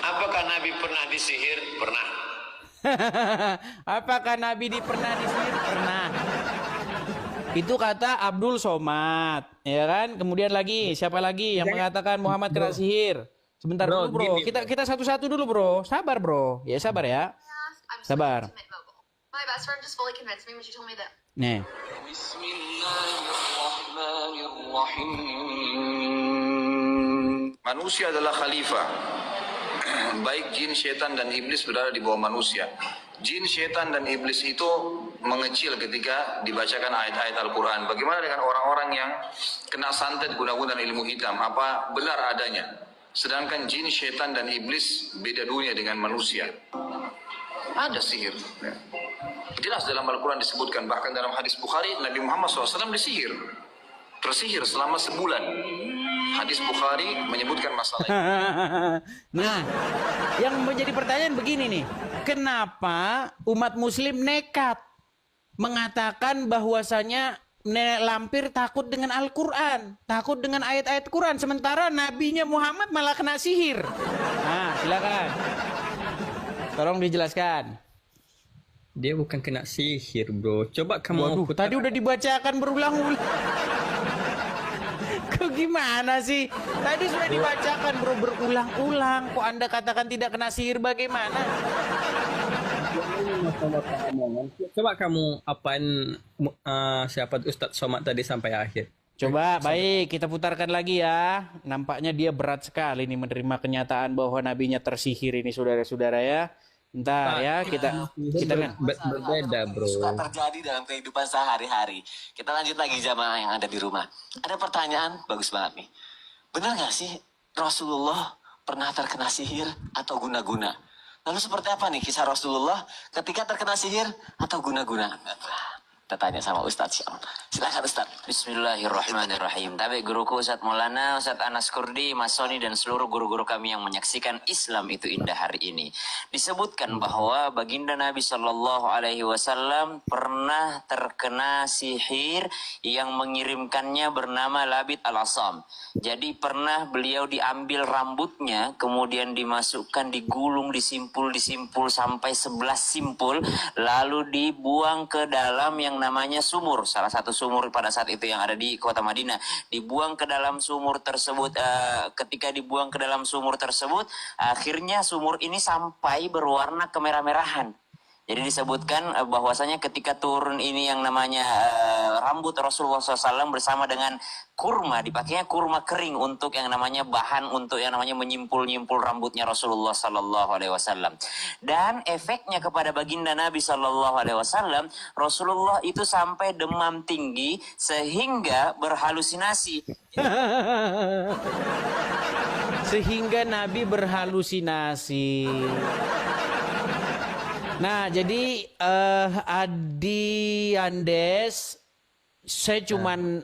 Apakah Nabi pernah disihir? Pernah. Apakah Nabi pernah disihir? Pernah. Itu kata Abdul Somad, ya kan? Kemudian lagi siapa lagi yang mengatakan Muhammad kena sihir? Sebentar Bro, dulu, bro. gini, Kita satu-satu dulu, bro. Sabar, bro. Ya sabar ya. Sabar. My best friend just fully convinced me when she told me that. Nih. Manusia adalah khalifah. Baik jin, setan, dan iblis berada di bawah manusia. Jin, setan, dan iblis itu mengecil ketika dibacakan ayat-ayat Al-Quran. Bagaimana dengan orang-orang yang kena santet guna-guna ilmu hitam? Apa benar adanya? Sedangkan jin, setan, dan iblis beda dunia dengan manusia. Ada sihir. Jelas dalam Al-Quran disebutkan, bahkan dalam hadis Bukhari, Nabi Muhammad SAW disihir. Tersihir selama sebulan. Hadis Bukhari menyebutkan masalah ini. Nah, yang menjadi pertanyaan begini nih. Kenapa umat muslim nekat mengatakan bahwasanya nenek lampir takut dengan Al-Quran, takut dengan ayat-ayat Quran, sementara nabinya Muhammad malah kena sihir? Nah, silakan. Tolong dijelaskan. Dia bukan kena sihir, bro. Coba kamu Waduh, tadi udah dibacakan berulang-ulang. Kok gimana sih? Tadi sudah dibacakan bro berulang-ulang. Kok Anda katakan tidak kena sihir bagaimana? Coba kamu apaan siapa Ustadz Somad tadi sampai akhir. Coba baik kita putarkan lagi ya. Nampaknya dia berat sekali nih menerima kenyataan bahwa nabinya tersihir ini saudara-saudara ya. Entar ya kita kan berbeda, bro. Suka terjadi dalam kehidupan sehari-hari. Kita lanjut lagi jamaah yang ada di rumah. Ada pertanyaan bagus banget nih. Benar nggak sih Rasulullah pernah terkena sihir atau guna-guna? Lalu seperti apa nih kisah Rasulullah ketika terkena sihir atau guna-guna? Kita tanya sama Ustadz Syam. Silakan Ustadz. Bismillahirrahmanirrahim. Tapi guruku Ustadz Maulana, Ustadz Anas Kurdi, Mas Soni, dan seluruh guru-guru kami yang menyaksikan Islam itu indah hari ini. Disebutkan bahwa baginda Nabi Shallallahu Alaihi Wasallam pernah terkena sihir yang mengirimkannya bernama Labid al-Asam. Jadi pernah beliau diambil rambutnya, kemudian dimasukkan, digulung, disimpul sampai 11 simpul, lalu dibuang ke dalam yang namanya sumur, salah satu sumur pada saat itu yang ada di kota Madinah. Dibuang ke dalam sumur tersebut. Ketika dibuang ke dalam sumur tersebut, akhirnya sumur ini sampai berwarna kemerah-merahan. Jadi disebutkan bahwasanya ketika turun ini yang namanya rambut Rasulullah SAW bersama dengan kurma, dipakainya kurma kering untuk yang namanya bahan untuk yang namanya menyimpul-nyimpul rambutnya Rasulullah SAW. Dan efeknya kepada baginda Nabi SAW, Rasulullah itu sampai demam tinggi sehingga berhalusinasi. sehingga Nabi berhalusinasi. Nah, jadi Adi Andes, saya cuman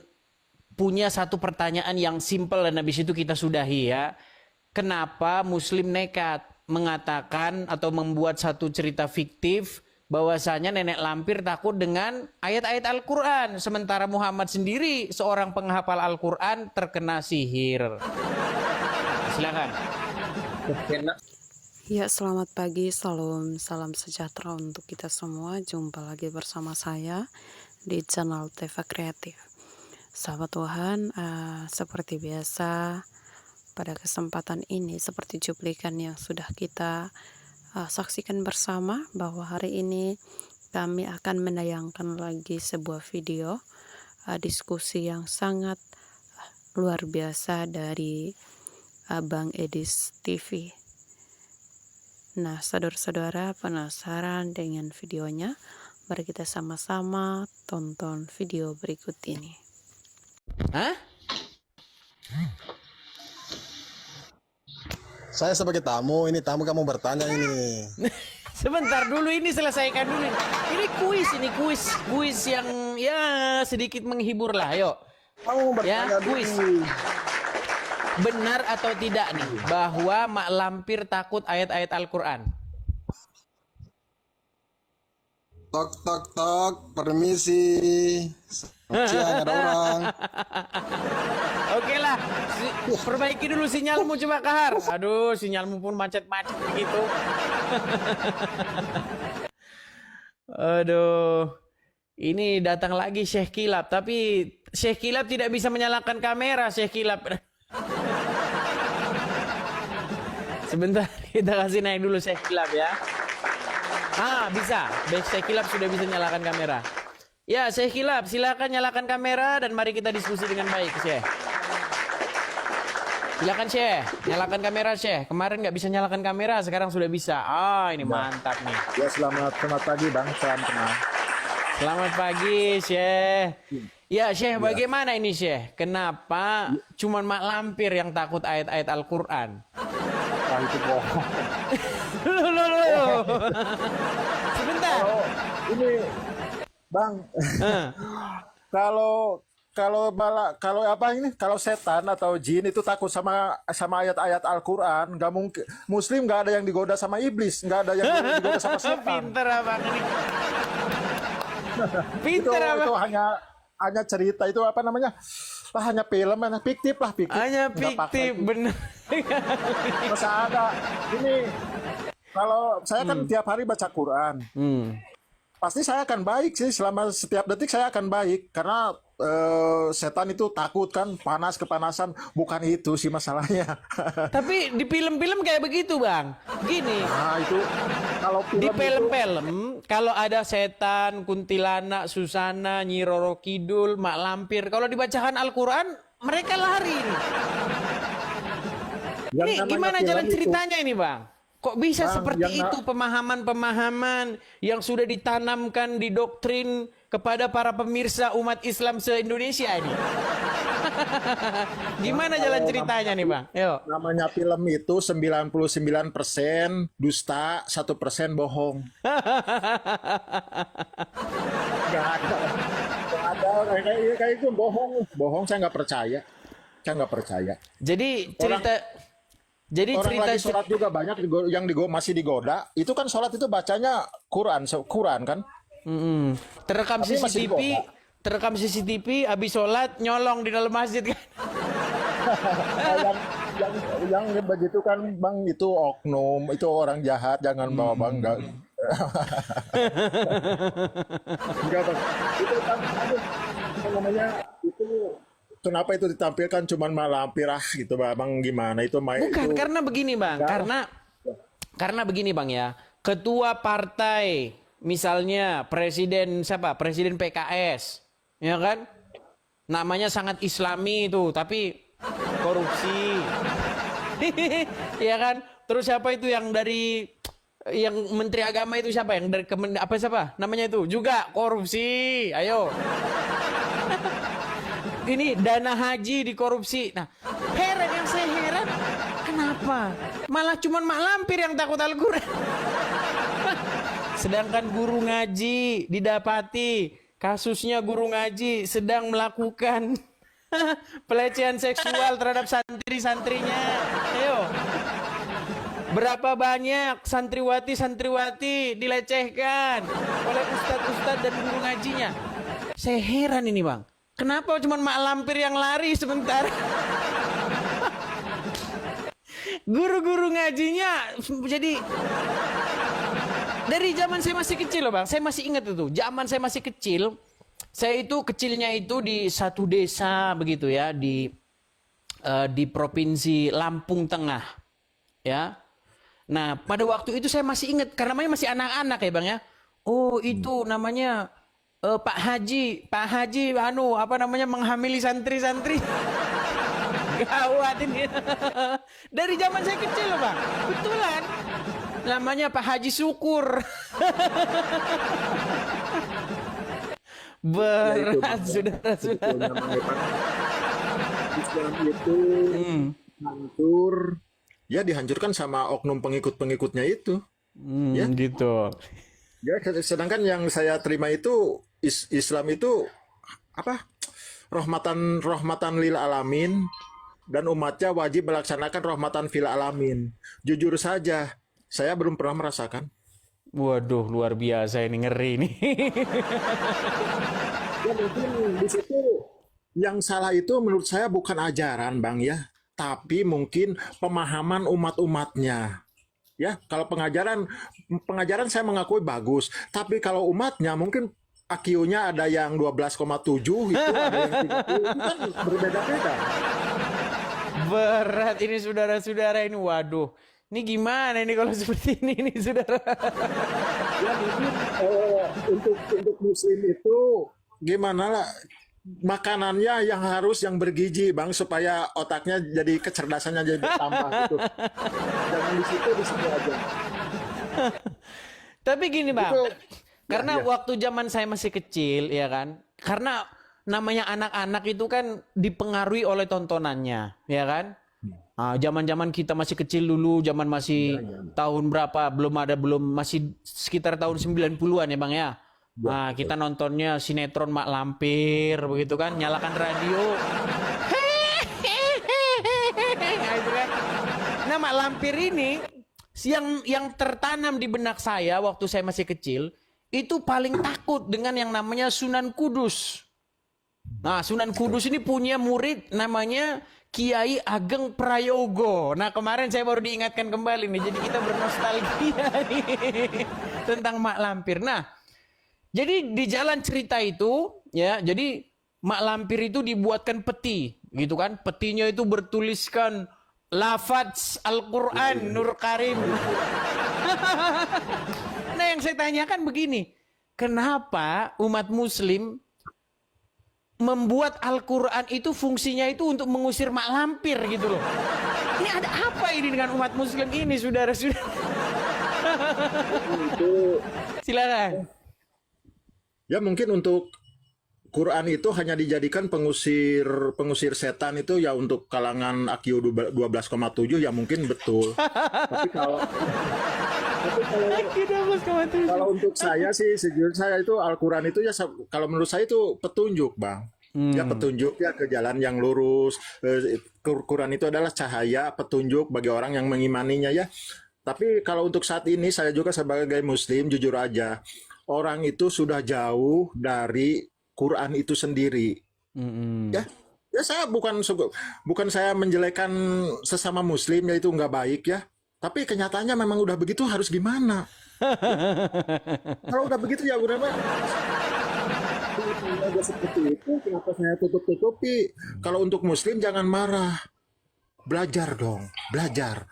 punya satu pertanyaan yang simpel dan habis itu kita sudahi ya. Kenapa Muslim nekat mengatakan atau membuat satu cerita fiktif bahwasanya nenek lampir takut dengan ayat-ayat Al-Quran, sementara Muhammad sendiri seorang penghafal Al-Quran terkena sihir? Silakan. Ya, selamat pagi, salam sejahtera untuk kita semua. Jumpa lagi bersama saya di channel Teva Kreatif. Sahabat Tuhan, seperti biasa pada kesempatan ini, seperti cuplikan yang sudah kita saksikan bersama, bahwa hari ini kami akan menayangkan lagi sebuah video diskusi yang sangat luar biasa dari Bang Edis TV. Nah, saudara-saudara penasaran dengan videonya? Mari kita sama-sama tonton video berikut ini. Hah? Saya sebagai tamu, ini tamu kamu bertanya ini. Sebentar dulu, ini selesaikan dulu. Ini kuis yang ya sedikit menghibur lah, yuk. Kamu bertanya Ya, kuis. Benar atau tidak nih bahwa mak lampir takut ayat-ayat Al-Quran? Tok tok tok, permisi. Selamat siang, ada orang. Oke lah, perbaiki dulu sinyalmu coba Kahar. Aduh, sinyalmu pun macet-macet begitu. Aduh, ini datang lagi Syekh Kilap, tapi Syekh Kilap tidak bisa menyalakan kamera, Syekh Kilap. Sebentar, kita kasih naik dulu Syekh Kilap ya. Bisa. Syekh Kilap sudah bisa nyalakan kamera. Ya, Syekh Kilap, silakan nyalakan kamera dan mari kita diskusi dengan baik, Syekh. Silakan Syekh, nyalakan kamera Syekh. Kemarin nggak bisa nyalakan kamera, sekarang sudah bisa. Ini mantap nih. Ya, selamat pagi Bang, salam kenal. Selamat pagi Syekh. Ya Syekh, bagaimana ini Syekh? Kenapa cuman mak lampir yang takut ayat-ayat Al-Quran? Itu bohong. Loh. Sebentar. Ini Bang, kalau setan atau jin itu takut sama ayat-ayat Al-Quran, nggak mungkin. Muslim nggak ada yang digoda sama iblis, nggak ada yang digoda sama setan. Pinter abang ini. itu, Pinter abang. itu hanya cerita, itu apa namanya? Hanya film, hanya fiktif lah, fiktif. Hanya Nggak paksa fiktif, itu. bener. Masa ada ini, kalau saya kan tiap hari baca Quran. Pasti saya akan baik sih, selama setiap detik saya akan baik, karena setan itu takut kan, kepanasan, bukan itu sih masalahnya. Tapi di film-film kayak begitu bang. Gini. Nah itu kalau film Di itu, film-film kalau ada setan, kuntilanak, Susana, Nyi Roro Kidul, Mak Lampir, kalau dibacakan Al-Quran mereka lari nih. yang Ini namanya gimana film jalan itu, ceritanya ini bang? Kok bisa Bang, seperti yang itu pemahaman-pemahaman yang sudah ditanamkan di doktrin kepada para pemirsa umat Islam se-Indonesia ini? Gimana jalan ceritanya nih bang? Yuk. namanya film itu 99% dusta, 1% bohong. Nggak ada. Nggak ada kayak itu bohong saya nggak percaya. Jadi Orang cerita lagi sholat juga banyak yang masih digoda. Itu kan sholat itu bacanya Quran kan? terekam Tapi masih CCTV, digoda. habis sholat nyolong di dalam masjid kan? yang begitu kan Bang, itu oknum, itu orang jahat, jangan bawa bangga. Enggak Bang. Itu kan apa namanya itu. Kenapa itu ditampilkan cuman malampir gitu Bang, gimana itu Bukan, itu, karena begini bang, karena begini bang ya, ketua partai, misalnya presiden PKS, ya kan, namanya sangat Islami itu, tapi korupsi, ya kan, terus siapa itu yang dari yang menteri agama itu siapa, yang dari siapa namanya itu juga korupsi, ayo. Ini dana haji dikorupsi. Nah, yang saya heran, kenapa malah cuman mak lampir yang takut Al-Quran? Sedangkan guru ngaji didapati kasusnya guru ngaji sedang melakukan pelecehan seksual terhadap santri-santrinya. Ayo, berapa banyak santriwati dilecehkan oleh ustadz-ustadz dan guru ngajinya? Saya heran ini bang. Kenapa cuma mak lampir yang lari sebentar? Guru-guru ngajinya jadi dari zaman saya masih kecil loh bang. Saya masih ingat itu. Zaman saya masih kecil. Saya itu kecilnya itu di satu desa begitu ya, di provinsi Lampung Tengah. Ya. Nah pada waktu itu saya masih ingat karena namanya masih anak-anak ya bang ya. Oh itu namanya Pak Haji menghamili santri-santri. Gawat ini. Dari zaman saya kecil loh bang. Betulan. Namanya Pak Haji Syukur. Berat saudara-saudara. Islam itu hancur. Ya dihancurkan sama oknum pengikut-pengikutnya itu. Ya. Gitu. Ya, sedangkan yang saya terima itu Islam itu apa? Rahmatan lil alamin, dan umatnya wajib melaksanakan rahmatan fil alamin. Jujur saja, saya belum pernah merasakan. Waduh, luar biasa ini, ngeri nih. Ya mungkin di situ yang salah itu menurut saya bukan ajaran Bang ya, tapi mungkin pemahaman umat-umatnya. Ya, kalau pengajaran saya mengakui bagus, tapi kalau umatnya mungkin IQ-nya ada yang 12,7 itu, ada yang 30, itu kan berbeda-beda. Berat ini saudara-saudara ini. Waduh. Ini gimana ini kalau seperti ini nih saudara? Ya mungkin untuk muslim itu gimana lah, makanannya yang bergizi Bang, supaya otaknya jadi kecerdasannya jadi bertambah gitu. Jangan di situ aja. Tapi gini Bang, Itu karena ya. waktu zaman saya masih kecil ya kan, karena namanya anak-anak itu kan dipengaruhi oleh tontonannya, ya kan? Zaman-zaman kita masih kecil dulu, zaman masih tahun berapa, belum masih sekitar tahun 90-an ya Bang ya. Nah, kita nontonnya sinetron Mak Lampir begitu kan, nyalakan radio. Nah, itu kan. Nah, Mak Lampir ini yang tertanam di benak saya waktu saya masih kecil, itu paling takut dengan yang namanya Sunan Kudus. Nah, Sunan Kudus ini punya murid namanya Kiai Ageng Prayogo. Nah, kemarin saya baru diingatkan kembali nih. Jadi kita bernostalgia nih tentang Mak Lampir. Nah, jadi di jalan cerita itu ya, jadi Mak Lampir itu dibuatkan peti, gitu kan? Petinya itu bertuliskan lafaz Al-Qur'an Nur Karim. Nah, yang saya tanyakan begini, kenapa umat muslim membuat Al-Quran itu fungsinya itu untuk mengusir Mak Lampir gitu loh. Ini ada apa ini dengan umat muslim ini, saudara-saudara? Silakan. Ya mungkin untuk Quran itu hanya dijadikan pengusir setan itu ya untuk kalangan IQ 12,7 ya mungkin betul. Tapi kalau untuk saya sih sejujurnya saya itu Al-Quran itu ya kalau menurut saya itu petunjuk Bang. Ya petunjuk ya ke jalan yang lurus. Quran itu adalah cahaya petunjuk bagi orang yang mengimaninya ya. Tapi kalau untuk saat ini saya juga sebagai muslim jujur aja, orang itu sudah jauh dari Quran itu sendiri. Ya saya bukan saya menjelekan sesama muslim ya, itu nggak baik ya. Tapi kenyataannya memang udah begitu, harus gimana? Kalau udah begitu ya udah Pak. Udah seperti itu, kenapa saya tutup-tutupi? Kalau untuk muslim jangan marah. Belajar dong, belajar.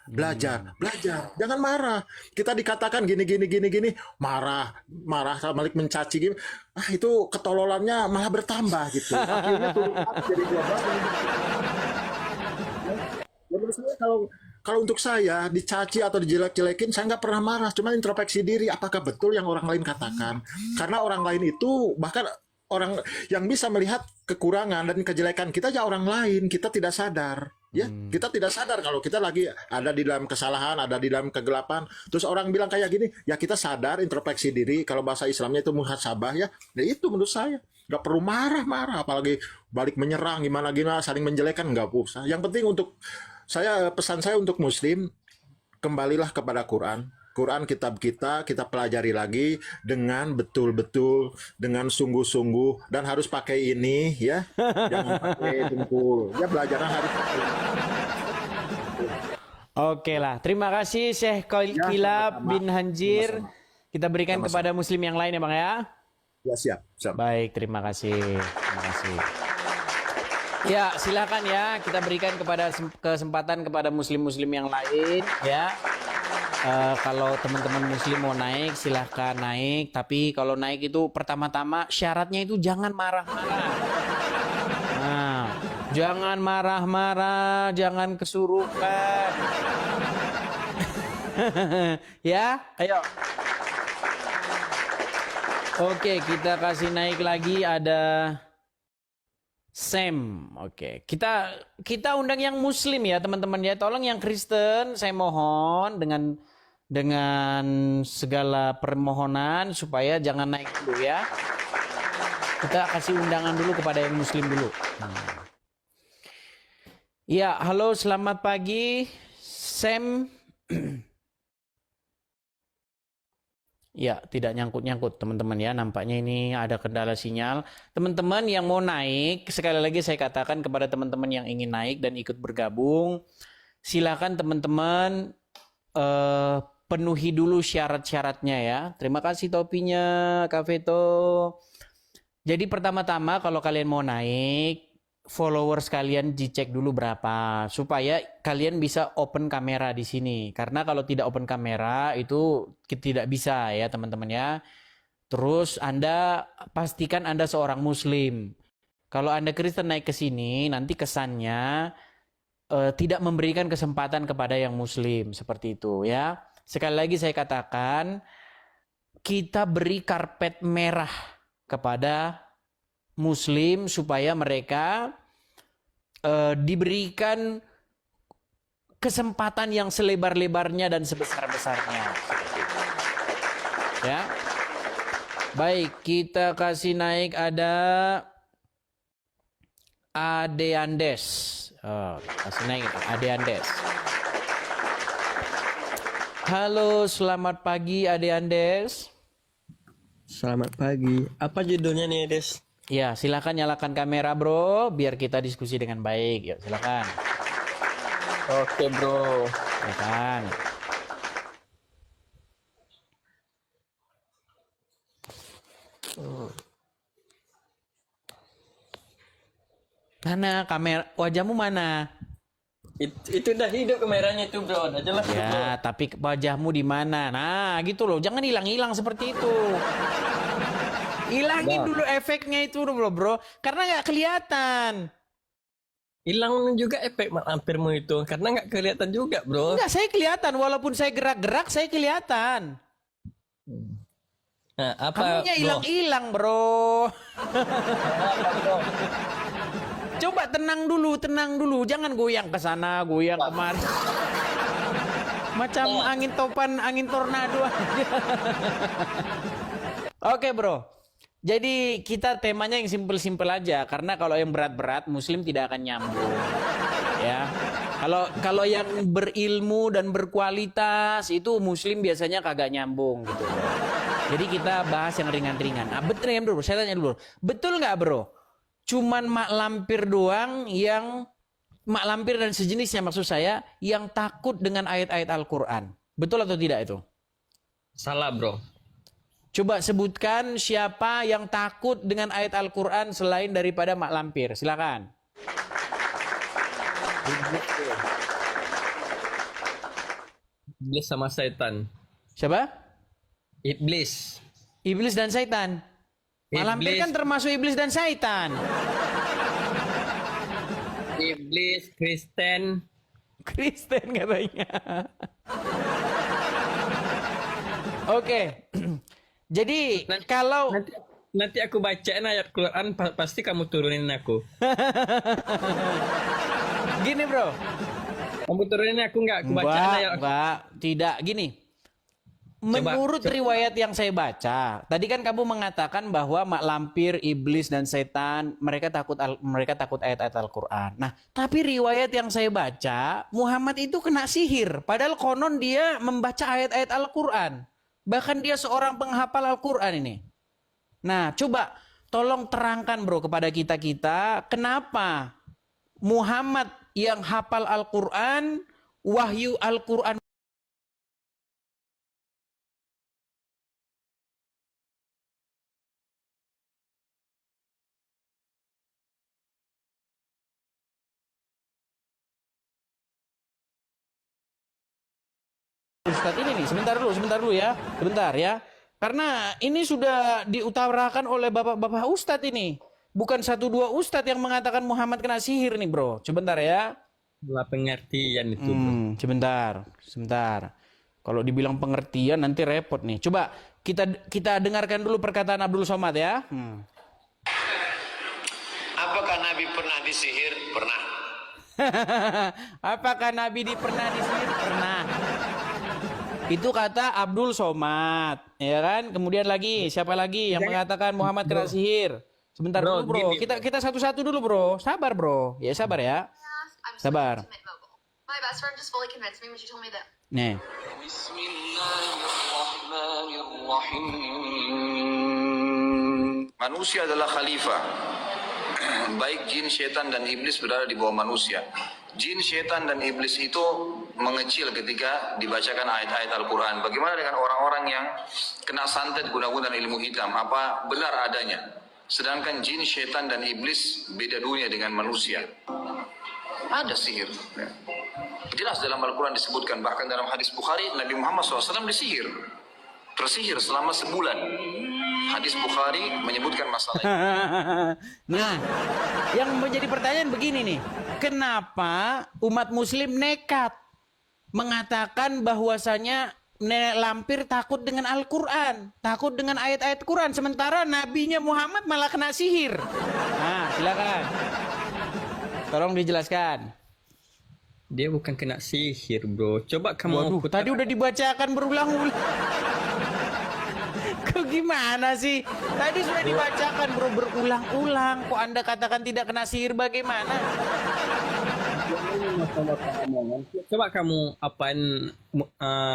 Jangan marah. Kita dikatakan gini, marah balik mencaci gini. Itu ketololannya malah bertambah gitu. Akhirnya turun jadi 12. Ya, menurut saya kalau untuk saya dicaci atau dijelek-jelekin, saya nggak pernah marah, cuma introspeksi diri apakah betul yang orang lain katakan. Karena orang lain itu bahkan orang yang bisa melihat kekurangan dan kejelekan kita ya orang lain, kita tidak sadar. Ya, kita tidak sadar kalau kita lagi ada di dalam kesalahan, ada di dalam kegelapan. Terus orang bilang kayak gini, ya kita sadar, introspeksi diri. Kalau bahasa Islamnya itu muhasabah ya. Nah itu menurut saya. Nggak perlu marah-marah, apalagi balik menyerang, gimana, saling menjelekan, nggak usah. Yang penting pesan saya untuk muslim, kembalilah kepada Quran. Quran kitab kita pelajari lagi dengan betul-betul, dengan sungguh-sungguh, dan harus pakai ini ya, jangan pakai dengkul. Ya belajarnya harus pakai. Oke lah, terima kasih Syekh Kilab bin Hanjir. Kita berikan kepada muslim yang lain ya Bang ya. Ya siap. Baik, terima kasih. Ya, silakan ya, kita berikan kesempatan kepada muslim-muslim yang lain ya. Kalau teman-teman muslim mau naik silahkan naik, tapi kalau naik itu pertama-tama syaratnya itu jangan marah-marah. Nah, jangan marah-marah, jangan kesurupan. Ya, ayo. Oke, kita kasih naik lagi, ada Sam. Oke, kita undang yang muslim ya teman-teman ya. Tolong yang Kristen saya mohon dengan segala permohonan supaya jangan naik dulu ya. Kita kasih undangan dulu kepada yang muslim dulu. Ya, halo selamat pagi Sam. Ya, tidak nyangkut-nyangkut teman-teman ya. Nampaknya ini ada kendala sinyal. Teman-teman yang mau naik, sekali lagi saya katakan kepada teman-teman yang ingin naik dan ikut bergabung, silakan teman-teman penuhi dulu syarat-syaratnya ya. Terima kasih topinya, Kak Veto. Jadi pertama-tama kalau kalian mau naik, followers kalian dicek dulu berapa supaya kalian bisa open kamera di sini. Karena kalau tidak open kamera itu tidak bisa ya teman-teman ya. Terus Anda pastikan Anda seorang Muslim. Kalau Anda Kristen naik ke sini nanti kesannya tidak memberikan kesempatan kepada yang Muslim seperti itu ya. Sekali lagi saya katakan kita beri karpet merah kepada Muslim supaya mereka diberikan kesempatan yang selebar-lebarnya dan sebesar-besarnya. Ya, baik kita kasih naik ada Ade Andes. Kasih naik itu Ade Andes. Halo, selamat pagi Ade Andes. Selamat pagi. Apa judulnya nih, Des? Ya, silakan nyalakan kamera, bro, biar kita diskusi dengan baik. Yuk, silakan. Oke, bro. Silakan. Mana kamera? Wajahmu mana? Itu udah hidup kameranya itu, bro. Udah jelas, bro. Ya, tapi wajahmu di mana? Nah, gitu loh. Jangan hilang-hilang seperti itu. Hilangin dulu efeknya itu dulu, bro. Karena nggak kelihatan. Hilang juga efek lampirmu itu karena nggak kelihatan juga, bro. Enggak, saya kelihatan. Walaupun saya gerak-gerak, saya kelihatan. Nah, apa? Kamunya hilang-hilang, bro. Coba tenang dulu. Jangan goyang ke sana, goyang kemari. Macam angin topan, angin tornado aja. Oke, bro. Jadi kita temanya yang simpel-simpel aja karena kalau yang berat-berat Muslim tidak akan nyambung. Ya. Kalau yang berilmu dan berkualitas itu Muslim biasanya kagak nyambung gitu. Jadi kita bahas yang ringan-ringan. Ah, betul ya, bro. Saya tanya dulu. Betul nggak, bro? Cuman mak lampir doang yang mak lampir dan sejenisnya maksud saya yang takut dengan ayat-ayat Al-Qur'an. Betul atau tidak itu? Salah, bro. Coba sebutkan siapa yang takut dengan ayat Al-Qur'an selain daripada mak lampir. Silakan. Iblis sama setan. Siapa? Iblis. Iblis dan setan. Mak lampir kan termasuk iblis dan setan. Iblis, Kristen. Kristen katanya. Oke. Jadi kalau nanti aku bacain ayat Quran pasti kamu turunin aku. Gini, bro. Kamu turunin aku nggak? Aku bacain ayat. Enggak, tidak. Gini. Menurut riwayat yang saya baca, tadi kan kamu mengatakan bahwa mak lampir, iblis dan setan mereka takut ayat-ayat Al-Qur'an. Nah, tapi riwayat yang saya baca, Muhammad itu kena sihir, padahal konon dia membaca ayat-ayat Al-Qur'an. Bahkan dia seorang penghafal Al-Qur'an ini. Nah, coba tolong terangkan, bro, kepada kita kenapa Muhammad yang hafal Al-Qur'an, wahyu Al-Qur'an Ustadz ini nih, sebentar dulu ya. Sebentar ya. Karena ini sudah diutarakan oleh bapak-bapak Ustadz ini. Bukan 1-2 Ustadz yang mengatakan Muhammad kena sihir nih, bro. Sebentar ya. Lah pengertian itu, bro. Sebentar. Kalau dibilang pengertian nanti repot nih. Coba kita dengarkan dulu perkataan Abdul Somad ya. Apakah Nabi pernah disihir? Pernah. Apakah Nabi pernah disihir? Pernah. Itu kata Abdul Somad, ya kan? Kemudian lagi, siapa lagi yang mengatakan Muhammad kena sihir? Sebentar dulu, bro. Kita satu-satu dulu, bro. Sabar, bro. Ya, sabar ya. Sabar. My best friend just fully convinced me when she told me that. Nih. Manusia adalah khalifah. Baik jin, setan, dan iblis berada di bawah manusia. Jin, setan, dan iblis itu mengecil ketika dibacakan ayat-ayat Al-Quran. Bagaimana dengan orang-orang yang kena santet guna-guna ilmu hitam? Apa benar adanya? Sedangkan jin, setan, dan iblis beda dunia dengan manusia. Ada sihir. Jelas dalam Al-Quran disebutkan, bahkan dalam hadis Bukhari, Nabi Muhammad SAW disihir. Tersihir selama sebulan. Hadis Bukhari menyebutkan masalah itu. Nah, yang menjadi pertanyaan begini nih. Kenapa umat muslim nekat mengatakan bahwasanya nenek lampir takut dengan Al-Quran, takut dengan ayat-ayat Quran, sementara nabinya Muhammad malah kena sihir? Nah, silakan. Tolong dijelaskan. Dia bukan kena sihir, bro. Coba kamu Waduh, putar. tadi udah dibacakan berulang-ulang. Kok gimana sih? Tadi sudah dibacakan bro berulang-ulang. Kok Anda katakan tidak kena sihir bagaimana? Coba kamu apain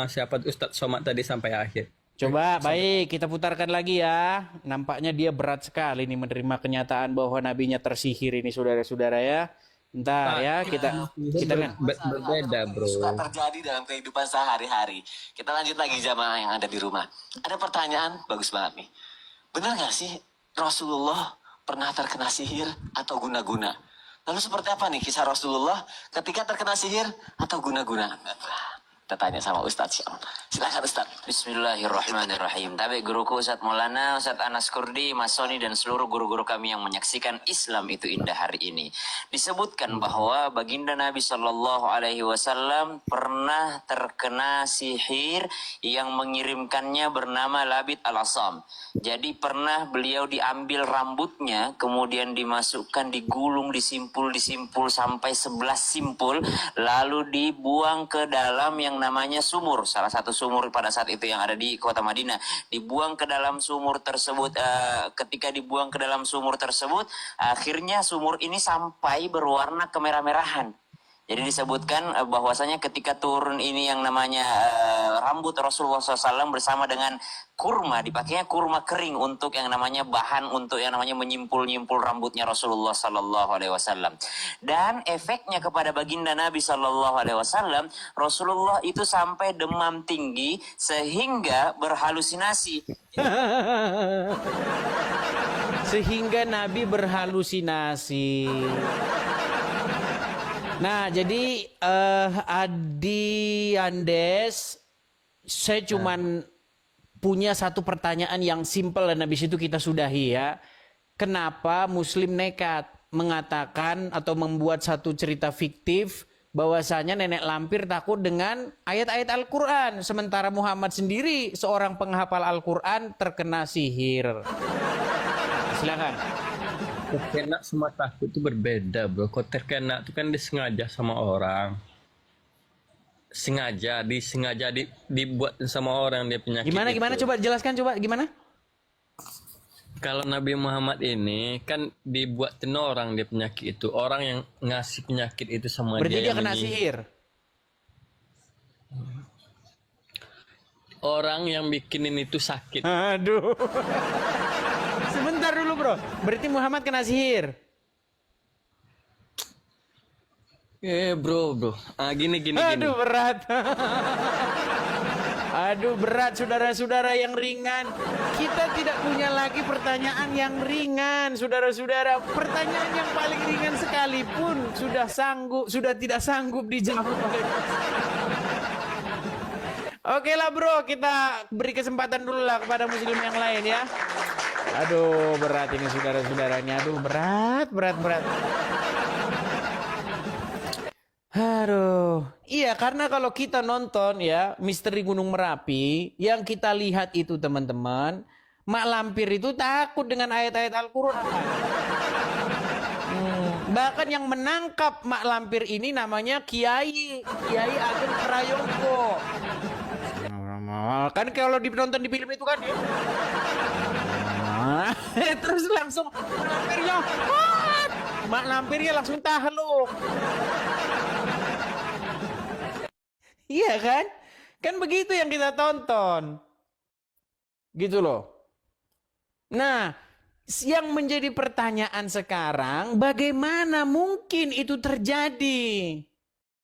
siapa Ustadz Somad tadi sampai akhir. Coba baik kita putarkan lagi ya. Nampaknya dia berat sekali nih menerima kenyataan bahwa nabinya tersihir ini saudara-saudara ya. Entar ya kita berbeda, bro. Suka terjadi dalam kehidupan sehari-hari. Kita lanjut lagi jamaah yang ada di rumah. Ada pertanyaan bagus banget nih. Benar nggak sih Rasulullah pernah terkena sihir atau guna-guna? Lalu seperti apa nih kisah Rasulullah ketika terkena sihir atau guna-guna? Kita tanya sama Ustadz Syam. Silakan Ustadz. Bismillahirrahmanirrahim. Tapi guruku Ustadz Maulana, Ustadz Anas Kurdi, Mas Soni, dan seluruh guru-guru kami yang menyaksikan Islam itu indah hari ini. Disebutkan bahwa baginda Nabi Shallallahu Alaihi Wasallam pernah terkena sihir yang mengirimkannya bernama Labid al-Asam. Jadi pernah beliau diambil rambutnya, kemudian dimasukkan, digulung, disimpul sampai 11 simpul, lalu dibuang ke dalam yang namanya sumur, salah satu sumur pada saat itu yang ada di kota Madinah. Dibuang ke dalam sumur tersebut. Ketika dibuang ke dalam sumur tersebut, akhirnya sumur ini sampai berwarna kemerah-merahan. Jadi disebutkan bahwasanya ketika turun ini yang namanya rambut Rasulullah SAW bersama dengan kurma, dipakainya kurma kering untuk yang namanya bahan untuk yang namanya menyimpul-nyimpul rambutnya Rasulullah SAW. Dan efeknya kepada baginda Nabi SAW, Rasulullah itu sampai demam tinggi sehingga berhalusinasi. Sehingga Nabi berhalusinasi. Nah, jadi Adi Andes, saya cuman punya satu pertanyaan yang simpel dan habis itu kita sudahi ya. Kenapa Muslim nekat mengatakan atau membuat satu cerita fiktif bahwasanya nenek lampir takut dengan ayat-ayat Al-Quran, sementara Muhammad sendiri seorang penghafal Al-Quran terkena sihir? Silakan. Terkena sama takut itu berbeda, bro. Kau terkena itu kan disengaja sama orang. Disengaja dibuat sama orang dia penyakit. Gimana itu. coba jelaskan coba gimana? Kalau Nabi Muhammad ini kan dibuatin orang dia penyakit itu. Orang yang ngasih penyakit itu sama Berarti dia yang kena sihir. Orang yang bikinin itu sakit. Aduh. Sebentar dulu bro. Berarti Muhammad kena sihir. Bro. Gini. Aduh berat. Aduh berat saudara-saudara yang ringan. Kita tidak punya lagi pertanyaan yang ringan saudara-saudara. Pertanyaan yang paling ringan sekalipun sudah tidak sanggup dijawab oleh Oke lah bro, kita beri kesempatan dulu lah kepada muslim yang lain ya. Aduh berat ini saudara-saudaranya. Aduh berat. Aduh, iya karena kalau kita nonton ya Misteri Gunung Merapi, yang kita lihat itu teman-teman, Mak Lampir itu takut dengan ayat-ayat Al-Quran. Bahkan yang menangkap Mak Lampir ini namanya Kiai Ageng Prayogo. Kan kalau ditonton di film itu kan ya. Terus langsung Mak Lampirnya langsung tahluk. Iya kan? Kan begitu yang kita tonton. Gitu loh. Nah, yang menjadi pertanyaan sekarang, bagaimana mungkin itu terjadi?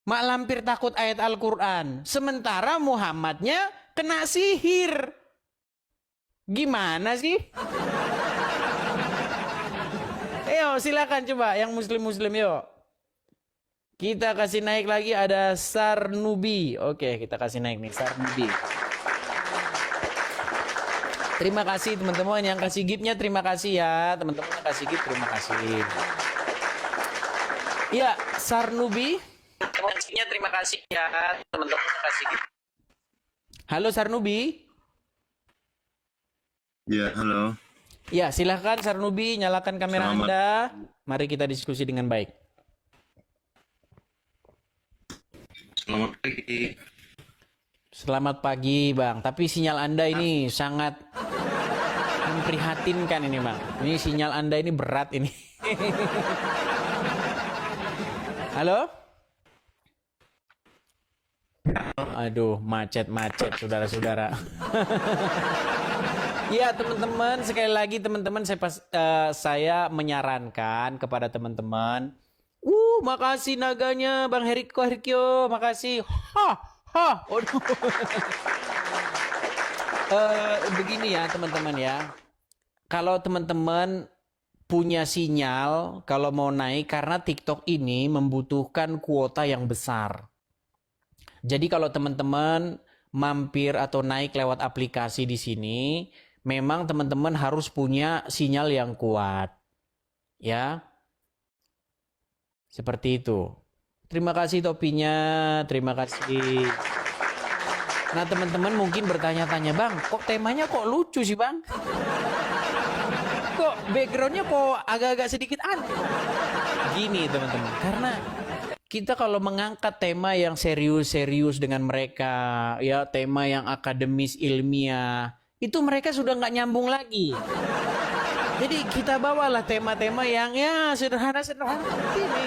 Mak Lampir takut ayat Al-Quran, sementara Muhammadnya kena sihir. Gimana sih? Ayo silakan coba yang muslim-muslim yuk. Kita kasih naik lagi, ada Sarnubi. Oke, kita kasih naik nih Sarnubi. Terima kasih teman-teman yang kasih gift-nya, terima kasih ya. Teman-teman yang kasih gift, terima kasih. Ya, Sarnubi. Teman-temannya terima kasih ya. Teman-teman yang kasih gift. Halo Sarnubi. Ya, halo. Ya, silahkan Sarnubi, nyalakan kamera Selamat. Anda. Mari kita diskusi dengan baik. Selamat pagi. Selamat pagi, Bang. Tapi sinyal Anda ini sangat memprihatinkan ini, Bang. Ini sinyal Anda ini berat ini. Halo? Aduh, macet-macet, saudara-saudara. Ya, teman-teman, sekali lagi teman-teman saya menyarankan kepada teman-teman. Makasih naganya Bang Herikyo, makasih. Waduh. Begini ya, teman-teman ya. Kalau teman-teman punya sinyal kalau mau naik, karena TikTok ini membutuhkan kuota yang besar. Jadi kalau teman-teman mampir atau naik lewat aplikasi di sini, memang teman-teman harus punya sinyal yang kuat. Ya. Seperti itu. Terima kasih topinya, terima kasih. Nah, teman-teman mungkin bertanya-tanya, Bang, kok temanya kok lucu sih, Bang? Kok backgroundnya kok agak-agak sedikit aneh? Gini, teman-teman, karena kita kalau mengangkat tema yang serius-serius dengan mereka, ya tema yang akademis ilmiah, itu mereka sudah nggak nyambung lagi. Jadi kita bawalah tema-tema yang ya sederhana-sederhana seperti ini.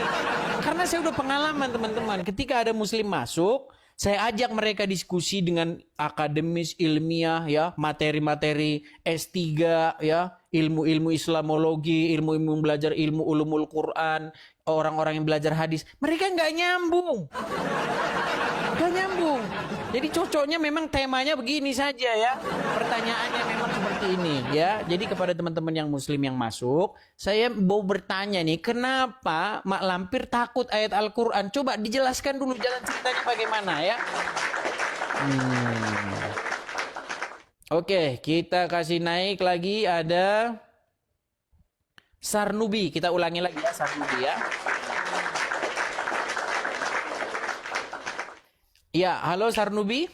Karena saya udah pengalaman teman-teman, ketika ada muslim masuk, saya ajak mereka diskusi dengan akademis ilmiah ya, materi-materi S3 ya, ilmu-ilmu Islamologi, ilmu-ilmu belajar ilmu ulumul Quran, orang-orang yang belajar hadis, mereka nggak nyambung. Nggak nyambung. Jadi cocoknya memang temanya begini saja ya. Pertanyaannya memang seperti ini ya. Jadi kepada teman-teman yang muslim yang masuk, saya mau bertanya nih, kenapa Mak Lampir takut ayat Al-Quran? Coba dijelaskan dulu jalan ceritanya bagaimana ya. Oke, kita kasih naik lagi, ada Sarnubi. Kita ulangi lagi ya, Sarnubi ya. Ya, halo Sarnubi.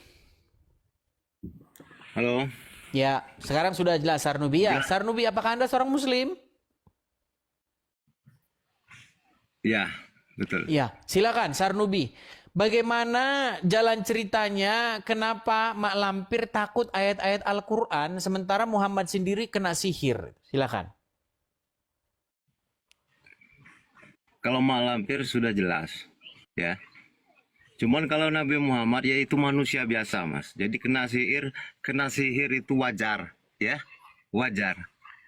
Halo. Ya, sekarang sudah jelas Sarnubi ya. Sarnubi, apakah Anda seorang muslim? Ya, betul. Ya, silakan Sarnubi. Bagaimana jalan ceritanya kenapa Mak Lampir takut ayat-ayat Al-Quran sementara Muhammad sendiri kena sihir? Silakan. Kalau Mak Lampir sudah jelas, ya. Cuman kalau Nabi Muhammad ya itu manusia biasa, Mas. Jadi kena sihir itu wajar, ya. Wajar.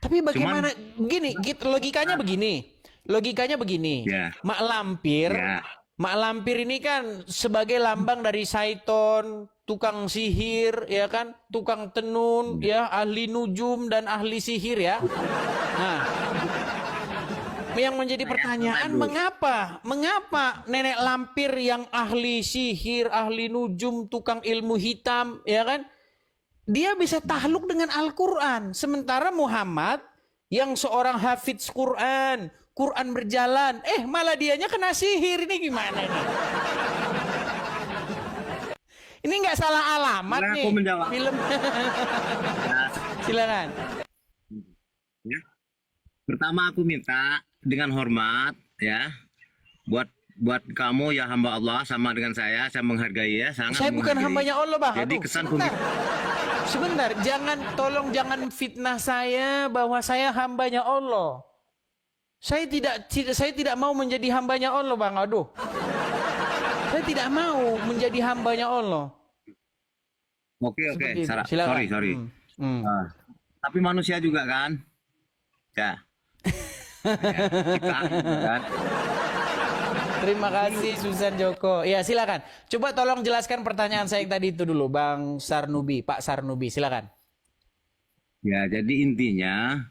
Tapi bagaimana begini, logikanya begini. Logikanya begini. Ya. Mak Lampir, Ya. Mak Lampir ini kan sebagai lambang dari Syaiton, tukang sihir, ya kan, tukang tenun, ya, ahli nujum dan ahli sihir ya. Nah, yang menjadi pertanyaan, mengapa Nenek Lampir yang ahli sihir, ahli nujum, tukang ilmu hitam, ya kan, dia bisa tahluk dengan Al-Quran, sementara Muhammad yang seorang hafidz Quran, Quran berjalan, malah dianya kena sihir. Ini gimana nih? Ini nggak salah alamat Nah, nih aku menjawab. film. Silakan. Ya. Pertama aku minta dengan hormat, ya, buat kamu ya hamba Allah sama dengan saya menghargai ya, sangat. Saya bukan menghargai. hambanya Allah, Bang. Jadi Aduh, kesan sebentar, jangan fitnah saya bahwa saya hambanya Allah. Saya tidak mau menjadi hambanya Allah, Bang. Aduh. Saya tidak mau menjadi hambanya Allah. Oke, Seperti itu. sorry. Silakan. Nah, tapi manusia juga kan? Ya. Ya, kita juga kan? Terima kasih Susan Joko. Ya silakan. Coba tolong jelaskan pertanyaan saya yang tadi itu dulu, Bang Sarnubi, Pak Sarnubi, silakan. Ya, jadi intinya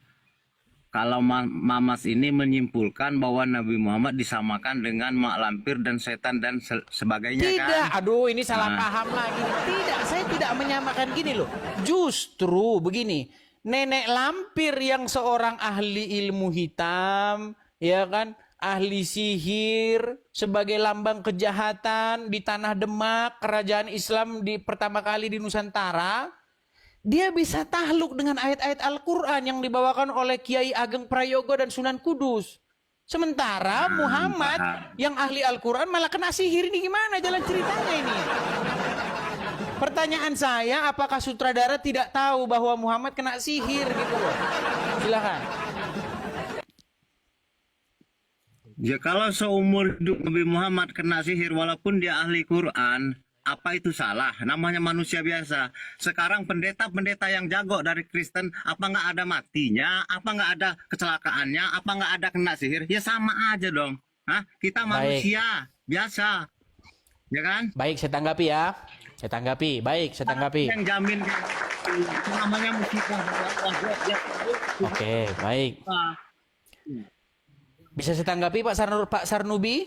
kalau Mamas ini menyimpulkan bahwa Nabi Muhammad disamakan dengan mak lampir dan setan dan sebagainya Tidak, kan? aduh ini salah Nah. paham lagi. Tidak, saya tidak menyamakan gini loh. Justru begini, nenek lampir yang seorang ahli ilmu hitam, ya kan, ahli sihir sebagai lambang kejahatan di tanah Demak, kerajaan Islam di pertama kali di Nusantara. Dia bisa tahluk dengan ayat-ayat Al-Quran yang dibawakan oleh Kiai Ageng Prayogo dan Sunan Kudus. Sementara Muhammad yang ahli Al-Quran malah kena sihir. Ini gimana jalan ceritanya ini? Pertanyaan saya, apakah sutradara tidak tahu bahwa Muhammad kena sihir gitu loh? Silakan. Ya kalau seumur hidup Nabi Muhammad kena sihir walaupun dia ahli Quran, apa itu salah? Namanya manusia biasa. Sekarang pendeta-pendeta yang jago dari Kristen, apa nggak ada matinya? Apa nggak ada kecelakaannya? Apa nggak ada kena sihir? Ya sama aja dong. Hah? Kita manusia biasa, ya kan? Baik, saya tanggapi ya. Saya tanggapi. Baik, saya tanggapi. Yang jamin namanya musibah. Oke, baik. Bisa saya tanggapi Pak Sarnubi?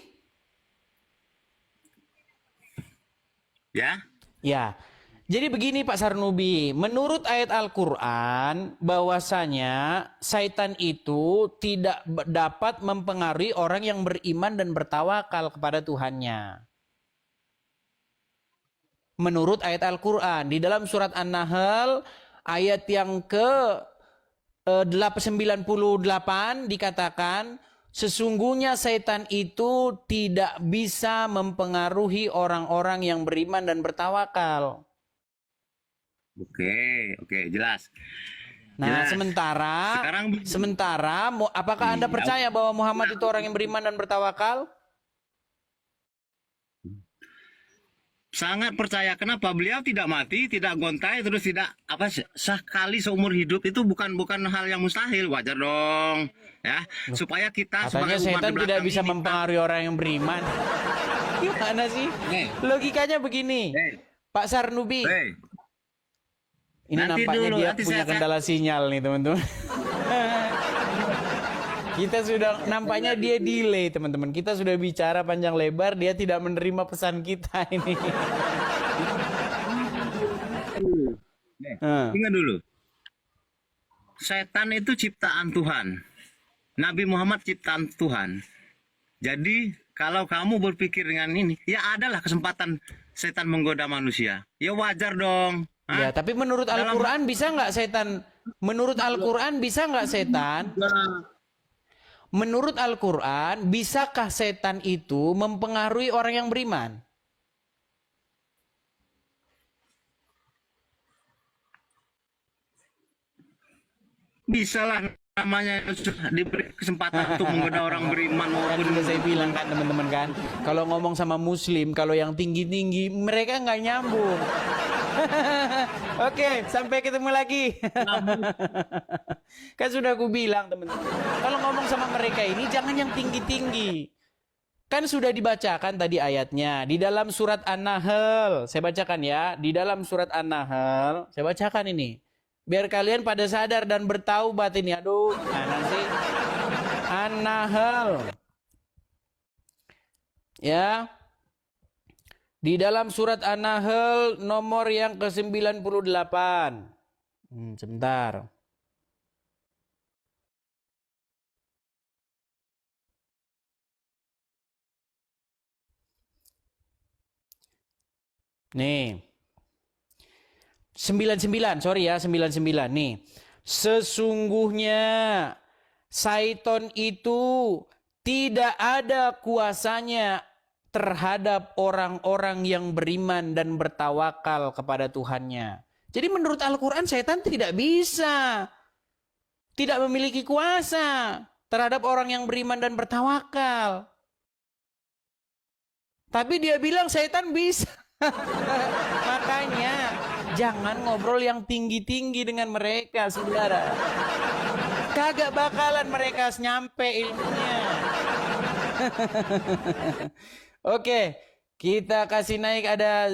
Ya. Ya, jadi begini Pak Sarnubi, menurut ayat Al-Quran bahwasanya syaitan itu tidak dapat mempengaruhi orang yang beriman dan bertawakal kepada Tuhannya. Menurut ayat Al-Quran, di dalam surat An-Nahl ayat yang ke 98 dikatakan, sesungguhnya setan itu tidak bisa mempengaruhi orang-orang yang beriman dan bertawakal. Oke, jelas. Nah, Jelas. sementara apakah Anda percaya bahwa Muhammad itu orang yang beriman dan bertawakal? Sangat percaya. Kenapa? Beliau tidak mati, tidak gontai, terus tidak sekali seumur hidup itu bukan hal yang mustahil. Wajar dong, ya. Supaya kita Katanya sebagai umat setan di tidak belakang bisa ini, mempengaruhi orang yang beriman. Gimana sih? Logikanya begini, Pak Sarnubi. Ini Nanti nampaknya dulu, dia nanti punya saya- kendala sinyal nih teman-teman. Kita sudah, nampaknya dia delay teman-teman. Kita sudah bicara panjang lebar, dia tidak menerima pesan kita ini. Ingat dulu, setan itu ciptaan Tuhan. Nabi Muhammad ciptaan Tuhan. Jadi kalau kamu berpikir dengan ini, ya adalah kesempatan setan menggoda manusia. Ya wajar dong. Ya, tapi menurut Al-Quran bisa nggak setan? Menurut Al-Quran bisa nggak setan? Menurut Al-Quran, bisakah setan itu mempengaruhi orang yang beriman? Bisa lah, namanya diberi kesempatan untuk menggoda orang beriman Kan maupun juga saya bilang kan teman-teman kan, kalau ngomong sama Muslim, kalau yang tinggi-tinggi, mereka nggak nyambung. Oke, sampai ketemu lagi. Kan sudah aku bilang teman-teman, kalau ngomong sama mereka ini jangan yang tinggi-tinggi. Kan sudah dibacakan tadi ayatnya di dalam surat An-Nahl. Saya bacakan ya, di dalam surat An-Nahl. Saya bacakan ini. Biar kalian pada sadar dan bertaubat ini. Aduh, mana sih? An-Nahl. Ya. Di dalam surat An-Nahl nomor yang ke-98. Sebentar. Nih. 99, sorry ya, 99 nih. Sesungguhnya Syaiton itu tidak ada kuasanya terhadap orang-orang yang beriman dan bertawakal kepada Tuhannya. Jadi menurut Al-Quran Syaitan tidak bisa, tidak memiliki kuasa terhadap orang yang beriman dan bertawakal. Tapi dia bilang Syaitan bisa. Makanya Jangan ngobrol yang tinggi-tinggi dengan mereka, saudara. Kagak bakalan mereka nyampe ilmunya. Oke, kita kasih naik ada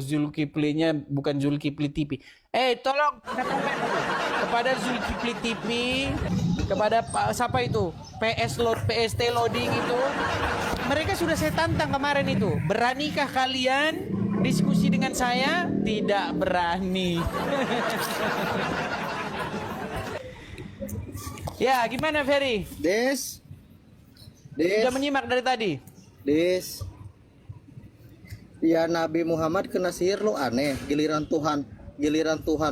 Zulkiflinya, bukan Zulkifli TV. Tolong kepada Zulkifli TV, kepada siapa itu? PST loading itu. Mereka sudah saya tantang kemarin itu. Beranikah kalian diskusi dengan saya? Tidak berani. Ya, gimana Ferry? Des. Sudah menyimak dari tadi? Des. Ya Nabi Muhammad kena sihir lo aneh. Giliran Tuhan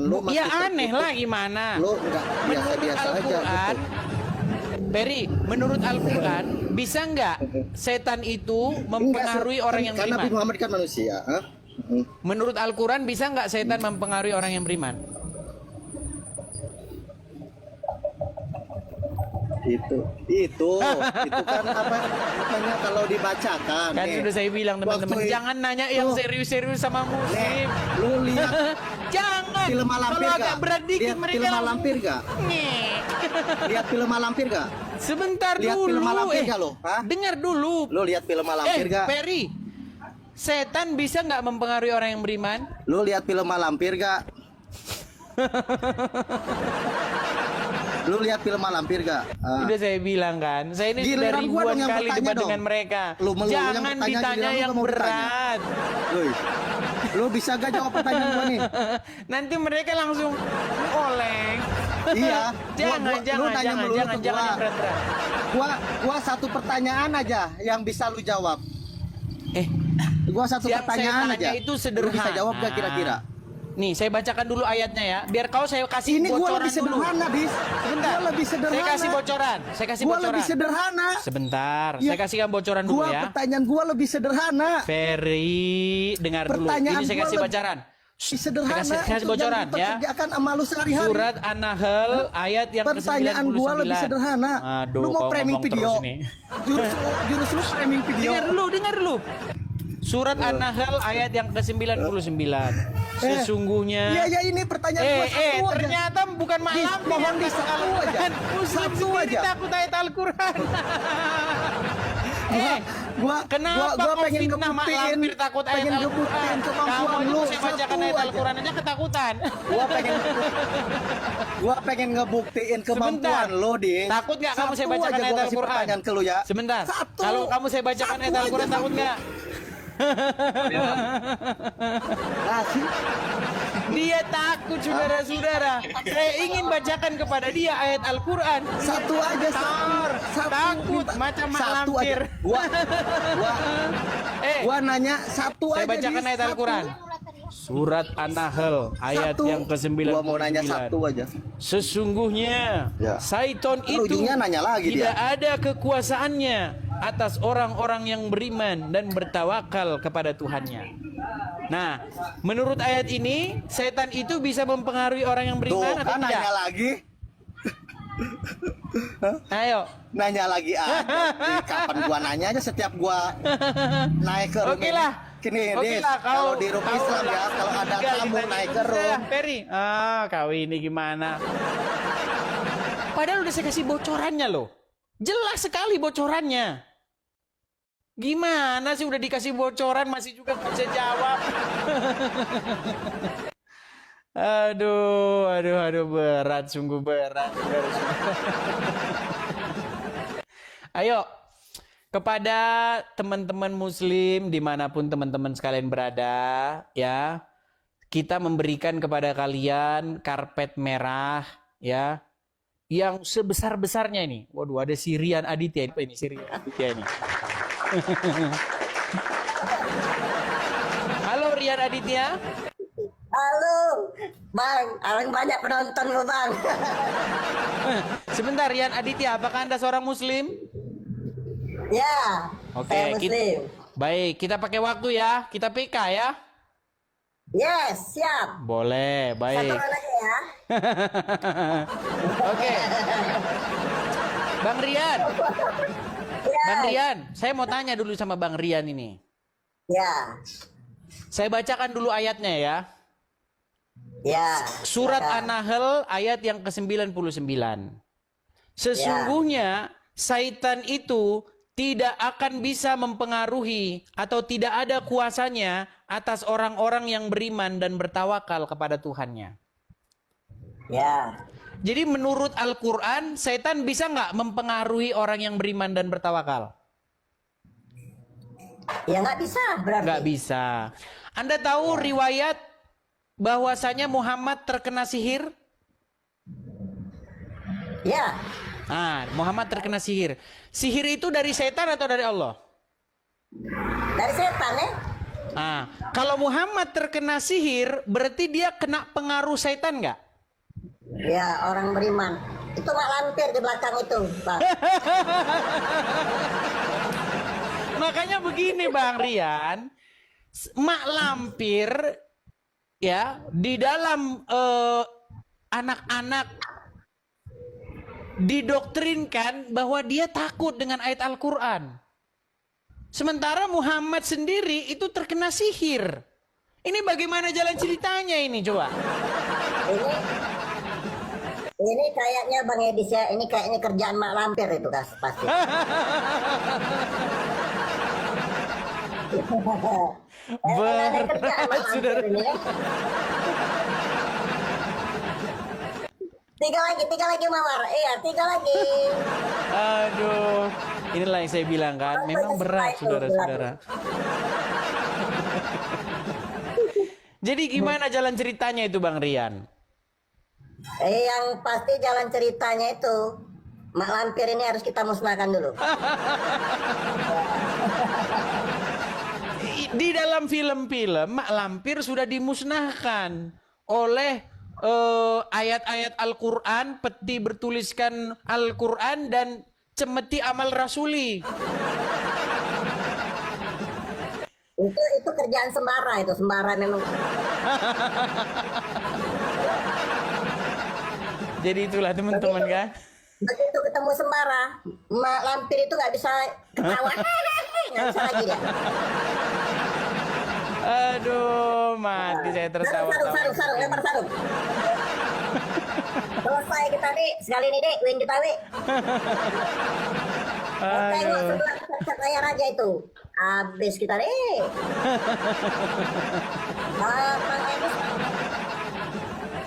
lo masih ya aneh lah gimana? Lo enggak biasa-biasa aja gitu. Ferry, menurut Al-Quran bisa nggak setan itu mempengaruhi orang yang Karena Nabi beriman? Muhammad kan manusia. Menurut Al-Quran bisa nggak setan mempengaruhi orang yang beriman? Itu kan apa namanya kalau dibacakan. Kan sudah saya bilang teman-teman, jangan nanya yang serius-serius sama muslim. Lu lihat jangan. film Malampir Kalau gak? agak berat dikit Lihat mereka film langsung Malampir gak? Lihat film Malampir gak? Sebentar lihat dulu. Film Malampir gak lo? Dengar dulu. Lu lihat film Malampir gak? Ferry, setan bisa nggak mempengaruhi orang yang beriman? Lu lihat film Malampir gak? Lu lihat film Malampir gak? Udah saya bilang kan, saya ini sudah ribuan kali debat dengan mereka. Jangan ditanya yang berat. Lu bisa gak jawab pertanyaan gua nih? Nanti mereka langsung oleng. Iya. Jangan yang berat-berat. Gua satu pertanyaan aja yang bisa lu jawab. Gua satu pertanyaan aja. Itu sederhana. Lu bisa jawab gak kira-kira? Nih, saya bacakan dulu ayatnya ya. Biar saya kasih ini bocoran dulu. Ini gua lebih sederhana, Dis. Sebentar. Gua lebih sederhana. Saya kasih bocoran. Gua lebih sederhana. Sebentar. Ya, saya kasihkan bocoran dulu ya. Pertanyaan gua lebih sederhana. Ferry, dengar dulu. Ini saya kasih bocoran. Sederhana. Saya kasih bocoran ya. Surat An-Nahl ayat yang ke-99. Pertanyaan gua lebih sederhana. Aduh, lu mau framing video. Jurus lu framing video. Dengar dulu. Surat An-Nahl ayat yang ke-99. Sesungguhnya. Iya ini pertanyaan gua satu aja. Ternyata bukan malam mohon di satu aja. Satu aja. Takut ayat Al-Quran. Kenapa gua kau pengen fitnah mak lampir takut ayat Al-Quran? Kamu juga saya bacakan ayat Al-Quran aja ketakutan. Gua pengen ngebuktiin kemampuan lo, Di. Takut nggak kamu saya bacakan ayat Al-Quran? Ya. Sebentar. Kalau kamu saya bacakan ayat Al-Quran takut nggak? Dia takut, saudara-saudara. Saya ingin bacakan kepada dia ayat Al-Quran. Satu aja. Takut macam mak lampir. Gua nanya satu aja. Saya bacakan ayat Al-Quran. Surat An-Nahl ayat yang ke-99. Gua mau nanya satu aja. Sesungguhnya Syaiton itu nanya lagi tidak ada kekuasaannya atas orang-orang yang beriman dan bertawakal kepada Tuhannya. Nah, menurut ayat ini, setan itu bisa mempengaruhi orang yang beriman atau tidak? Nanya lagi. Ayo. Nanya lagi kapan gua nanya aja setiap gua naik ke rumah. Oke lah. Kalau di rumah Islam ya, kalau ada tamu naik ke room. Ferry, kau ini gimana? Padahal udah saya kasih bocorannya loh. Jelas sekali bocorannya. Gimana sih udah dikasih bocoran masih juga nggak bisa jawab? Aduh, berat, sungguh berat. Ayo, kepada teman-teman muslim dimanapun teman-teman sekalian berada, ya, kita memberikan kepada kalian karpet merah, ya, yang sebesar-besarnya ini. Waduh, ada si Rian Aditya ini, si Rian Aditya ini. Halo Rian Aditya. Halo, Bang. Orang banyak penonton lo, Bang. Sebentar, Rian Aditya, apakah Anda seorang muslim? Ya. Oke, saya muslim. Baik, kita pakai waktu ya. Kita PK ya. Yes, siap. Boleh, baik. Satu lagi ya. Oke. Bang Rian. Bang Rian, saya mau tanya dulu sama Bang Rian ini. Ya. Saya bacakan dulu ayatnya ya. Ya. Surat silakan. An-Nahl ayat yang ke-99. Sesungguhnya Saitan itu tidak akan bisa mempengaruhi atau tidak ada kuasanya atas orang-orang yang beriman dan bertawakal kepada Tuhannya. Ya. Jadi menurut Al-Quran, setan bisa nggak mempengaruhi orang yang beriman dan bertawakal? Ya nggak bisa berarti. Nggak bisa. Anda tahu riwayat bahwasanya Muhammad terkena sihir? Ya. Muhammad terkena sihir. Sihir itu dari setan atau dari Allah? Dari setan ya. Kalau Muhammad terkena sihir, berarti dia kena pengaruh setan nggak? Ya, orang beriman. Itu mak lampir di belakang itu, Bang. Makanya begini Bang Rian, mak lampir ya di dalam anak-anak didoktrinkan bahwa dia takut dengan ayat Al-Quran. Sementara Muhammad sendiri itu terkena sihir. Ini bagaimana jalan ceritanya ini coba? Ini kayaknya Bang Edis ya, ini kayaknya kerjaan mak lampir itu pasti. Berat, saudara. Tiga lagi Mawar. Iya, 3 lagi. Aduh, inilah yang saya bilang kan, memang berat saudara-saudara. Jadi gimana jalan ceritanya itu Bang Rian? Yang pasti jalan ceritanya itu mak lampir ini harus kita musnahkan dulu. Di dalam film-film mak lampir sudah dimusnahkan oleh ayat-ayat Al-Quran, peti bertuliskan Al-Quran dan cemeti amal rasuli. Itu kerjaan sembara, itu sembara memang. Jadi itulah teman-teman kan. Begitu ketemu sembara, mak lampir itu nggak bisa ketawa, nggak bisa lagi dia. Aduh, mati saya tertawa. Sarung, lempar sarung. Selesai kita nih, sekali nih dek, win kita wi. Tengok sebelah cat layar aja itu, habis kita deh.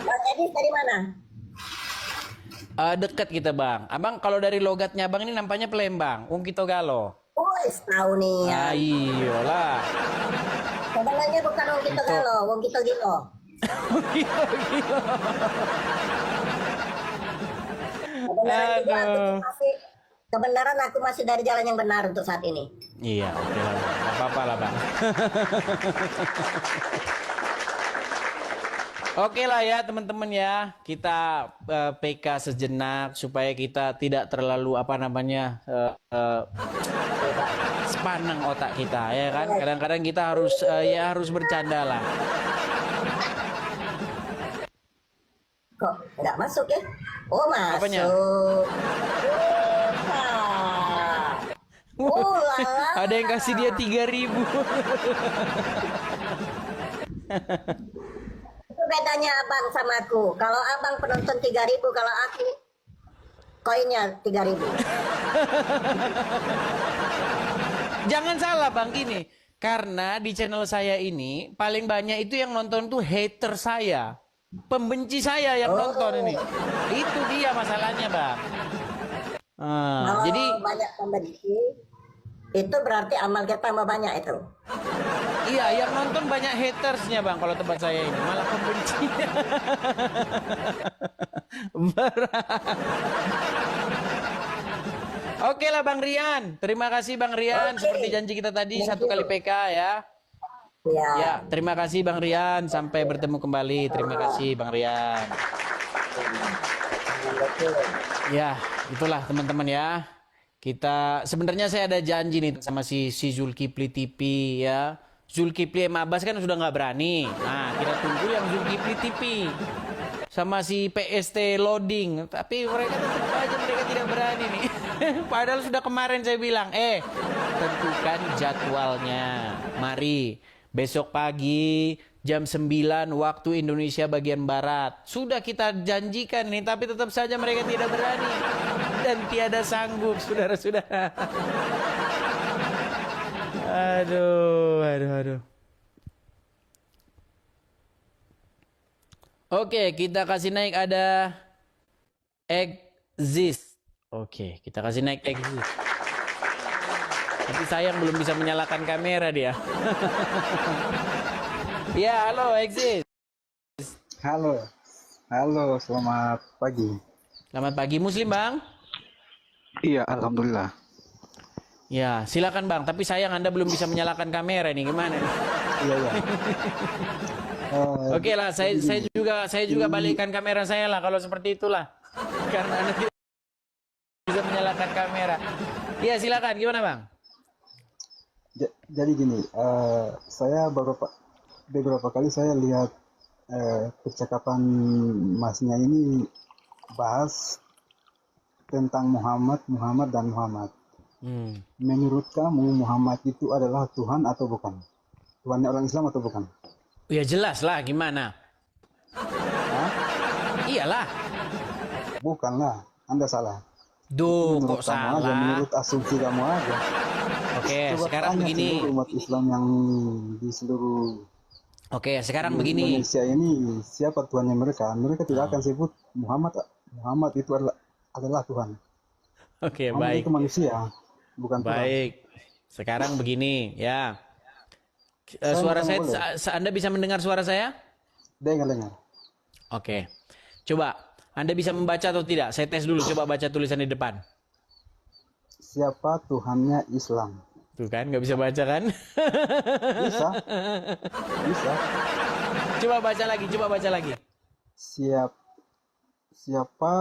Bang Edis dari mana? Dekat kita Bang. Abang kalau dari logatnya Abang ini nampaknya Palembang, Wong Kito Galo. Tahu nih ya. Iyalah. Sebenarnya bukan Wong Kito Galo, Wong Kito Gilo. Kebenaran aku masih dari jalan yang benar untuk saat ini. Iya, oke lah, nggak apa-apa lah Bang. Oke lah ya teman-teman ya, kita PK sejenak supaya kita tidak terlalu sepaneng otak kita ya kan. Kadang-kadang kita harus bercanda lah. Kok nggak masuk ya? Oh masuk. Apanya? Ada yang kasih dia 3.000. Itu bedanya abang sama aku. Kalau abang penonton 3.000, kalau aku koinnya 3.000. Jangan salah Bang, gini. Karena di channel saya ini paling banyak itu yang nonton tuh hater saya. Pembenci saya yang nonton ini. Itu dia masalahnya Bang. Kalau Jadi banyak pembenci, itu berarti amal kita tambah banyak itu. iya, yang nonton banyak hatersnya Bang kalau tempat saya ini. Malah pembencinya. Berat. Oke lah Bang Rian. Terima kasih Bang Rian. Seperti janji kita tadi, 1 kali PK ya. Ya, terima kasih Bang Rian. Sampai bertemu kembali. Terima kasih Bang Rian. Ya, itulah teman-teman ya. Kita sebenarnya saya ada janji nih sama si Zulkifli TV ya. Zulkifli sama Abbas kan sudah nggak berani. Nah, kita tunggu yang Zulkifli TV sama si PST loading. Tapi mereka tetap aja mereka tidak berani nih. Padahal sudah kemarin saya bilang, tentukan jadwalnya. Mari besok pagi jam 9 waktu Indonesia bagian Barat. Sudah kita janjikan ini, tapi tetap saja mereka tidak berani dan tiada sanggup, saudara-saudara. Aduh. Oke, kita kasih naik ada exist. Oke, kita kasih naik exist. Tapi sayang belum bisa menyalakan kamera dia. Ya, halo exist. Halo, selamat pagi. Selamat pagi, Muslim Bang? Iya, alhamdulillah. Ya, silakan Bang. Tapi sayang Anda belum bisa menyalakan kamera nih, gimana nih? Iya. Oke lah, saya juga balikkan kamera saya lah kalau seperti itulah. Karena Anda tidak bisa menyalakan kamera. Iya, silakan. Gimana Bang? Jadi gini, saya beberapa kali saya lihat percakapan Masnya ini bahas tentang Muhammad dan Muhammad. Menurut kamu Muhammad itu adalah Tuhan atau bukan? Tuhannya orang Islam atau bukan? Ya jelas lah, gimana? Hah? Iyalah. Bukanlah, Anda salah. Duh, Menurut kok kamu salah? aja, menurut asumsi kamu aja. Oke, Coba sekarang tanya begini. seluruh umat Islam yang di seluruh Oke, sekarang di begini. Indonesia ini siapa Tuhannya mereka? Mereka tidak akan sebut Muhammad itu adalah Tuhan. Oke, Muhammad baik. itu manusia, bukan Tuhan. Baik. Sekarang begini, ya. Saya Suara mau saya, boleh? Anda bisa mendengar suara saya? Dengar. Oke. Coba, Anda bisa membaca atau tidak? Saya tes dulu, coba baca tulisan di depan. Siapa Tuhannya Islam? Tuh kan, nggak bisa baca kan? Bisa. Coba baca lagi. Siapa?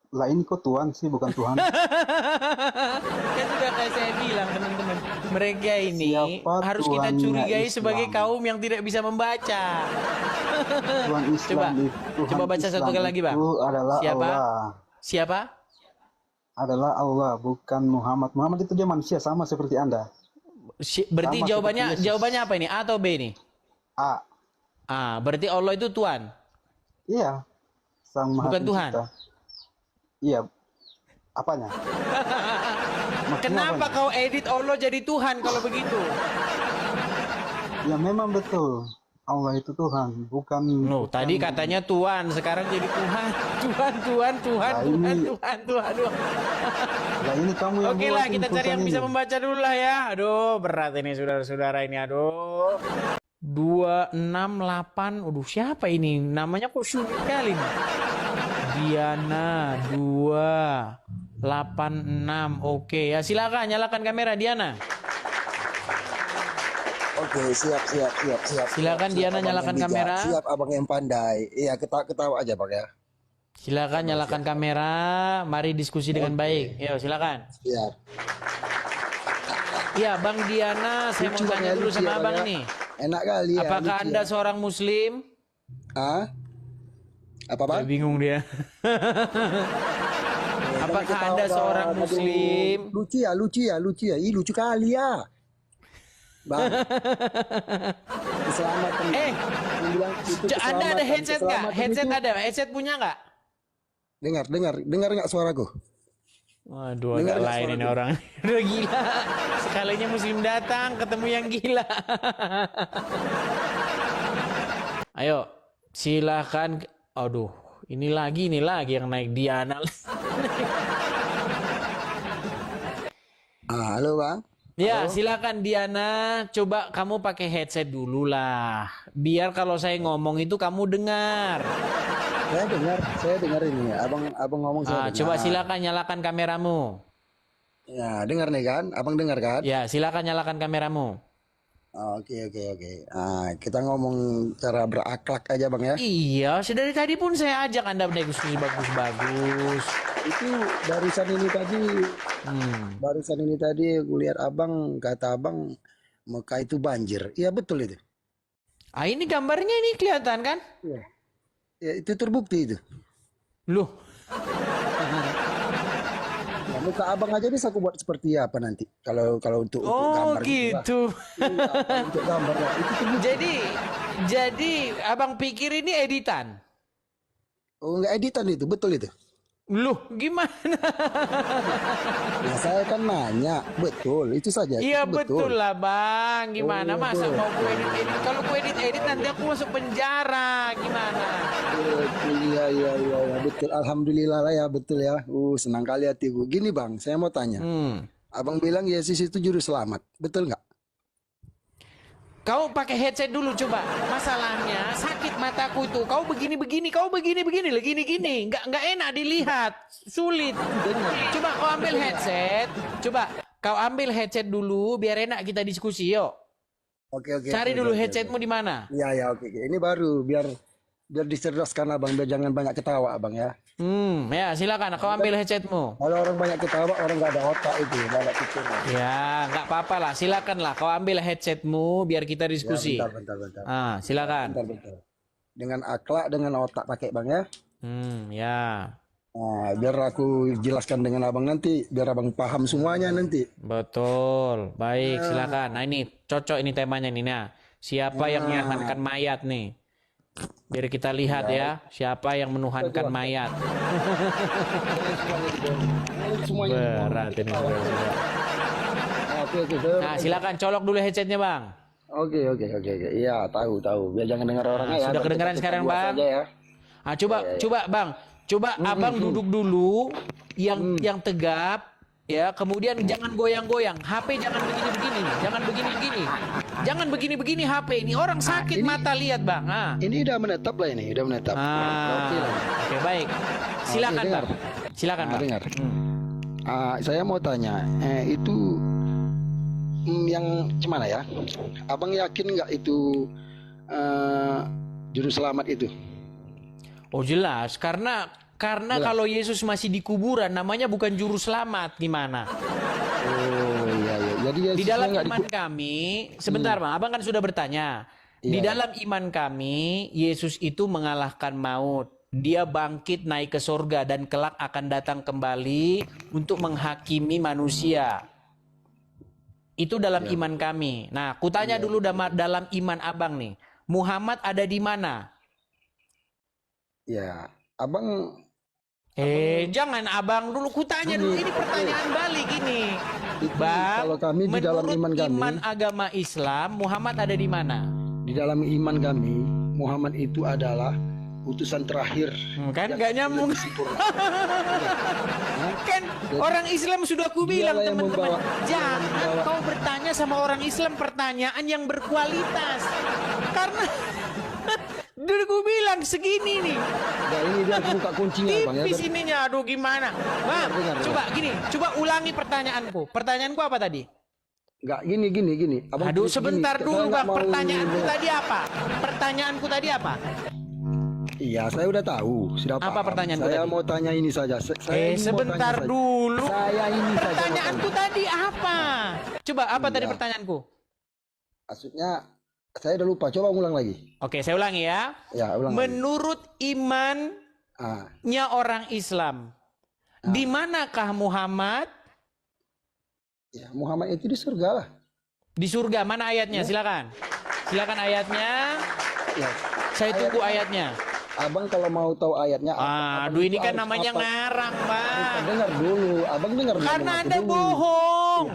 Lah ini kok Tuhan sih, bukan Tuhan. Kan sudah kayak saya bilang teman-teman, mereka ini Siapa harus kita Tuhannya curigai Islam? sebagai kaum yang tidak bisa membaca. Tuhan Islam Coba baca satu kali lagi, Bang. Itu adalah Siapa? Allah. Siapa? Adalah Allah, bukan Muhammad. Muhammad itu dia manusia sama seperti Anda. Berarti Sama jawabannya seperti Yesus. jawabannya apa ini? A atau B ini? A. Berarti Allah itu Tuhan. Iya. Sang Maha Bukan Tuhan. Pencipta. Iya. Apanya? Kenapa kau edit Allah jadi Tuhan kalau begitu? Ya memang betul. Allah itu Tuhan, bukan. Loh, tadi katanya Tuhan, sekarang jadi Tuhan. Tuhan. Lah ini kamu yang Oke buat lah, ini kita cari yang tulisan bisa ini. membaca dulu lah ya. Aduh, berat ini saudara-saudara ini. Aduh. 268. Aduh, siapa ini? Namanya kok sulit kali nih. Diana 286. Oke, ya silakan nyalakan kamera Diana. Oke, siap. Silakan Diana Abang nyalakan yang bijak. kamera. Siap abang yang pandai. Iya, ketawa aja Bang ya. Silakan nyalakan kamera. Mari diskusi dengan baik. Yo, silakan. Siap. Ya, Bang Diana, saya mau Lucu, Bang, tanya ya, dulu lucu sama ya, Bang, Abang ya. nih. Enak kali ya. Apakah lucu Anda ya. seorang Muslim? Hah? Apa Bang? Bingung dia. Apakah Anda seorang Muslim? Lucu ya. Ih, lucu kali ya. Bang. Keselamatan. Bilang itu Anda ada keselamatan. headset nggak? Keselamatan Headset itu- ada? Headset punya nggak? Dengar nggak suaraku? Waduh, Dengar agak nggak lain ini suaraku? orang. Udah gila. Sekalinya Muslim datang, ketemu yang gila. Ayo, silahkan. Aduh, ini lagi yang naik Diana. Halo Bang. Ya, silakan Diana. Coba kamu pakai headset dulu lah. Biar kalau saya ngomong itu kamu dengar. Saya dengar ini. Abang ngomong saya dengar. Coba silakan nyalakan kameramu. Ya, dengar nih kan? Abang dengar kan? Ya, silakan nyalakan kameramu. Oke. Kita ngomong cara berakhlak aja Bang ya. Iya, dari tadi pun saya ajak Anda berdiskusi bagus-bagus. Itu barusan ini tadi gue lihat Abang, kata Abang Mekah itu banjir. Iya betul itu. Ini gambarnya ini kelihatan kan? Iya. Ya, itu terbukti itu. Loh. muka abang aja bisa aku buat seperti apa nanti kalau untuk Oh gambar gitu. Iya, kalau untuk gambar lah. Itu tuh Jadi abang pikir ini editan? oh, nggak editan itu, betul itu. Loh, gimana? Ya, saya kan nanya, betul, itu saja. Iya itu betul lah bang. Gimana Oh, masa betul. mau gue edit? Kalau gue edit nanti aku masuk penjara. Gimana? Iya, betul. Alhamdulillah lah ya, betul ya. Senang kali hatiku. Gini bang, saya mau tanya. Abang bilang Yesus itu juru selamat, betul nggak? Kau pakai headset dulu coba. Masalahnya sakit mataku itu. Kau begini-begini, kau begini-begini, gini-gini. Nggak enak dilihat. Sulit. Coba kau ambil headset. Coba kau ambil headset dulu biar enak kita diskusi, yuk. Oke. Cari dulu headsetmu di mana? Iya, oke. Ini baru biar dicerdaskan abang, biar jangan banyak ketawa abang ya. Ya silakan. Kau ambil headsetmu. Kalau orang banyak ketawa, orang nggak ada otak itu, nggak ada pikiran. Ya, nggak apa-apa lah. Silakan lah. Kau ambil headsetmu biar kita diskusi. Ya, bentar. Silakan. Bentar. Dengan akhlak, dengan otak pakai bang ya. Ya. Nah, biar aku jelaskan dengan abang nanti, biar abang paham semuanya nanti. Betul. Baik, silakan. Nah ini cocok ini temanya nih. Nah, siapa yang menuhankan mayat nih? Biar kita lihat ya, siapa yang menuhankan mayat. Berat ini. Nah, silakan colok dulu headsetnya bang. Oke. Iya, tahu. Biar jangan dengar orang ya. Sudah kedengaran sekarang bang? Ya. Coba bang, abang duduk dulu, yang tegap. Ya, kemudian jangan goyang-goyang. HP jangan begini-begini, jangan begini-begini HP ini. Orang sakit mata lihat bang. Ini udah menetap lah ini, udah menetap. Oke, baik. Silakan bang. Silakan bang. Dengar. Saya mau tanya, itu yang gimana ya? Abang yakin nggak itu juru selamat itu? Oh jelas, karena kalau Yesus masih di kuburan, namanya bukan juru selamat, gimana? Oh iya. Jadi di dalam iman kami, sebentar bang, abang kan sudah bertanya. Di dalam iman kami, Yesus itu mengalahkan maut. Dia bangkit naik ke sorga dan kelak akan datang kembali untuk menghakimi manusia. Itu dalam iman kami. Nah, kutanya dulu dalam iman abang nih, Muhammad ada di mana? Ya, abang. Jangan abang dulu, kutanya dulu. Ini pertanyaan balik ini. Bang, kalau kami di dalam iman agama Islam, Muhammad ada di mana? Di dalam iman kami, Muhammad itu adalah utusan terakhir. Kan nggak nyambung. Kan orang Islam sudah kubilang teman-teman, jangan kau bertanya sama orang Islam pertanyaan yang berkualitas. Karena dulu gue bilang segini nih. Ya ini dia buka kuncinya bang ya. Tipis ininya, aduh gimana. Bang, coba ulangi pertanyaanku. Pertanyaanku apa tadi? Enggak, gini. Abang aduh sebentar dulu bang, pertanyaanku tadi apa? Pertanyaanku tadi apa? Iya, saya udah tahu. Sudah apa paham. pertanyaan saya tadi? mau tanya ini saja. Sebentar dulu. Saya ini saja. Pertanyaanku tadi apa? Coba apa tadi pertanyaanku? Maksudnya saya udah lupa. Coba ulang lagi. Oke, saya ulangi ya. Ya, ulang menurut imannya orang Islam, di manakah Muhammad? Ya, Muhammad itu di surga lah. Di surga. Mana ayatnya? Silakan. Silakan ayatnya. Ya. Saya tunggu ayatnya. Abang kalau mau tahu ayatnya. Aduh ini kan namanya ngarang bang. Dengar dulu. Abang dengar dulu. Karena Anda bohong.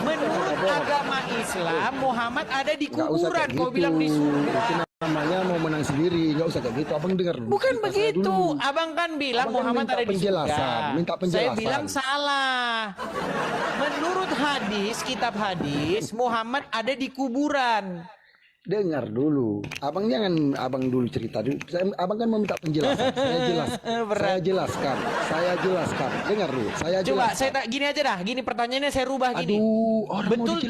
Menurut agama Islam, Muhammad ada di kuburan. Kau bilang di surga. Itu namanya mau menang sendiri. Nggak usah kayak gitu. Abang dengar dulu. Bukan begitu. Abang kan bilang Muhammad ada di surga. Minta penjelasan. Saya bilang salah. Menurut hadis, kitab hadis, Muhammad ada di kuburan. Dengar dulu, abang jangan abang dulu cerita dulu. Abang kan meminta penjelasan. Saya jelaskan. Dengar dulu. Coba saya gini aja dah. Gini pertanyaannya saya rubah gini. Betul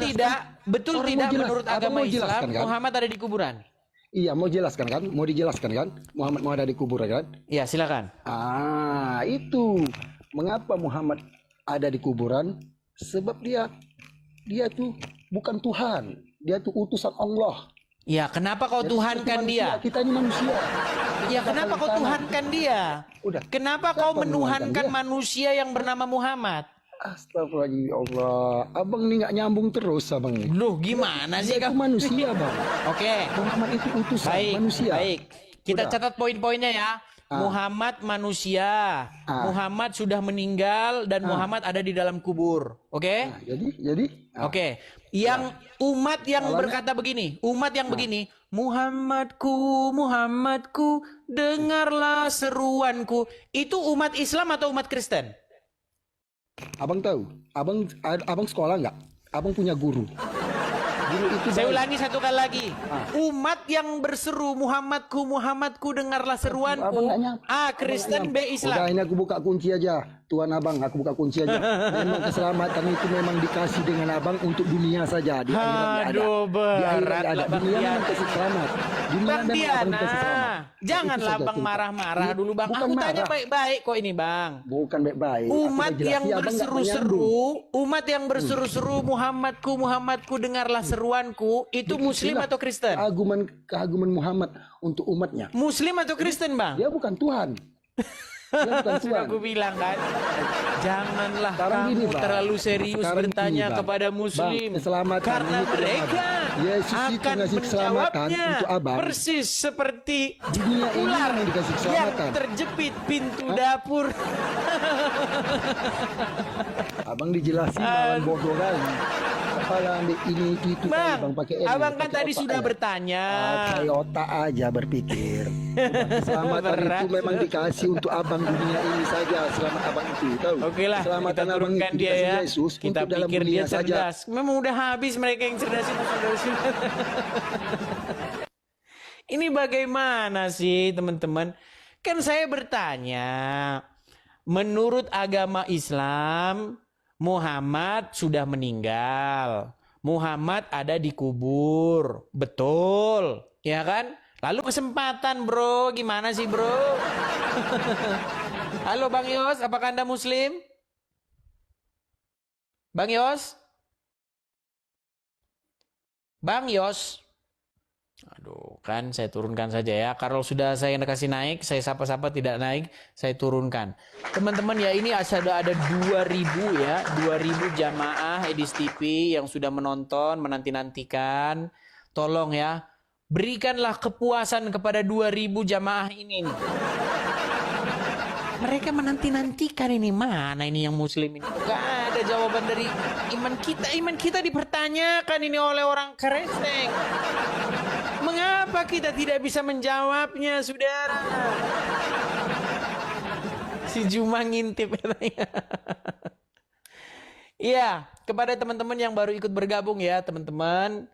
tidak menurut agama Islam kan? Muhammad ada di kuburan? Iya, mau jelaskan kan? Mau dijelaskan kan? Muhammad mau ada di kuburan kan? Iya, silakan. Itu mengapa Muhammad ada di kuburan? Sebab dia tuh bukan Tuhan. Dia tuh utusan Allah. Ya, kenapa kau tuhankan dia? Kita ini manusia. Ya, kenapa kau tuhankan dia? Kenapa kau menuhankan manusia yang bernama Muhammad? Astagfirullahaladzim, ya Allah. Abang nih nggak nyambung terus, abang nih. Loh, gimana sih Dia itu kamu? manusia, bang. Oke. Muhammad itu utusan Baik, manusia. baik. Kita Udah. catat poin-poinnya ya. Muhammad manusia, Muhammad sudah meninggal dan Muhammad ada di dalam kubur. Oke? Jadi Oke. Yang umat yang berkata begini, umat yang begini, Muhammadku, Muhammadku, dengarlah seruanku. Itu umat Islam atau umat Kristen? abang tahu, abang sekolah nggak? Abang punya guru. Guru itu Saya baik. ulangi satu kali lagi. Umat yang berseru Muhammadku, Muhammadku, dengarlah seruanku. A. Kristen, B. Udah, Islam. ini aku buka kunci aja. Tuan abang, aku buka kunci aja. Memang keselamatan itu memang dikasih dengan abang untuk dunia saja. Di akhirat nggak ada. Aduh, Di akhirat berat nggak ada. lah, Bang Dunia memang Diana. kasih selamat. Dunia Bang memang abang Diana, kasih selamat. janganlah Itu saja Bang cerita. marah-marah dulu Bang. Bukan Aku tanya marah. baik-baik kok ini Bang. Bukan baik-baik. Aku Umat udah jelasin, yang abang nggak berseru-seru, umat yang berseru-seru Muhammadku, Muhammadku, dengarlah seruanku, itu Muslim Itulah atau Kristen? Keagungan Muhammad untuk umatnya. Muslim atau Kristen Bang? Dia bukan Tuhan. Dia bukan Sudah Tuhan. aku bilang kan, janganlah Sekarang kamu gini, Bang. terlalu serius Sekarang bertanya gini, Bang. kepada Muslim, Bang, keselamatan karena ini tidak mereka ada. Yesus itu akan ngasih keselamatan menjawabnya untuk abang. persis seperti Dunia ini ular yang dikasih yang keselamatan. terjepit pintu dapur. Abang dijelasin lawan bodoh kali. Kepala ini itu Bang, kali, bang pakai ini, abang kan pakai tadi otak sudah aja. bertanya. Pakai otak aja berpikir. Keselamatan Berat. itu memang dikasih untuk abang dunia ini saja. Selamat abang itu tahu. Oke lah, Keselamatan kita abang turunkan itu dia dikasih ya. Yesus Kita untuk dalam pikir dunia dia saja. cerdas. Memang udah habis mereka yang cerdas itu saudara-saudara. Ini bagaimana sih teman-teman? Kan saya bertanya, menurut agama Islam, Muhammad sudah meninggal. Muhammad ada di kubur. Betul, ya kan? Lalu kesempatan bro, gimana sih bro? Halo Bang Yos, apakah Anda Muslim? Bang Yos? Bang Yos? Aduh, kan saya turunkan saja ya. Kalau sudah saya kasih naik, saya sapa-sapa tidak naik, saya turunkan. Teman-teman ya, ini sudah ada 2.000 ya, 2.000 jamaah Edis TV yang sudah menonton, menanti-nantikan. Tolong ya, berikanlah kepuasan kepada 2.000 jamaah ini nih. Mereka menanti-nantikan ini, mana ini yang Muslim ini? Gak ada jawaban dari iman kita. Iman kita dipertanyakan ini oleh orang Kristen. Mengapa kita tidak bisa menjawabnya, saudara? Si Juma ngintip katanya. Iya, kepada teman-teman yang baru ikut bergabung ya, teman-teman.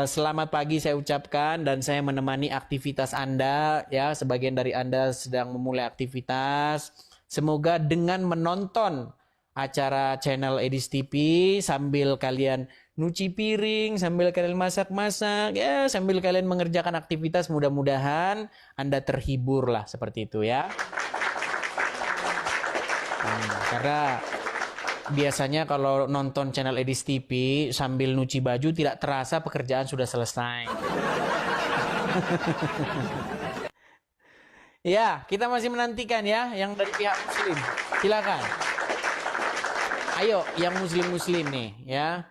Selamat pagi saya ucapkan dan saya menemani aktivitas Anda ya. Sebagian dari Anda sedang memulai aktivitas. Semoga dengan menonton acara channel Edis TV sambil kalian nyuci piring, sambil kalian masak-masak, ya sambil kalian mengerjakan aktivitas, mudah-mudahan Anda terhibur lah seperti itu ya. Karena biasanya kalau nonton channel Edis TV sambil nyuci baju tidak terasa pekerjaan sudah selesai. Ya, kita masih menantikan ya yang dari pihak Muslim. Silakan. Ayo, yang Muslim-Muslim nih ya.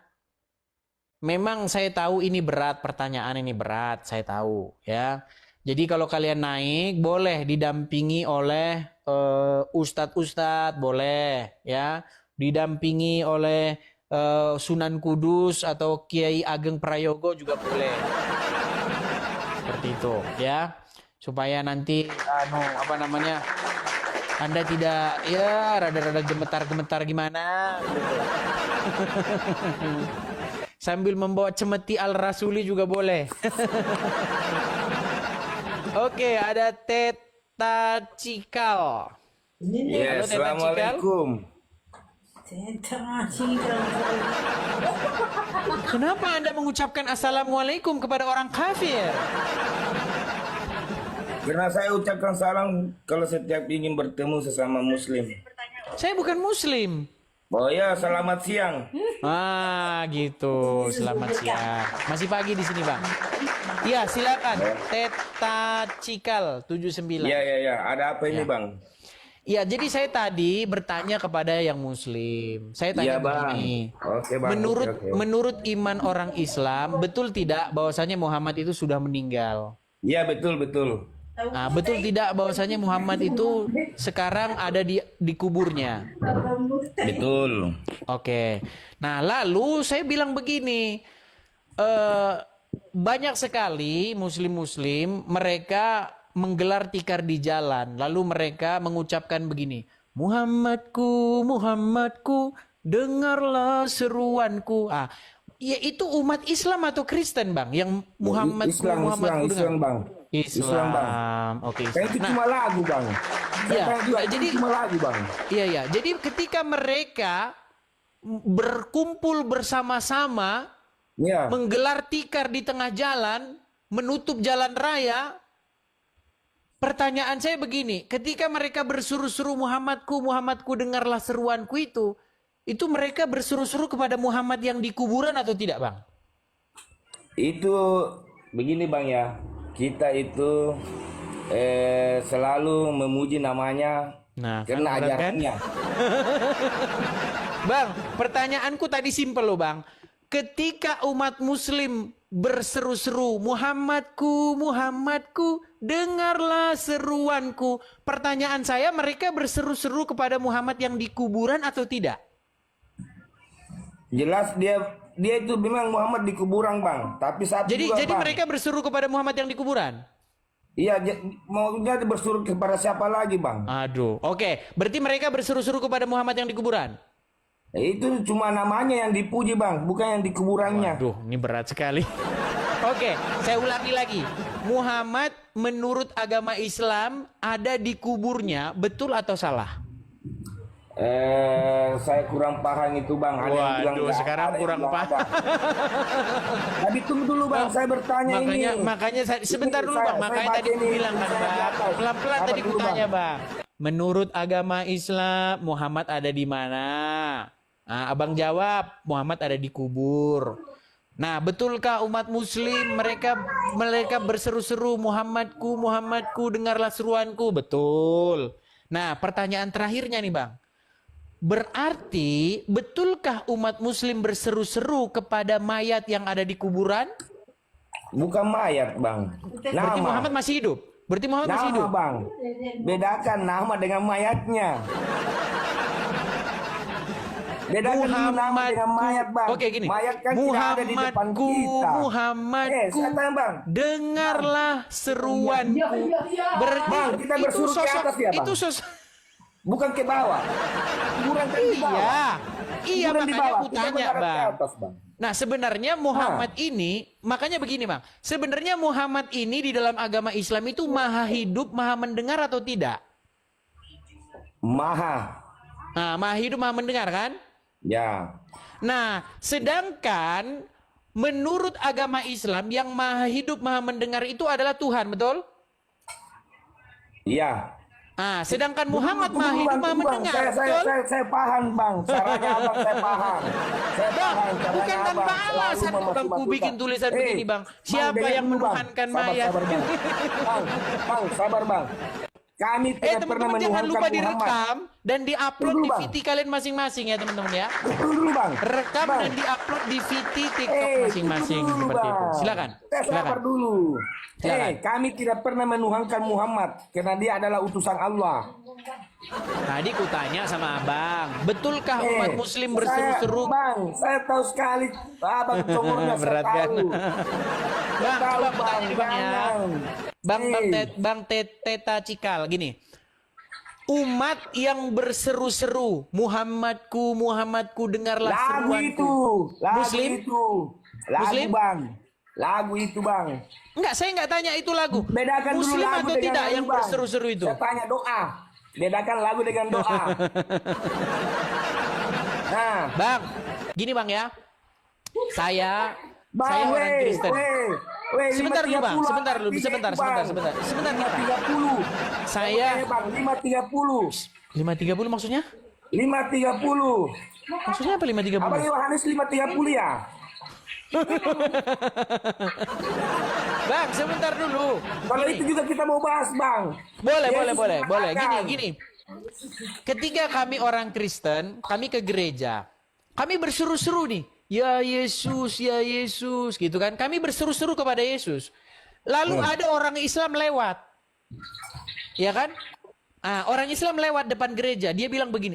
Memang saya tahu ini berat, pertanyaan ini berat, saya tahu ya. Jadi kalau kalian naik boleh didampingi oleh ustadz-ustadz, boleh ya. Didampingi oleh Sunan Kudus atau Kiai Ageng Prayogo juga boleh. Seperti itu ya. Supaya nanti Anda tidak ya rada-rada gemetar-gemetar gimana gitu. Sambil membawa cemeti Al-Rasuli juga boleh. Oke, ada Teta Cikal. Ya, halo, Teta assalamualaikum. Kenapa Anda mengucapkan assalamualaikum kepada orang kafir? Karena saya ucapkan salam kalau setiap ingin bertemu sesama muslim. Saya bukan muslim. Oh ya, selamat siang. Ah, gitu. Selamat siang. Masih pagi di sini, Bang. Iya, silakan. Teta Cikal 79. Ya. Ada apa ini, Ya. Bang? Ya, jadi saya tadi bertanya kepada yang Muslim. Saya tanya Iya, Bang. begini. Oke, Bang. Oke. Menurut iman orang Islam, betul tidak bahwasanya Muhammad itu sudah meninggal? Iya, betul. Nah, betul tidak bahwasanya Muhammad itu sekarang ada di kuburnya? Betul. Oke. Nah, lalu saya bilang begini. Banyak sekali muslim-muslim mereka menggelar tikar di jalan, lalu mereka mengucapkan begini, Muhammadku, Muhammadku, dengarlah seruanku. Ya itu umat Islam atau Kristen, Bang, yang Muhammadku, Muhammadku dengar. Islam, Bang. Islam, Bang. Oke. Kan itu cuma lagu, Bang. Ya, Jadi cuma lagu, Bang. Iya. Jadi ketika mereka berkumpul bersama-sama, Iya. menggelar tikar di tengah jalan, menutup jalan raya. Pertanyaan saya begini, ketika mereka berseru-seru Muhammadku, Muhammadku dengarlah seruanku itu mereka berseru-seru kepada Muhammad yang di kuburan atau tidak, Bang? Itu begini, Bang ya. Kita itu selalu memuji namanya karena ajarannya. Bang, pertanyaanku tadi simpel loh, Bang. Ketika umat muslim berseru-seru Muhammadku, Muhammadku, dengarlah seruanku. Pertanyaan saya, mereka berseru-seru kepada Muhammad yang di kuburan atau tidak? Jelas dia itu memang Muhammad di kuburan, Bang. Tapi saat Jadi Bang, mereka berseru kepada Muhammad yang di kuburan? Iya, maunya berseru kepada siapa lagi, Bang? Aduh, oke. Berarti mereka berseru-seru kepada Muhammad yang di kuburan? Itu cuma namanya yang dipuji, Bang, bukan yang di kuburannya. Waduh, ini berat sekali. Oke, saya ulangi lagi. Muhammad menurut agama Islam ada di kuburnya, betul atau salah? Saya kurang paham itu, Bang. Waduh, sekarang kurang paham. Tapi tunggu dulu, Bang, saya bertanya makanya sebentar dulu, Bang. Makanya tadi aku bilang kan, Bang. Pelan-pelan tadi aku tanya, Bang. Menurut agama Islam, Muhammad ada di mana? Nah, Abang jawab, Muhammad ada di kubur. Nah, betulkah umat muslim mereka berseru-seru Muhammadku, Muhammadku, dengarlah seruanku? Betul. Nah, pertanyaan terakhirnya nih, Bang. Berarti betulkah umat muslim berseru-seru kepada mayat yang ada di kuburan? Bukan mayat, Bang. Berarti Muhammad masih hidup? Berarti Muhammad masih hidup? Bang. Bedakan nama dengan mayatnya. Bedakan nama dengan mayat, Bang. Oke, gini. Mayat kan tidak ada di depan kita. Muhammadku, Bang. dengarlah seruanku. Bang, kita bersuruh ke atas ya, Bang. Itu sosok. Bukan ke bawah. Kuburan kan di bawah. Iya, makanya aku tanya, Bang. Atas, Bang. Nah, sebenarnya Muhammad ini, makanya begini, Bang. Sebenarnya Muhammad ini di dalam agama Islam itu maha hidup, maha mendengar atau tidak? Maha. Nah, maha hidup, maha mendengar kan? Ya. Nah, sedangkan menurut agama Islam yang maha hidup, maha mendengar itu adalah Tuhan, betul? Iya. Ah, sedangkan Muhammad maha hidup, maha mendengar, betul? Saya paham, Bang. Caranya Abang saya paham. Bang, bukan tanpa alasan Bang ku bikin tulisan begini, Bang. Siapa yang menuhankan mayat? Bang, sabar, Bang. Kami tidak pernah teman-teman jangan lupa menuhankan direkam dan diupload di VT kalian masing-masing ya, teman-teman ya. Dulu, Bang. Rekam dan diupload di VT TikTok masing-masing seperti itu. Silakan. Sabar dulu. Kami tidak pernah menuhankan Muhammad karena dia adalah utusan Allah. Tadi ku tanya sama Abang, betulkah umat muslim berseru-seru? Bang, saya tahu sekali. Abang congornya berat saya kan? tahu. Bang, coba aku tanya nih, Bang ya. Bang Teta Cikal, gini. Umat yang berseru-seru, Muhammadku, Muhammadku, dengarlah seruanku. Muslim? Lagu, Bang. Lagu itu, Bang. Enggak, saya enggak tanya itu lagu. Bedakan Muslim dulu lagu atau dengan tidak lagu, yang Bang. berseru-seru itu? Saya tanya doa. Bedakan lagu dengan doa. Nah, Bang, gini Bang ya. Saya orang Kristen. Sebentar dulu, Bang. Sebentar dulu. Sebentar. Saya Bang, 5.30. 5.30 maksudnya? 5.30. Maksudnya apa 5.30? Abang Yohanes 5.30 ya? Bang, sebentar dulu. Kalau itu juga kita mau bahas, Bang. Boleh. Gini. Ketika kami orang Kristen, kami ke gereja. Kami berseru-seru nih, ya Yesus, gitu kan. Kami berseru-seru kepada Yesus. Lalu ada orang Islam lewat. Ya kan? Orang Islam lewat depan gereja, dia bilang begini,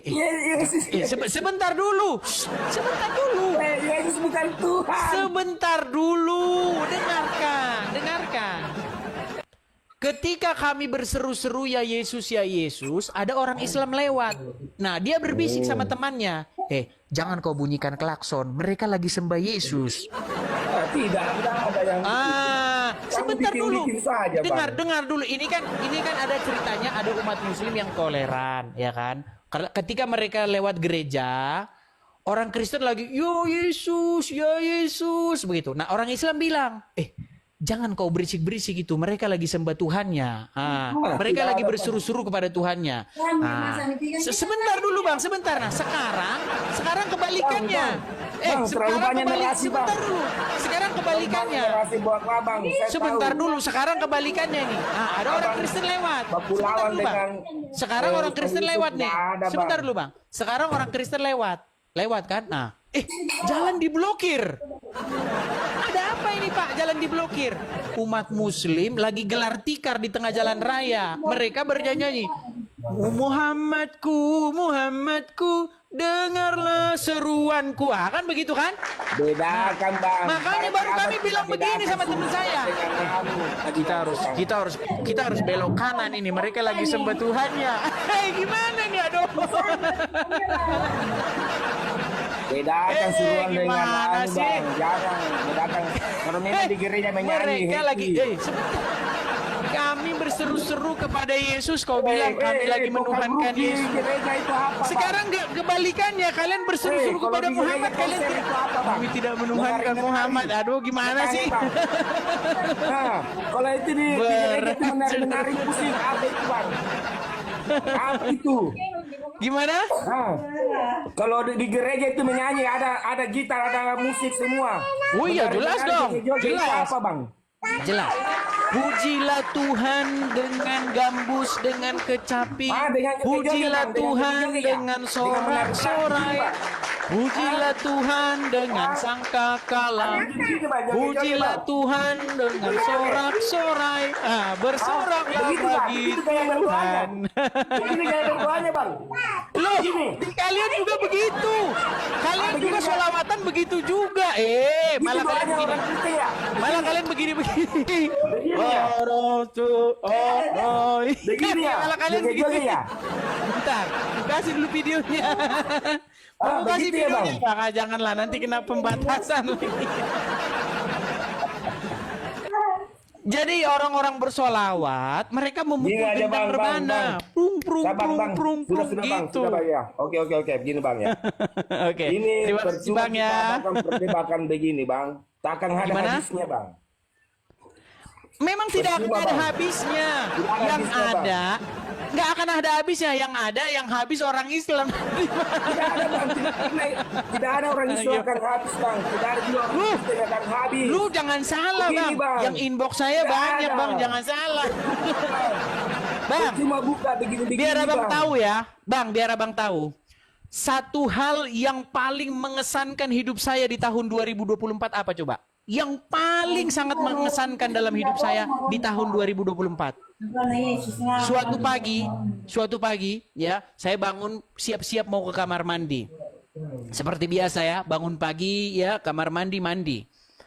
sebentar dulu. Yesus bukan Tuhan. Sebentar dulu, dengarkan. Ketika kami berseru-seru ya Yesus, ada orang Islam lewat. Nah, dia berbisik sama temannya, jangan kau bunyikan klakson, mereka lagi sembah Yesus. Tidak ada yang sebentar dulu. Saja, dengar dulu. Ini kan ada ceritanya, ada umat Muslim yang toleran, ya kan? Ketika mereka lewat gereja, orang Kristen lagi, ya Yesus, begitu. Nah, orang Islam bilang, jangan kau berisik-berisik itu. Mereka lagi sembah Tuhannya. Mereka lagi berseru-seru kepada Tuhannya. Sebentar dulu bang, sebentar. Nah, sekarang kebalikannya. Sebentar dulu. Sekarang kebalikannya. Sebentar dulu. Sekarang kebalikannya nih. Ada orang Kristen lewat. Sebentar dulu bang. Sekarang orang Kristen lewat nih. Sebentar dulu bang. Sekarang orang Kristen lewat kan? Nah, jalan diblokir. Ada apa ini Pak? Jalan diblokir. Umat Muslim lagi gelar tikar di tengah jalan raya. Mereka bernyanyi, Muhammadku, dengarlah seruanku. Kan begitu kan? Bedakan bang. Makanya baru kami bilang begini sama teman saya. Kita harus belok kanan ini. Mereka lagi sembah Tuhannya. Gimana nih, aduh. Bedakan seruan dengan bang. Jangan bedakan. Kalau memang di gereja menyanyi. Mereka lagi, kami berseru-seru kepada Yesus. Kau bilang kami lagi menuhankan Yesus. Sekarang kebalikannya, kalian berseru-seru kepada Muhammad. Kami tidak menuhankan Muhammad. Aduh, gimana sih? Kalau itu di gereja itu menari pusing. Apa itu bang? Apa itu? Gimana? Kalau di gereja itu menyanyi, ada gitar, ada musik semua. Oh iya, jelas dong. Jelas. Apa bang? Jelas. Pujilah Tuhan dengan gambus, dengan kecapi. Pujilah Tuhan dengan sorak-sorai. Pujilah Tuhan dengan sangkakala. Pujilah Tuhan dengan sorak-sorai. Bersoraklah bagi Tuhan. Loh, kalian juga begitu. Kalian juga sholawatan begitu juga. Malah kalian begini-begini. Begini ya? Malah kalian begini ya? Bentar, kasih dulu videonya. Kasih videonya, Bang. Janganlah, nanti kena pembatasan lagi. Jadi orang-orang bersolawat, mereka memukul gendang rebana, prung gitu. Oke, begini bang ya. Oke. Ini Terima kasih bang ya. Perdebakan begini bang, takkan ada habisnya bang. Memang tidak akan ada habisnya. Yang ada nggak akan ada habisnya. Yang ada yang habis orang Islam. Tidak ada bang. Tidak ada orang Islam akan habis bang. Tidak ada juga orang Islam akan habis. Lu jangan salah bang. Yang inbox saya banyak bang. Jangan salah. Bang. Cuma buka begini-begini. Biar abang tahu ya, bang. Biar abang tahu. Satu hal yang paling mengesankan hidup saya di tahun 2024 apa coba? Yang paling sangat mengesankan dalam hidup saya di tahun 2024. Suatu pagi ya, saya bangun siap-siap mau ke kamar mandi. Seperti biasa ya, bangun pagi ya, kamar mandi.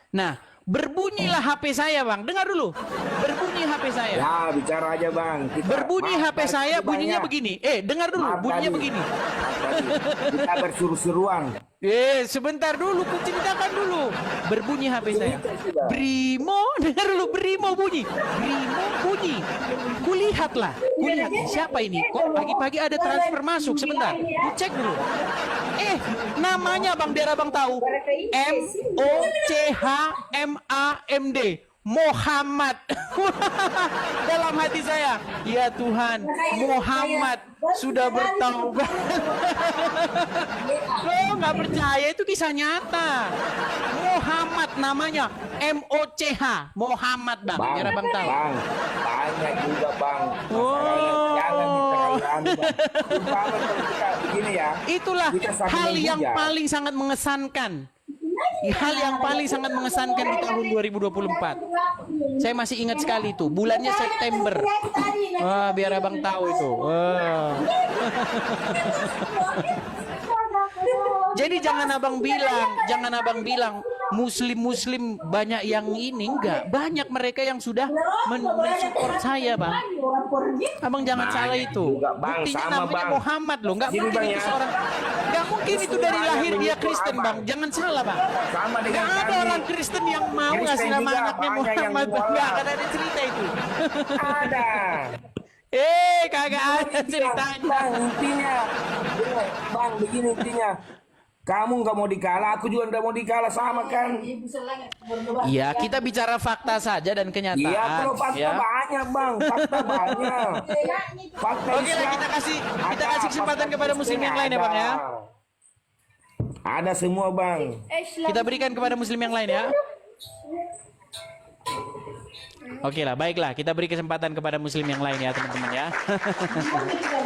Nah, berbunyilah HP saya bang, dengar dulu. Berbunyi HP saya. Ya, bicara aja bang. Berbunyi HP saya, bunyinya begini. Dengar dulu, bunyinya begini. Kita berseru-seruan. Sebentar dulu, ku ceritakan dulu. Berbunyi HP saya. Brimo, dengar dulu, Brimo bunyi. Kulihat siapa ini? Kok pagi-pagi ada transfer masuk? Sebentar, ku cek dulu. Namanya bang, biar abang tahu. MOCHMAMD. Muhammad. Dalam hati saya, ya Tuhan, Muhammad sudah bertaubat. Lo nggak percaya, itu kisah nyata. Muhammad namanya, MOCH, Muhammad bang. Biar abang tahu. Bang, banyak juga bang. Jangan diterlalu begini ya. Itulah kita saling hal yang menghujat. paling sangat mengesankan. Hal yang paling sangat mengesankan di tahun 2024. Saya masih ingat sekali itu, bulannya September. Wah, biar abang tahu itu. Wah. Jadi jangan abang bilang muslim banyak yang ini, enggak. Banyak mereka yang sudah mensupport saya, Bang. Abang jangan salah itu. Bang, Buktinya sama, namanya Bang. Muhammad loh, enggak Gini, mungkin Bang, itu ya. seorang, enggak mungkin itu dari lahir dia Kristen, Bang. Jangan salah, Bang. Sama dengan Enggak ada kami. orang Kristen yang mau Kristen ngasih nama juga anaknya banyak yang Muhammad. menolak. Enggak akan ada cerita itu. Ada. Kagak ada ceritanya. Bang, intinya, Bang, begini intinya. Kamu nggak mau dikalah, aku juga nggak mau dikalah, sama kan? Iya, kita bicara fakta saja dan kenyataan. Iya, kalau fakta ya. banyak, Bang. Fakta banyak. Fakta Oke lah, Islam. kita kasih kesempatan fakta kepada muslim yang lain ya, Bang ya. Ada semua, Bang. Kita berikan kepada muslim yang lain ya. Oke lah, baiklah, kita beri kesempatan kepada muslim yang lain ya, teman-teman ya.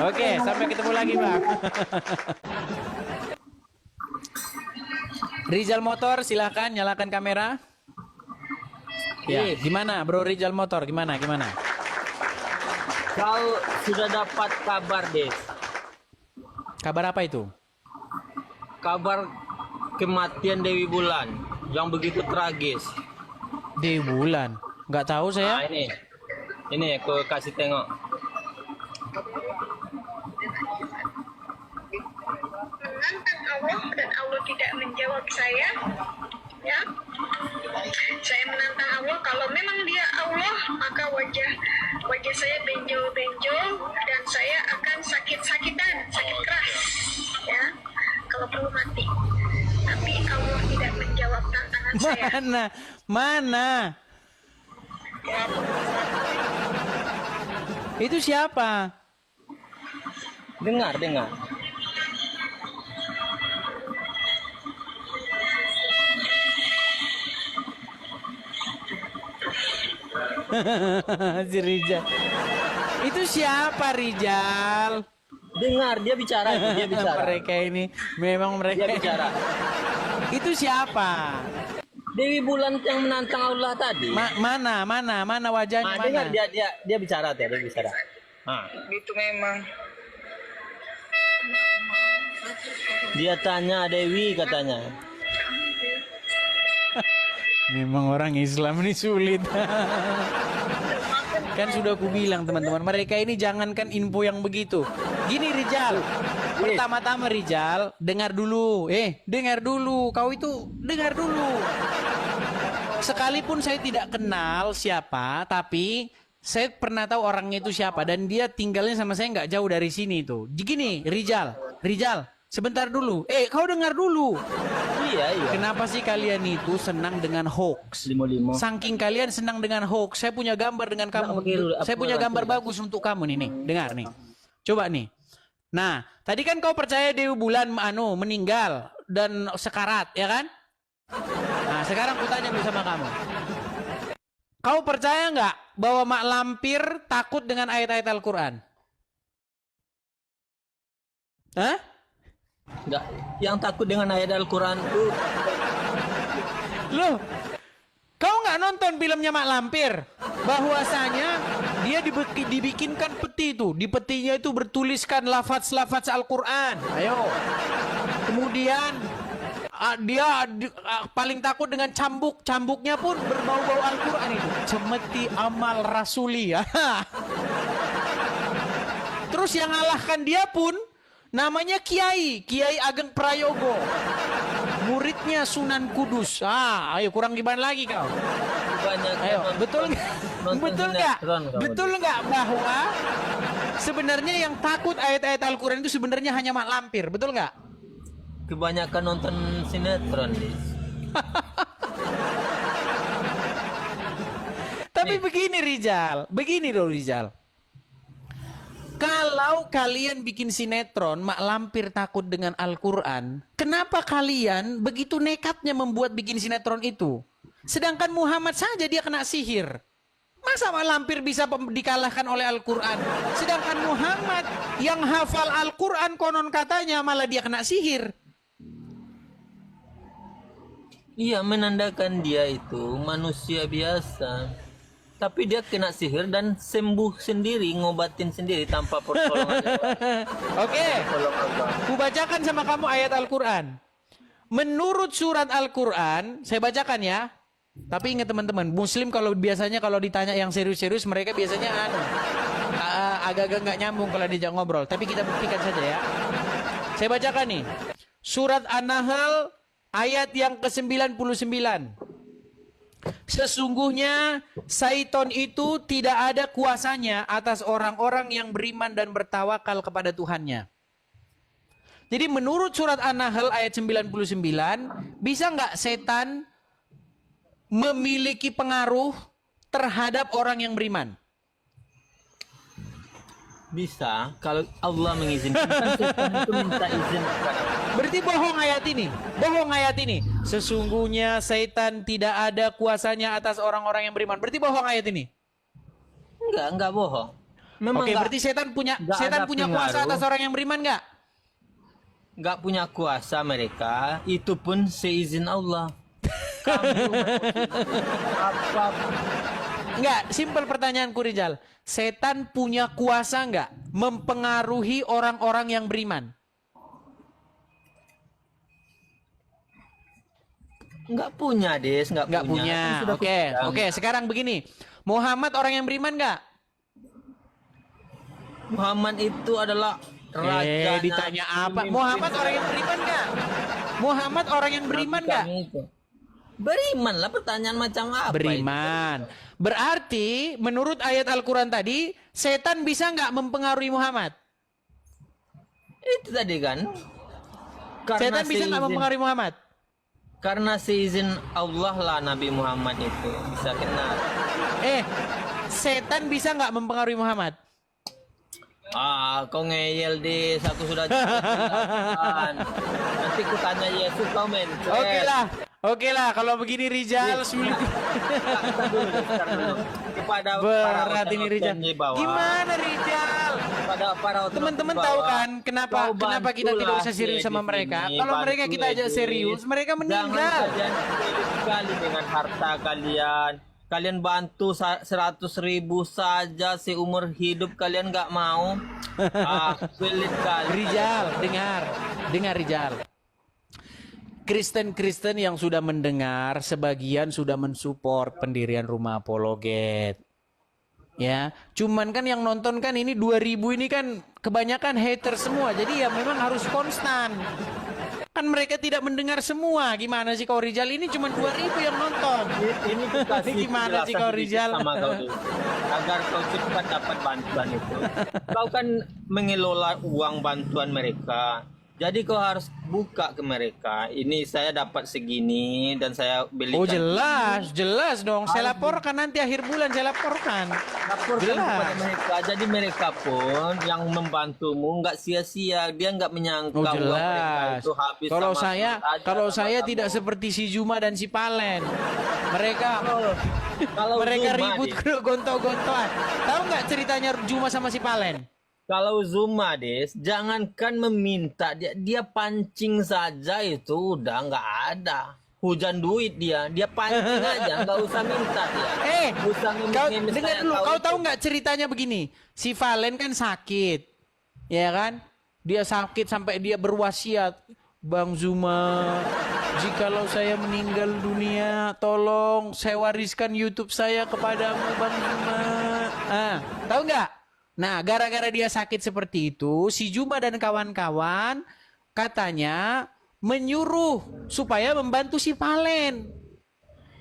Oke, sampai ketemu lagi, Bang. Rizal Motor, silahkan nyalakan kamera. Ya, gimana, Bro Rizal Motor? Gimana? Kau sudah dapat kabar, Des? Kabar apa itu? Kabar kematian Dewi Bulan yang begitu tragis. Dewi Bulan? Nggak tahu saya. Nah, ini aku kasih tengok. Menantang Allah dan Allah tidak menjawab saya, ya. Saya menantang Allah, kalau memang dia Allah, maka wajah saya benjol-benjol dan saya akan sakit keras, ya. Kalau perlu mati. Tapi Allah tidak menjawab tantangan saya. Mana? Itu siapa? Dengar. Si Rizal. Itu siapa, Rizal? Dengar, dia bicara. Mereka ini memang mereka. Dia bicara. Itu siapa? Dewi Bulan yang menantang Allah tadi. Mana wajahnya? Dengar, mana? dia bicara, dia bicara. Gitu memang. Dia tanya Dewi katanya. Memang orang Islam ini sulit. Kan sudah aku bilang teman-teman, mereka ini jangankan info yang begitu. Gini Rizal, pertama-tama Rizal, dengar dulu. Dengar dulu, kau itu dengar dulu. Sekalipun saya tidak kenal siapa, tapi saya pernah tahu orangnya itu siapa. Dan dia tinggalnya sama saya nggak jauh dari sini itu. Gini Rizal, sebentar dulu. Kau dengar dulu. Iya. Kenapa sih kalian itu senang dengan hoax? Saking kalian senang dengan hoax, saya punya gambar dengan kamu. Saya punya gambar bagus untuk kamu nih. Dengar nih. Coba nih. Nah, tadi kan kau percaya Dewi Bulan meninggal dan sekarat, ya kan? Nah, sekarang aku tanya dulu sama kamu. Kau percaya nggak bahwa Mak Lampir takut dengan ayat-ayat Al-Quran? Hah? Enggak, yang takut dengan ayat Al-Quran itu. Loh, kau nggak nonton filmnya Mak Lampir? Bahwasanya dia dibikinkan peti itu. Di petinya itu bertuliskan lafaz-lafaz Al-Quran. Ayo. Kemudian dia paling takut dengan cambuk. Cambuknya pun berbau-bau Al-Quran itu. Cemeti amal rasuli. Terus yang ngalahkan dia pun namanya Kiai Ageng Prayogo. Muridnya Sunan Kudus. Ayo kurang gimana lagi kau? Ayo, betul nggak bahwa sebenarnya yang takut ayat-ayat Al-Quran itu sebenarnya hanya Mak Lampir, betul nggak? Kebanyakan nonton sinetron, Tapi begini Rizal. Kalau kalian bikin sinetron, Mak Lampir takut dengan Al-Quran, kenapa kalian begitu nekatnya membuat bikin sinetron itu? Sedangkan Muhammad saja dia kena sihir. Masa Mak Lampir bisa dikalahkan oleh Al-Quran? Sedangkan Muhammad yang hafal Al-Quran konon katanya malah dia kena sihir. Iya, menandakan dia itu manusia biasa. Tapi dia kena sihir dan sembuh sendiri, ngobatin sendiri tanpa pertolongan. Oke, ku bacakan sama kamu ayat Al-Quran. Menurut surat Al-Quran, saya bacakan ya. Tapi ingat teman-teman, Muslim kalau biasanya kalau ditanya yang serius-serius, mereka biasanya agak-agak nggak nyambung kalau diajak ngobrol. Tapi kita buktikan saja ya. Saya bacakan nih, surat An-Nahl ayat yang ke-99. Sesungguhnya Syaiton itu tidak ada kuasanya atas orang-orang yang beriman dan bertawakal kepada Tuhannya. Jadi menurut surat An-Nahl ayat 99, bisa nggak setan memiliki pengaruh terhadap orang yang beriman? Bisa, kalau Allah mengizinkan. Kan setan itu minta izin kepada Allah. Berarti bohong ayat ini. Bohong ayat ini. Sesungguhnya setan tidak ada kuasanya atas orang-orang yang beriman. Berarti bohong ayat ini. Enggak bohong. Memang Oke, berarti setan punya kuasa atas orang yang beriman enggak? Enggak punya kuasa mereka, itu pun seizin Allah. Enggak, simpel pertanyaanku Rijal. Setan punya kuasa enggak mempengaruhi orang-orang yang beriman? Enggak punya, Des, enggak punya. Oke, sekarang begini. Muhammad orang yang beriman enggak? Muhammad itu adalah raja. Ditanya apa? Muhammad orang yang beriman enggak? Muhammad orang yang beriman enggak? Beriman lah, pertanyaan macam apa? Beriman. Berarti menurut ayat Al-Quran tadi, setan bisa nggak mempengaruhi Muhammad? Itu tadi kan. Setan bisa nggak mempengaruhi Muhammad? Karena seizin Allah lah Nabi Muhammad itu bisa kena. Setan bisa nggak mempengaruhi Muhammad? Kau ngeyel Des, aku sudah jelaskan. Nanti ku tanya Yesus, kau mencet. Oke lah, kalau begini Rijal sulit. Kepada berat ini Rijal. Gimana Rijal? Teman-teman tahu kan kenapa kita tidak usah serius sama mereka? Kalau mereka kita ajak serius, mereka meninggal. Jangan kalian sekali dengan harta kalian. Kalian bantu 100.000 saja seumur hidup, kalian nggak mau. Pelit kali. Rijal, dengar Rijal. Kristen-Kristen yang sudah mendengar, sebagian sudah mensupport pendirian rumah apologet. Ya, cuman kan yang nonton kan ini 2.000 ini kan kebanyakan hater semua. Jadi ya memang harus konstan. Kan mereka tidak mendengar semua. Gimana sih kau Rijal? Ini cuma 2.000 yang nonton. Ini gimana sih kau Rijal? Sama kau dulu. Agar kau cepat dapat bantuan itu. Kau kan mengelola uang bantuan mereka. Jadi kau harus buka ke mereka. Ini saya dapat segini dan saya belikan. Oh jelas dong. Saya laporkan nanti akhir bulan saya laporkan. Laporkan kepada mereka. Jadi mereka pun yang membantumu nggak sia-sia. Dia nggak menyangka uang mereka itu habis. Kalau saya tidak seperti si Juma dan si Palen. Mereka ribut gontok-gontokan. Tahu nggak ceritanya Juma sama si Palen? Kalau Zuma Des, jangankan meminta, dia pancing saja itu udah nggak ada. Hujan duit dia pancing aja, nggak usah minta dia. Dengar dulu, kau tahu nggak ceritanya begini? Si Valen kan sakit, ya kan? Dia sakit sampai dia berwasiat, Bang Zuma, jikalau saya meninggal dunia, tolong saya wariskan YouTube saya kepadamu, Bang Zuma. Tahu nggak? Nah, gara-gara dia sakit seperti itu, si Juma dan kawan-kawan katanya menyuruh supaya membantu si Valen.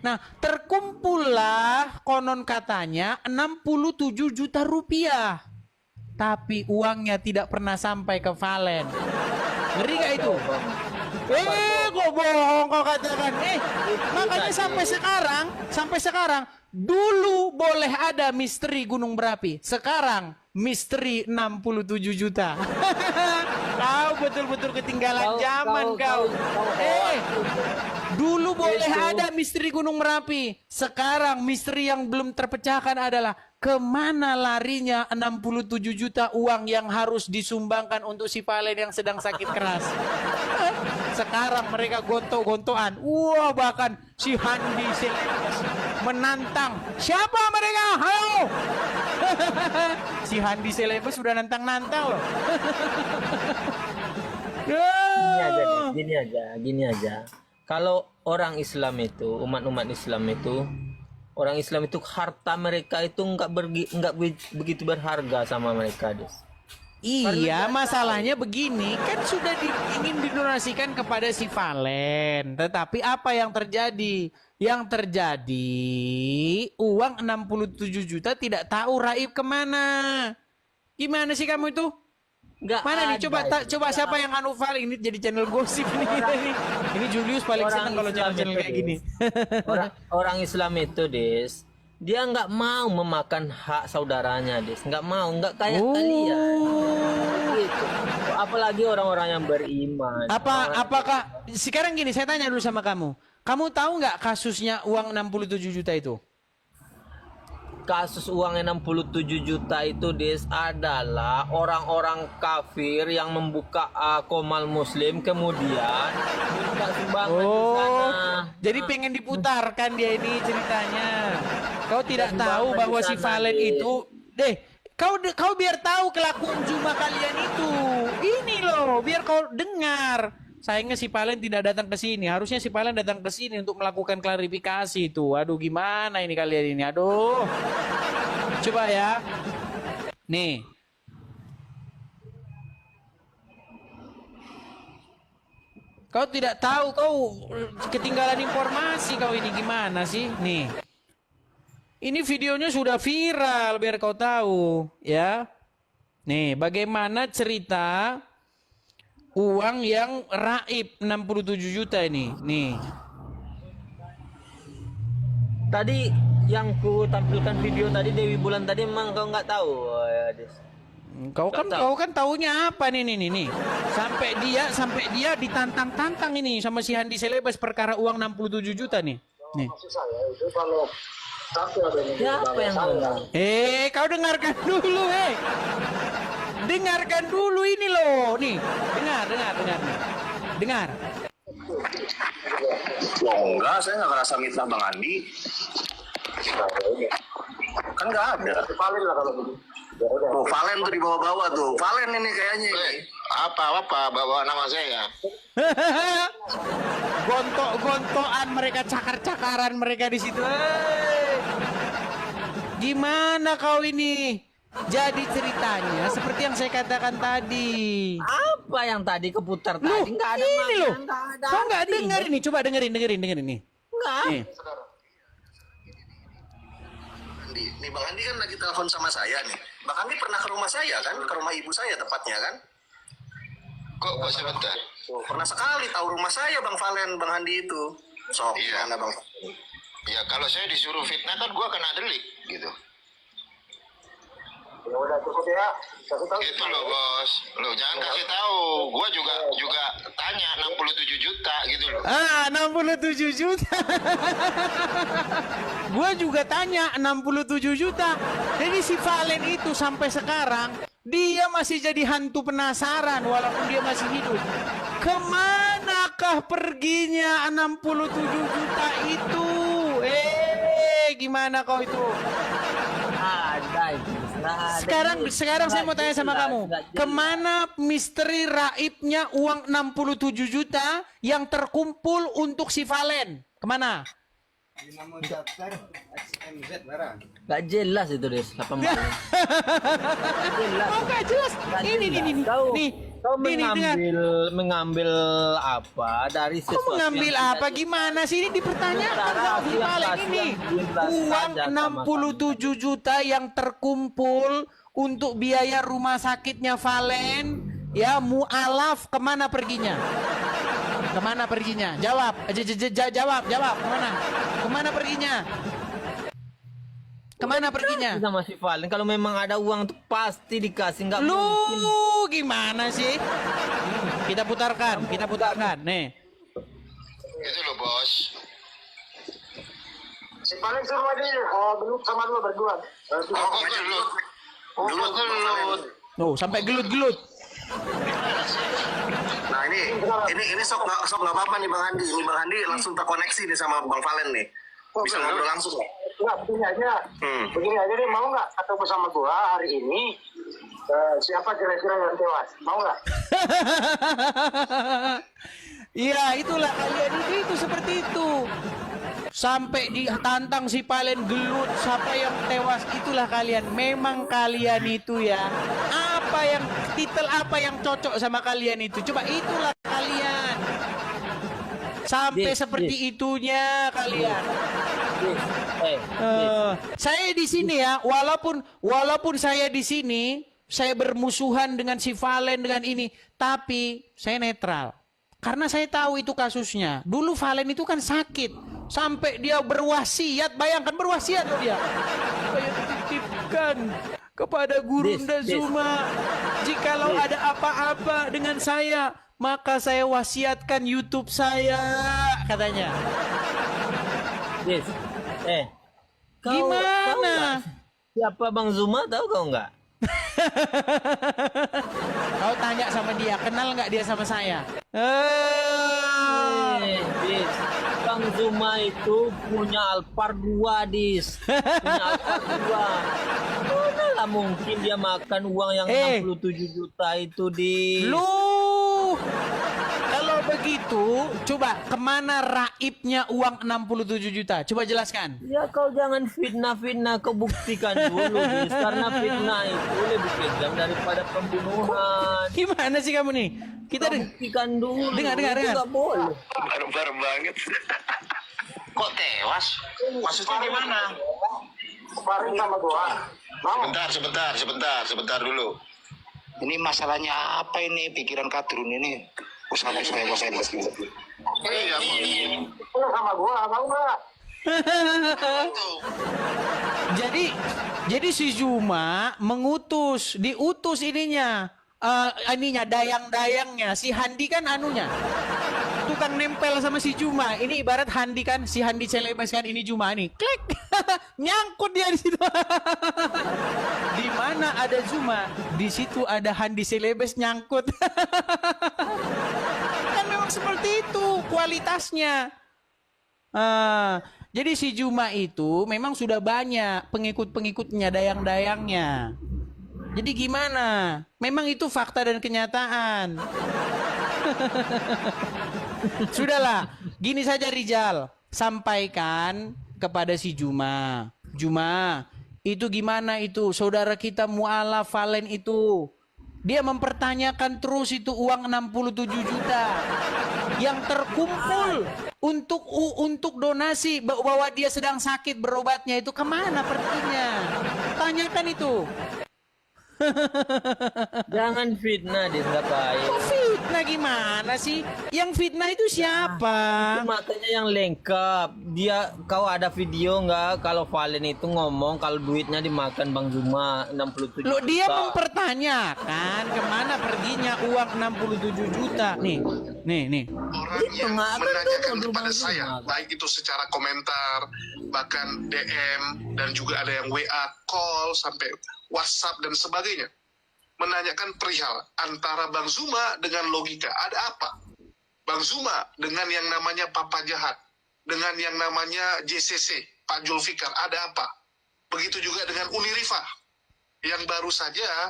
Nah, terkumpullah konon katanya 67 juta rupiah. Tapi uangnya tidak pernah sampai ke Valen. Ngeri gak itu? Kok bohong kau katakan. Makanya sampai sekarang Dulu boleh ada misteri gunung berapi. Sekarang misteri 67 juta. Kau betul-betul ketinggalan zaman kau. Dulu boleh ada misteri gunung Merapi. Sekarang misteri yang belum terpecahkan adalah kemana larinya 67 juta uang yang harus disumbangkan untuk si Valen yang sedang sakit keras. Sekarang mereka gontok-gontokan. Wah, bahkan si Handi Selebes menantang. Siapa mereka? Halo. Si Handi Selebes sudah nantang-nantang loh. Gini aja. Kalau orang Islam itu, umat-umat Islam itu, orang Islam itu harta mereka itu nggak begitu berharga sama mereka, Des. Iya, masalahnya begini, kan sudah ingin didonasikan kepada si Valen. Tetapi apa yang terjadi? Yang terjadi, uang 67 juta tidak tahu raib kemana. Gimana sih kamu itu? Nggak mana nih? ada Coba siapa yang anu Valen? Ini jadi channel gosip ini. Ini Julius paling senang kalau channel kayak gini. Orang Islam itu, Des, dia nggak mau memakan hak saudaranya, Des. Nggak mau, nggak kayak kalian. Gitu. Apalagi orang-orang yang beriman. Apakah sekarang gini, saya tanya dulu sama kamu. Kamu tahu nggak kasusnya uang 67 juta itu? Kasus uang 67 juta itu, Des, adalah orang-orang kafir yang membuka komal muslim kemudian minta sumbangan di sana. Jadi pengen diputarkan dia ini ceritanya. Kau tidak tahu bahwa si Valen itu, kau biar tahu kelakuan Juma kalian itu. Ini loh, biar kau dengar. Sayangnya si Valen tidak datang ke sini. Harusnya si Valen datang ke sini untuk melakukan klarifikasi itu. Aduh, gimana ini kalian ini? Aduh. Coba ya. Nih. Kau tidak tahu, kau ketinggalan informasi kau ini gimana sih? Nih. Ini videonya sudah viral biar kau tahu, ya. Nih, bagaimana cerita uang yang raib 67 juta ini. Nih. Tadi yang ku tampilkan video tadi Dewi Bulan tadi memang kau nggak tahu, ya, Des. Kau kan taunya apa nih. Sampai dia ditantang-tantang ini sama si Handi Selebes perkara uang 67 juta nih. Nih. Itu kalau siapa yang ngomong? Kau dengarkan dulu, Dengarkan dulu ini loh, nih. Dengar. Wah, enggak, saya nggak ngerasa mitnah Bang Andi. Kan nggak ada. Valen lah kalau begitu. Oh, Valen tuh dibawa-bawa tuh. Valen ini kayaknya. Apa bawa nama saya? Gontok-gontokan mereka, cakar-cakaran mereka di situ. Gimana kau ini? Jadi ceritanya seperti yang saya katakan tadi. Apa yang tadi keputar tadi? Nggak ada ini loh. Kau nggak dengar artinya. ini? Coba dengerin ini. Enggak. Nih Bang Andi kan lagi telepon sama saya nih. Bang Andi pernah ke rumah saya kan? Ke rumah ibu saya tepatnya kan? Kok sebentar? Pernah sekali tahu rumah saya Bang Valen, Bang Andi itu. Sok, gimana Bang? Ya kalau saya disuruh fitnah kan gua kena delik gitu. Ya udah cukup ya. Kasih tahu. Itu loh bos. Lo jangan kasih tahu. Gua juga tanya 67 juta gitu loh. 67 juta. Gua juga tanya 67 juta. Jadi si Valen itu sampai sekarang dia masih jadi hantu penasaran walaupun dia masih hidup. Kemanakah perginya 67 juta itu? Gimana kau itu? Sekarang saya mau tanya sama kamu, kemana misteri raibnya uang 67 juta yang terkumpul untuk si Valen? Kemana? Gak jelas itu, Des. Apa maksudnya? Gak jelas. Ini. Kau mengambil apa dari sesuatu? Kau mengambil apa? Gimana sih ini dipertanyakan si Valen ini? Uang 67 juta yang terkumpul untuk biaya rumah sakitnya Valen, ya mualaf, kemana perginya? Kemana perginya? Jawab. Jawab. Kemana perginya? Kemana perginya? Sama si Valen. Kalau memang ada uang tuh pasti dikasih, nggak Lu mungkin. gimana sih? Kita putarkan. Nih. Itu loh bos. Si Valen suruh aja gelut sama lu berdua. Oh, kok gelut? Gelut. Oh, sampai gelut-gelut. Nah ini sok nggak apa-apa nih Bang Handi. Ini Bang Handi langsung terkoneksi nih sama Bang Valen nih. Bisa ngobrol langsung nggak? Nah, begini aja deh, mau nggak ketemu sama gua hari ini? Siapa kira-kira yang tewas? Mau nggak? Iya, itulah kalian itu seperti itu. Sampai ditantang si Valen gelut, siapa yang tewas, itulah kalian. Memang kalian itu ya. Titel apa yang cocok sama kalian itu? Coba itulah kalian. Sampai seperti itunya kalian. Saya di sini ya, walaupun saya di sini, saya bermusuhan dengan si Valen dengan ini, tapi saya netral. Karena saya tahu itu kasusnya. Dulu Valen itu kan sakit, sampai dia berwasiat, bayangkan berwasiat loh dia. Saya titipkan kepada Gurunda Zuma, jikalau ada apa-apa dengan saya, maka saya wasiatkan YouTube saya, katanya. Gimana? Siapa Bang Zuma, tahu kau nggak? Kau tanya sama dia, kenal nggak dia sama saya? Bang Zuma itu punya Alphard 2, Dis. Punya Alphard 2. Manalah mungkin dia makan uang yang 67 juta itu, Dis. Lu, kalau begitu, coba kemana raibnya uang 67 juta? Coba jelaskan. Ya kau jangan fitnah-fitnah, kau buktikan dulu, Dis. Karena fitnah itu lebih kejam daripada pembunuhan. Gimana sih kamu nih? Kita buktikan dulu. Dengar. Nggak boleh. Barbar banget. Kok tewas? Maksudnya gimana? Kemarin sama gua. Sebentar dulu. Ini masalahnya apa ini? Pikiran Kadrun ini. Sampai saya. Iya. Sama gua, mau nggak? Jadi si Zuma diutus ininya dayang-dayangnya. Si Handi kan anunya tukang nempel sama si Zuma. Ini ibarat Handi kan, si Handi Celebes kan, ini Zuma nih. Klik. Nyangkut dia di situ. Di mana ada Zuma, di situ ada Handi Celebes nyangkut. Kan memang seperti itu kualitasnya. Jadi si Zuma itu memang sudah banyak pengikut-pengikutnya, dayang-dayangnya. Jadi gimana? Memang itu fakta dan kenyataan. Sudahlah, gini saja Rizal, sampaikan kepada si Zuma. Zuma, itu gimana itu? Saudara kita Mu'alaf Valen itu, dia mempertanyakan terus itu uang 67 juta yang terkumpul untuk donasi bahwa dia sedang sakit berobatnya itu kemana perginya? Tanyakan itu. Jangan fitnah, Dis, nggak baik. Kok fitnah gimana sih? Yang fitnah itu siapa? Itu makanya yang lengkap. Kau ada video nggak kalau Valen itu ngomong kalau duitnya dimakan Bang Zuma 67 Loh, juta. dia mempertanyakan kemana perginya uang 67 juta. Nih. Orang yang menanyakan kepada saya, baik itu secara komentar, bahkan DM, dan juga ada yang WA, call, sampai WhatsApp dan sebagainya, menanyakan perihal antara Bang Zuma dengan logika. Ada apa? Bang Zuma dengan yang namanya Papa Jahat, dengan yang namanya JCC, Pak Julfikar, ada apa? Begitu juga dengan Unirifah, yang baru saja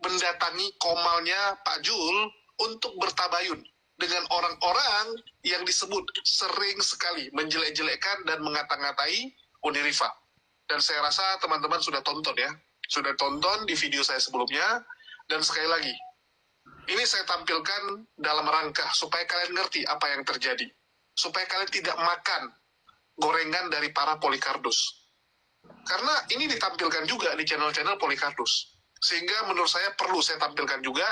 mendatangi komalnya Pak Jul untuk bertabayun dengan orang-orang yang disebut sering sekali menjelek-jelekkan dan mengata-ngatai Unirifah. Dan saya rasa teman-teman sudah tonton ya. Sudah tonton di video saya sebelumnya, dan sekali lagi, ini saya tampilkan dalam rangka supaya kalian ngerti apa yang terjadi, supaya kalian tidak makan gorengan dari para Polikardus, karena ini ditampilkan juga di channel-channel Polikardus, sehingga menurut saya perlu saya tampilkan juga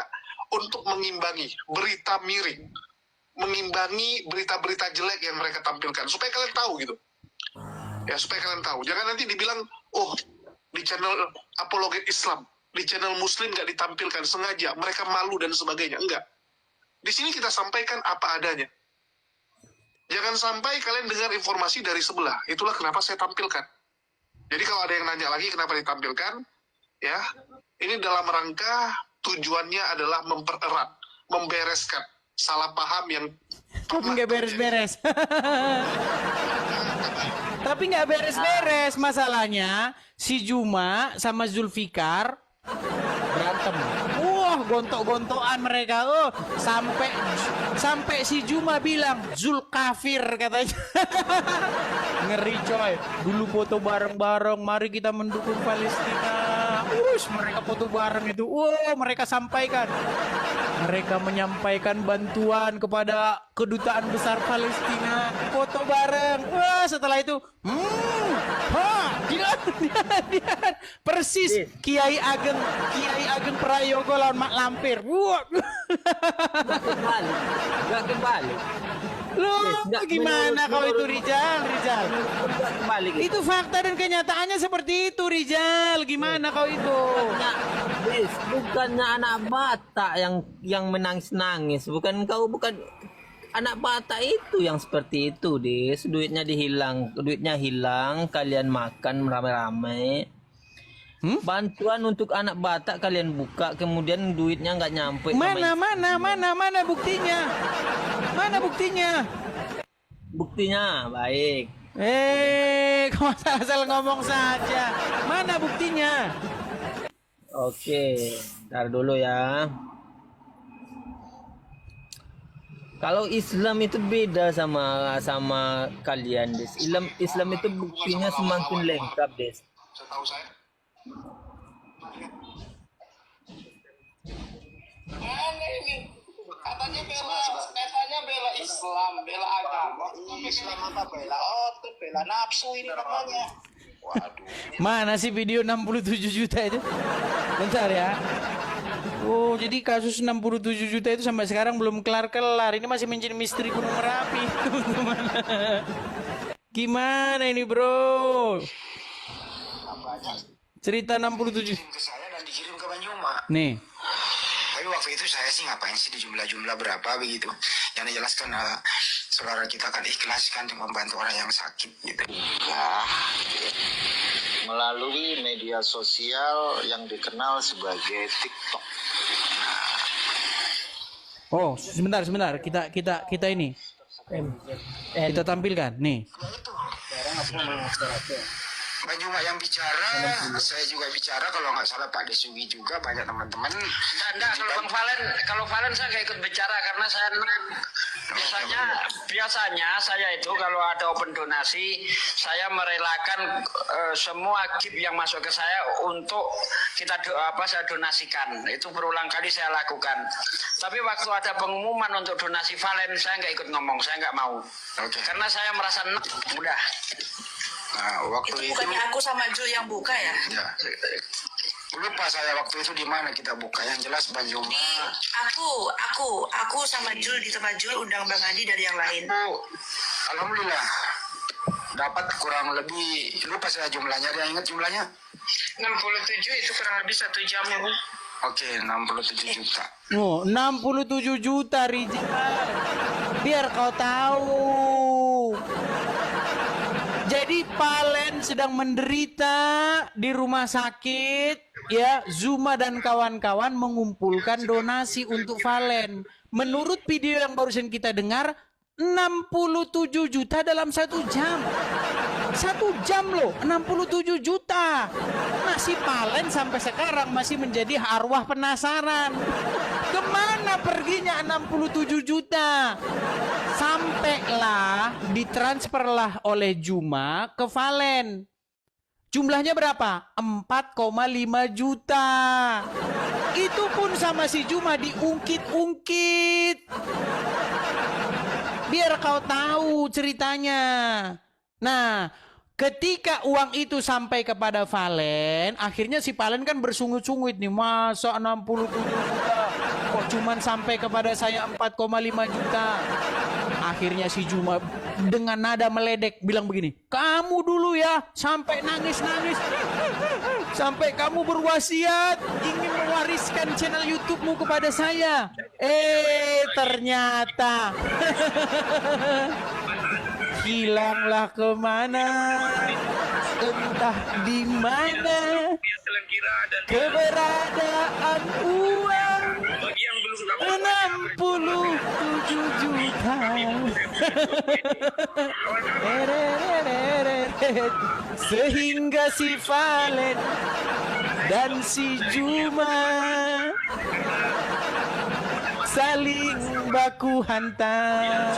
untuk mengimbangi berita miring, mengimbangi berita-berita jelek yang mereka tampilkan, supaya kalian tahu gitu. Ya, supaya kalian tahu. Jangan nanti dibilang, oh di channel apologet Islam, di channel Muslim nggak ditampilkan sengaja, mereka malu dan sebagainya. Enggak. Di sini kita sampaikan apa adanya. Jangan sampai kalian dengar informasi dari sebelah. Itulah kenapa saya tampilkan. Jadi kalau ada yang nanya lagi kenapa ditampilkan, ya, ini dalam rangka tujuannya adalah mempererat, membereskan salah paham yang Tapi nggak beres-beres. Tapi nggak beres-beres masalahnya. Si Juma sama Zulfikar berantem. Wah, gontok-gontokan mereka. Oh, sampai si Juma bilang Zul kafir katanya. Ngeri coy. Dulu foto bareng-bareng, mari kita mendukung Palestina. Mereka foto bareng itu. Mereka sampaikan. Mereka menyampaikan bantuan kepada kedutaan besar Palestina. Foto bareng. Wah, setelah itu dia persis Kiai Ageng Prayogo lawan Mak Lampir. Wah. Gak kembali. Loh, gimana kau itu Rizal? Itu fakta dan kenyataannya seperti itu, Rizal. Gimana kau itu? Bukannya anak Batak yang menangis-nangis, bukan anak Batak itu yang seperti itu, Dis. Duitnya hilang, kalian makan rame-rame. Bantuan untuk anak Batak kalian buka, kemudian duitnya nggak nyampe. Mana buktinya? Mana buktinya? Buktinya baik. Kau asal ngomong saja. Mana buktinya? Oke, ntar dulu ya. Kalau Islam itu beda sama kalian, Des. Islam itu buktinya semakin lengkap, Des. Setahu saya. Aneh ini. Katanya bela Islam, bela agama. Islam apa bela otot, bela nafsu ini namanya. Waduh. Mana sih video 67 juta itu? Bentar ya. Oh, jadi kasus 67 juta itu sampai sekarang belum kelar-kelar. Ini masih menjadi misteri Gunung Merapi, teman-teman. Gimana ini, bro? Cerita 67. Ke saya dan dikirim ke Banyuma. Nih. Tapi waktu itu saya sih ngapain sih di jumlah berapa begitu. Yang dijelaskan saudara kita akan ikhlaskan untuk membantu orang yang sakit gitu. Ya, melalui media sosial yang dikenal sebagai TikTok. Oh, sebentar. Kita ini. Kita tampilkan nih. Banyuma yang bicara, saya juga bicara, kalau nggak salah Pak Desugi juga, banyak teman-teman. Enggak, kalau Valen saya nggak ikut bicara karena saya biasanya saya itu kalau ada open donasi, saya merelakan semua gift yang masuk ke saya untuk saya donasikan. Itu berulang kali saya lakukan. Tapi waktu ada pengumuman untuk donasi Valen, saya nggak ikut ngomong, saya nggak mau. Karena saya merasa mudah. Nah, waktu itu bukannya aku sama Jul yang buka ya? Ya, lupa saya waktu itu di mana kita buka. Yang jelas Banyuma. Aku sama Jul di tempat Jul undang Bang Andi dari yang lain. Alhamdulillah dapat kurang lebih, lupa saya jumlahnya. Dia ingat jumlahnya? 67 itu kurang lebih 1 jam ya, Bu. Oke, 67 juta. Oh, 67 juta, Rizal. Biar kau tahu. Jadi Valen sedang menderita di rumah sakit, ya. Zuma dan kawan-kawan mengumpulkan donasi untuk Valen. Menurut video yang barusan kita dengar, 67 juta dalam 1 jam. 1 jam loh, 67 juta. Masih Valen sampai sekarang masih menjadi arwah penasaran. Kemana perginya 67 juta? Sampailah ditransferlah oleh Juma ke Valen. Jumlahnya berapa? 4,5 juta. Itu pun sama si Juma diungkit-ungkit. Biar kau tahu ceritanya. Nah, ketika uang itu sampai kepada Valen, akhirnya si Valen kan bersungut-sungut nih, masa 67 juta kok cuman sampai kepada saya 4,5 juta. Akhirnya si Juma dengan nada meledek bilang begini, kamu dulu ya, sampai nangis-nangis. Sampai kamu berwasiat ingin mewariskan channel YouTube-mu kepada saya. Ternyata hilanglah kemana, entah di mana keberadaan uang 67 juta. Sehingga si Valen dan si Juma saling baku hantam.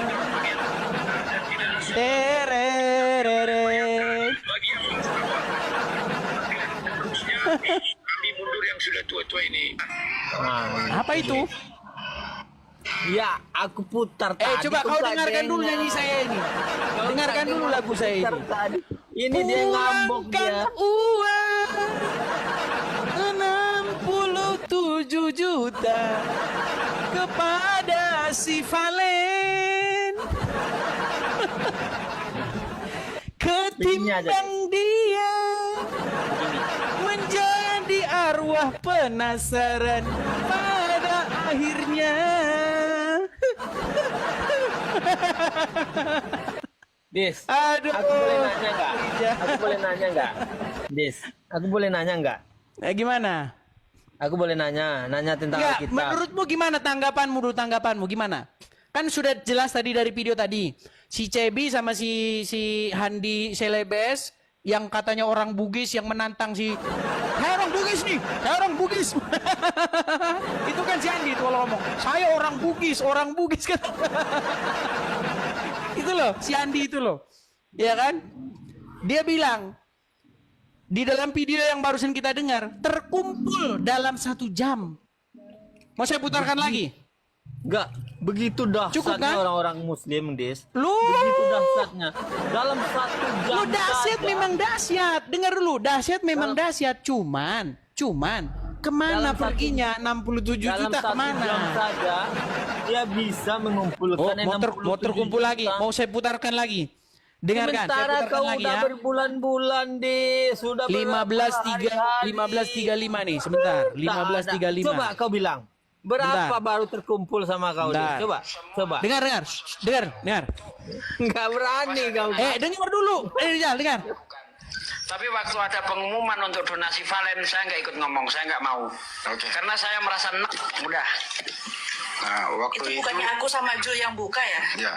Kami mundur yang sudah tua-tua ini. Apa itu? Ya, aku putar tadi. Coba kau dengarkan dulu nyanyi saya ini. Dengarkan dulu lagu saya ini. Ini dia ngambok dia. Uang 67 juta kepada si Valen. Ketimbang dia menjadi arwah penasaran pada akhirnya. Dis, aduh, aku boleh nanya nggak? Aku boleh nanya nggak? Dis, aku boleh nanya nggak? Gimana? Aku boleh nanya tentang Nggak, kita. menurutmu gimana tanggapanmu gimana? Kan sudah jelas tadi dari video tadi. Si Cebi sama si Handi Selebes yang katanya orang Bugis yang menantang si saya orang Bugis nih, saya orang Bugis. Itu kan si Handi itu kalau ngomong, saya orang Bugis kan. Itu loh, si Andi itu loh. Ya kan? Dia bilang di dalam video yang barusan kita dengar, terkumpul dalam 1 jam. Mau saya putarkan lagi? Enggak, begitu dahsyatnya kan? orang-orang Muslim, Dis. Begitu dahsyatnya. Dalam 1 jam. Dahsyat saja. memang dahsyat. Dengar dulu, dahsyat memang dahsyat. Cuman kemana perginya 67 juta kemana? Dalam 1 jam saja dia bisa mengumpulkan mau terkumpul lagi. Mau saya putarkan lagi. Dengarkan, saya sementara putarkan kau lagi udah ya. berbulan-bulan di sudah 15.35 nih, sebentar. 15.35. Coba kau bilang. Berapa Bentar. baru terkumpul sama kau? Dis? Bentar. Coba. Dengar. Nggak berani kau. Dengar dulu. Dengar. Tapi waktu ada pengumuman untuk donasi Valen, saya nggak ikut ngomong, saya nggak mau. Karena saya merasa udah. Nah, waktu itu bukannya aku sama Jul yang buka ya? Ya,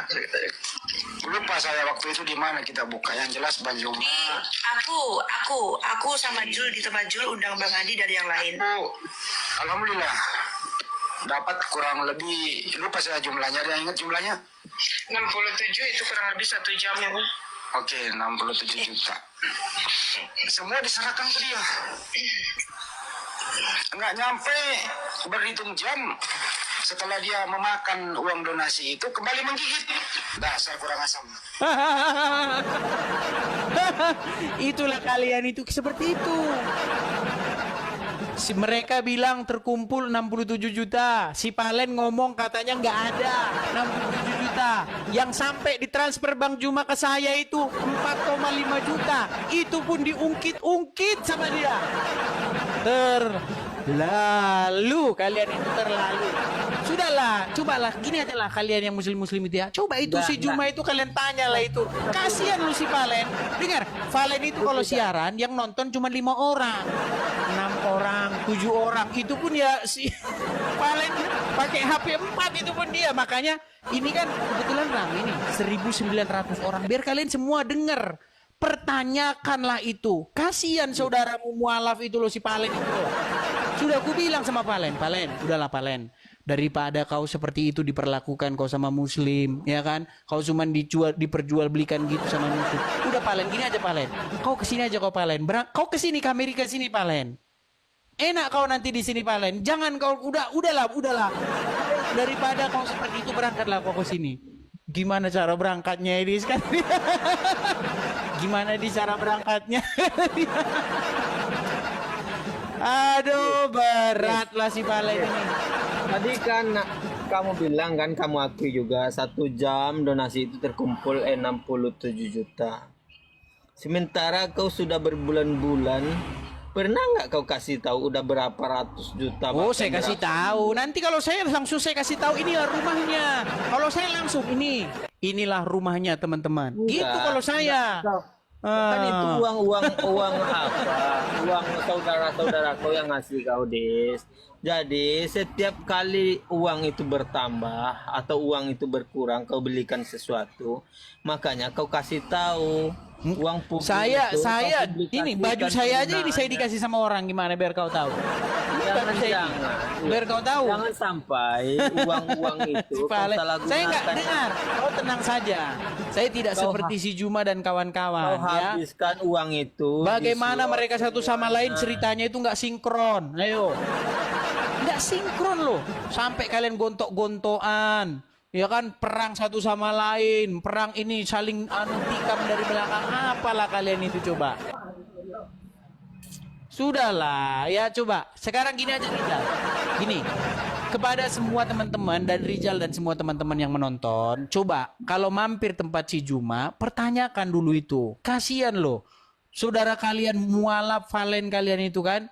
lupa saya waktu itu di mana kita buka. Yang jelas Bang Juma. Aku sama Jul di tempat Jul undang Bang Andi dari yang lain. Alhamdulillah dapat kurang lebih, lupa saya jumlahnya, ada yang ingat jumlahnya? 67 itu kurang lebih 1 jam ya, Bu. Oke, 67 juta. Semua diserahkan ke dia. Nggak nyampe berhitung jam setelah dia memakan uang donasi itu kembali menggigit. Dasar kurang asam. Itulah kalian itu seperti itu. Mereka bilang terkumpul 67 juta. Si Valen ngomong katanya nggak ada 67 juta. Yang sampai ditransfer Bang Juma ke saya itu 4,5 juta. Itu pun diungkit-ungkit sama dia. Terlalu kalian itu terlalu. Sudahlah, cobalah gini aja lah kalian yang muslim-muslim itu ya. Coba itu si Juma itu kalian tanyalah itu. Kasihan lu si Valen. Dengar, Valen itu kalau siaran yang nonton cuma 5 orang. 6 orang, 7 orang. Itu pun ya si Valen pakai HP 4 itu pun dia. Makanya ini kan kebetulan rame nih 1.900 orang. Biar kalian semua dengar. Pertanyakanlah itu. Kasihan saudaramu mualaf itu loh si Valen itu loh. Sudah aku bilang sama Valen, udahlah Valen. Daripada kau seperti itu diperlakukan kau sama muslim, ya kan? Kau cuma diperjualbelikan gitu sama muslim. Udah Valen, gini aja Valen. Kau kesini aja kau Valen. Kau kesini ke Amerika sini Valen. Enak kau nanti di sini Valen. Jangan kau udahlah. Daripada kau seperti itu berangkatlah kau ke sini. Gimana cara berangkatnya ini sekarang? Gimana di cara berangkatnya? Aduh, beratlah si Valen ini. Tadi kan kamu bilang kan, kamu akui juga 1 jam donasi itu terkumpul 67 juta. Sementara kau sudah berbulan-bulan, pernah nggak kau kasih tahu udah berapa ratus juta? Oh, bahkan saya kasih berapa? tahu. Nanti kalau saya langsung saya kasih tahu inilah rumahnya. Kalau saya langsung inilah rumahnya teman-teman. Gitu kalau saya. Kan itu uang apa? Uang saudara-saudara kau yang ngasih kau, Des. Jadi setiap kali uang itu bertambah atau uang itu berkurang, kau belikan sesuatu, makanya kau kasih tahu uang publik Saya itu, ini baju saya aja ini saya dikasih sama orang, gimana biar kau tahu. Jangan. Biar kau tahu. Jangan sampai uang-uang itu kau salah gunakan. Saya nggak dengar. Kau tenang saja. Saya tidak seperti si Juma dan kawan-kawan. Kau habiskan uang itu. Bagaimana mereka satu sama lain ceritanya itu nggak sinkron. Ayo. Nggak sinkron loh. Sampai kalian gontok-gontokan. Ya kan, perang satu sama lain. Perang ini saling tikam dari belakang. Apalah kalian itu coba. Sudahlah, ya coba. Sekarang gini aja Rizal. Gini, kepada semua teman-teman dan Rizal dan semua teman-teman yang menonton, coba kalau mampir tempat si Juma, pertanyakan dulu itu. Kasihan loh. Saudara kalian mualaf Valen kalian itu kan?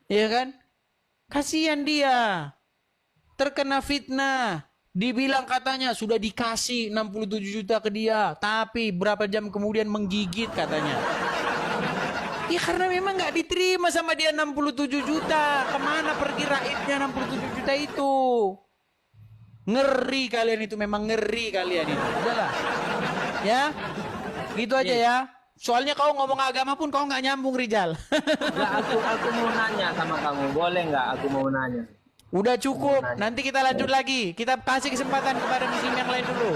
Iya kan? Kasihan dia. Terkena fitnah. Dibilang katanya sudah dikasih 67 juta ke dia, tapi berapa jam kemudian menggigit katanya. Ya karena memang nggak diterima sama dia 67 juta. Kemana pergi raibnya 67 juta itu? Ngeri kalian itu, memang ngeri kalian itu. Udahlah. Ya, gitu aja ya. Soalnya kau ngomong agama pun kau nggak nyambung, Rizal. Nggak, aku mau nanya sama kamu. Boleh nggak aku mau nanya? Udah cukup, nanti kita lanjut lagi. Kita kasih kesempatan kepada muslim yang lain dulu.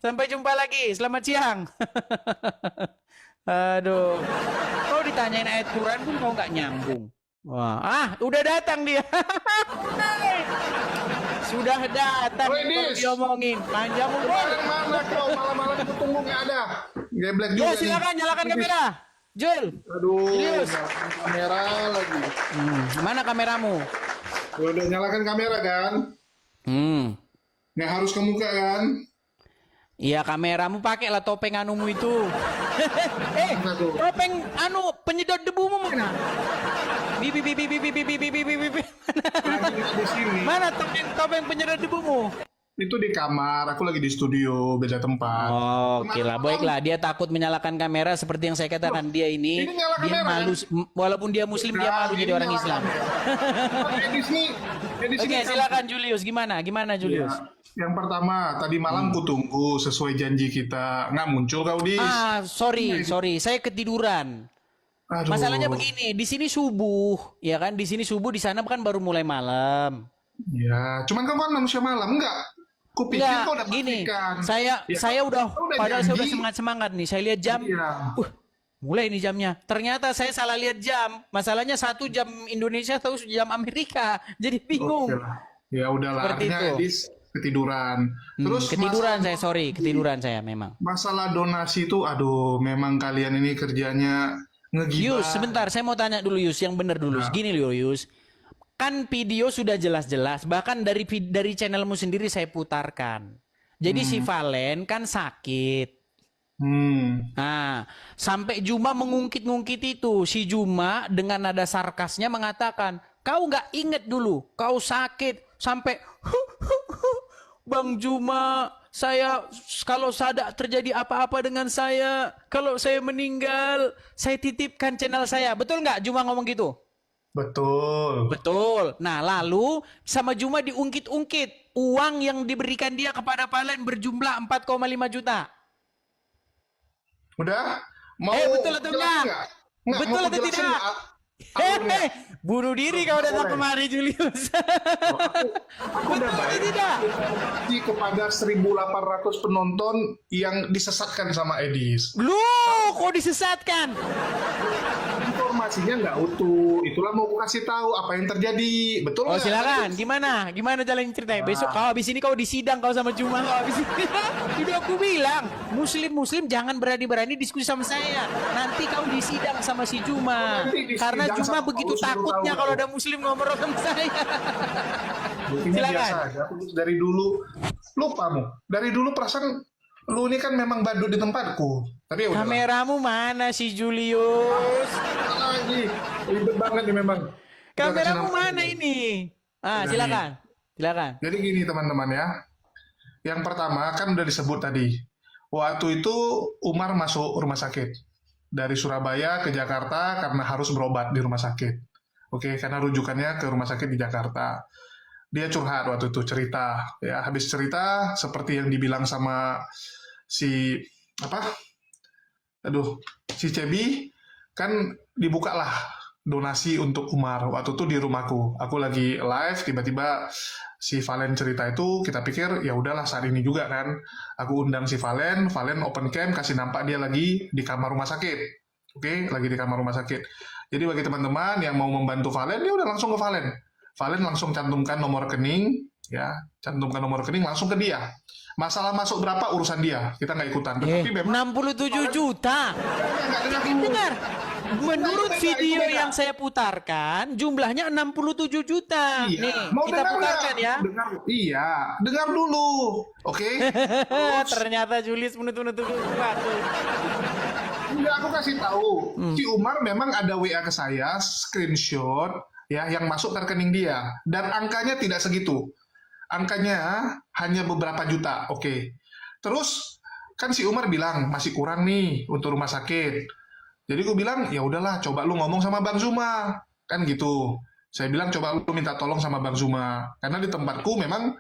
Sampai jumpa lagi, selamat siang. Aduh, kau ditanyain ayat Quran pun kau nggak nyambung. Wah, udah datang dia. Sudah datang, baru diomongin. Panjang umur. Mana kau malam-malam aku tunggu nggak ada. Geblek juga. Ya silakan, nyalakan kamera. Jul. Aduh, Julius. kamera lagi. Mana kameramu? Udah nyalakan kamera kan? Nggak harus ke muka kan? Iya, kameramu pakailah topeng anumu itu. Topeng penyedot debumu mana? Mana topeng penyedot debumu? Itu di kamar, aku lagi di studio, beda tempat. Oke lah, baiklah. Dia takut menyalakan kamera seperti yang saya katakan. Dia ini dia malu, walaupun dia muslim dia malu jadi orang Islam. Oke, silakan Julius. Gimana Julius? Yang pertama, tadi malam ku tunggu sesuai janji kita. Nggak muncul kau, Dis. Sorry. Saya ketiduran. Aduh. Masalahnya begini, di sini subuh, ya kan? Di sini subuh, di sana kan baru mulai malam. Ya, cuman kau kan manusia malam, enggak? Kupikir kau udah gini, pastikan. saya udah padahal janji. saya udah semangat nih. Saya lihat jam. Mulai nih jamnya. Ternyata saya salah lihat jam. Masalahnya 1 jam Indonesia atau jam Amerika. Jadi bingung. Ya udahlah, artinya Dis ketiduran. Terus ketiduran saya memang. Masalah donasi itu, aduh, memang kalian ini kerjanya ngegibah. Yus, sebentar, saya mau tanya dulu Yus, yang benar dulu. Gini loh Yus. Kan video sudah jelas-jelas, bahkan dari channelmu sendiri saya putarkan. Jadi si Valen kan sakit. Nah, sampai Juma mengungkit-ungkit itu. Si Juma dengan nada sarkasnya mengatakan, kau nggak inget dulu, kau sakit sampai Bang Juma, saya kalau terjadi apa-apa dengan saya, kalau saya meninggal, saya titipkan channel saya. Betul nggak Juma ngomong gitu? Betul. Nah, lalu sama Juma diungkit-ungkit uang yang diberikan dia kepada Valen berjumlah 4,5 juta. Udah? Betul atau enggak? Betul atau tidak? Bunuh diri kau datang kemari Julius. Aku udah baik kepada 1.800 penonton yang disesatkan sama Edis. Loh, kok disesatkan? Informasinya nggak utuh. Itulah mau aku kasih tahu apa yang terjadi. Betul nggak? Silakan. Gimana jalan ceritanya? Besok kau habis ini kau disidang kau sama Juma kau habis ini. Udah aku bilang, muslim jangan berani-berani diskusi sama saya. Nanti kau disidang sama si Juma. Karena Juma begitu takutnya kalau ada muslim ngomong sama saya. Silakan. Biasa aja. Dari dulu lupamu. Dari dulu perasaan Lu ini kan memang badut di tempatku. Tapi ya udahlah. Kameramu mana si Julius? Lagi ribet banget nih memang. Kameramu mana ini? Silakan. Silakan. Jadi gini teman-teman ya. Yang pertama kan udah disebut tadi. Waktu itu Umar masuk rumah sakit. Dari Surabaya ke Jakarta karena harus berobat di rumah sakit. Oke, karena rujukannya ke rumah sakit di Jakarta. Dia curhat waktu itu, cerita. Ya, habis cerita seperti yang dibilang sama si Cebi, kan dibukalah donasi untuk Umar. Waktu itu di rumahku. Aku lagi live, tiba-tiba si Valen cerita itu, kita pikir ya udahlah saat ini juga kan. Aku undang si Valen open cam, kasih nampak dia lagi di kamar rumah sakit. Oke, lagi di kamar rumah sakit. Jadi bagi teman-teman yang mau membantu Valen, ya udah langsung ke Valen. Valen langsung cantumkan nomor rekening, ya, cantumkan nomor rekening langsung ke dia. Masalah masuk berapa urusan dia, kita nggak ikutan. Tetapi memang 67 juta. Dengar. Menurut video yang saya putarkan, jumlahnya 67 juta. Iya. Nih, Mau kita dengar putarkan nggak? ya. Iya, dengar dulu. Oke. Ternyata Julius menutup-nutup sesuatu. Enggak, aku kasih tahu. Si Umar memang ada WA ke saya, screenshot ya yang masuk ke rekening dia, dan angkanya tidak segitu. Angkanya hanya beberapa juta. Oke. Terus kan si Umar bilang masih kurang nih untuk rumah sakit. Jadi gue bilang, ya udahlah, coba lu ngomong sama Bang Zuma, kan gitu. Saya bilang coba lu minta tolong sama Bang Zuma, karena di tempatku memang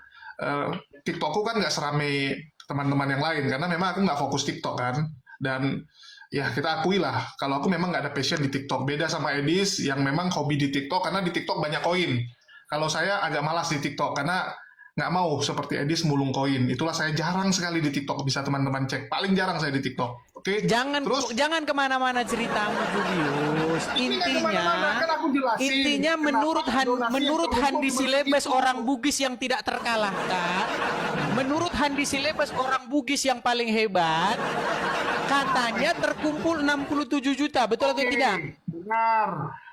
TikTokku kan nggak serame teman-teman yang lain, karena memang aku nggak fokus TikTok kan. Dan ya kita akui lah, kalau aku memang nggak ada passion di TikTok. Beda sama Edis yang memang hobi di TikTok, karena di TikTok banyak koin. Kalau saya agak malas di TikTok, karena nggak mau seperti Edis mulung koin. Itulah saya jarang sekali di TikTok, bisa teman-teman cek. Paling jarang saya di TikTok. Oke. Jangan kemana-mana ceritamu, Julius. Intinya menurut Handi Silebes orang Bugis yang tidak terkalahkan, menurut Handi Silebes orang Bugis yang paling hebat, katanya terkumpul 67 juta, betul atau tidak? Benar.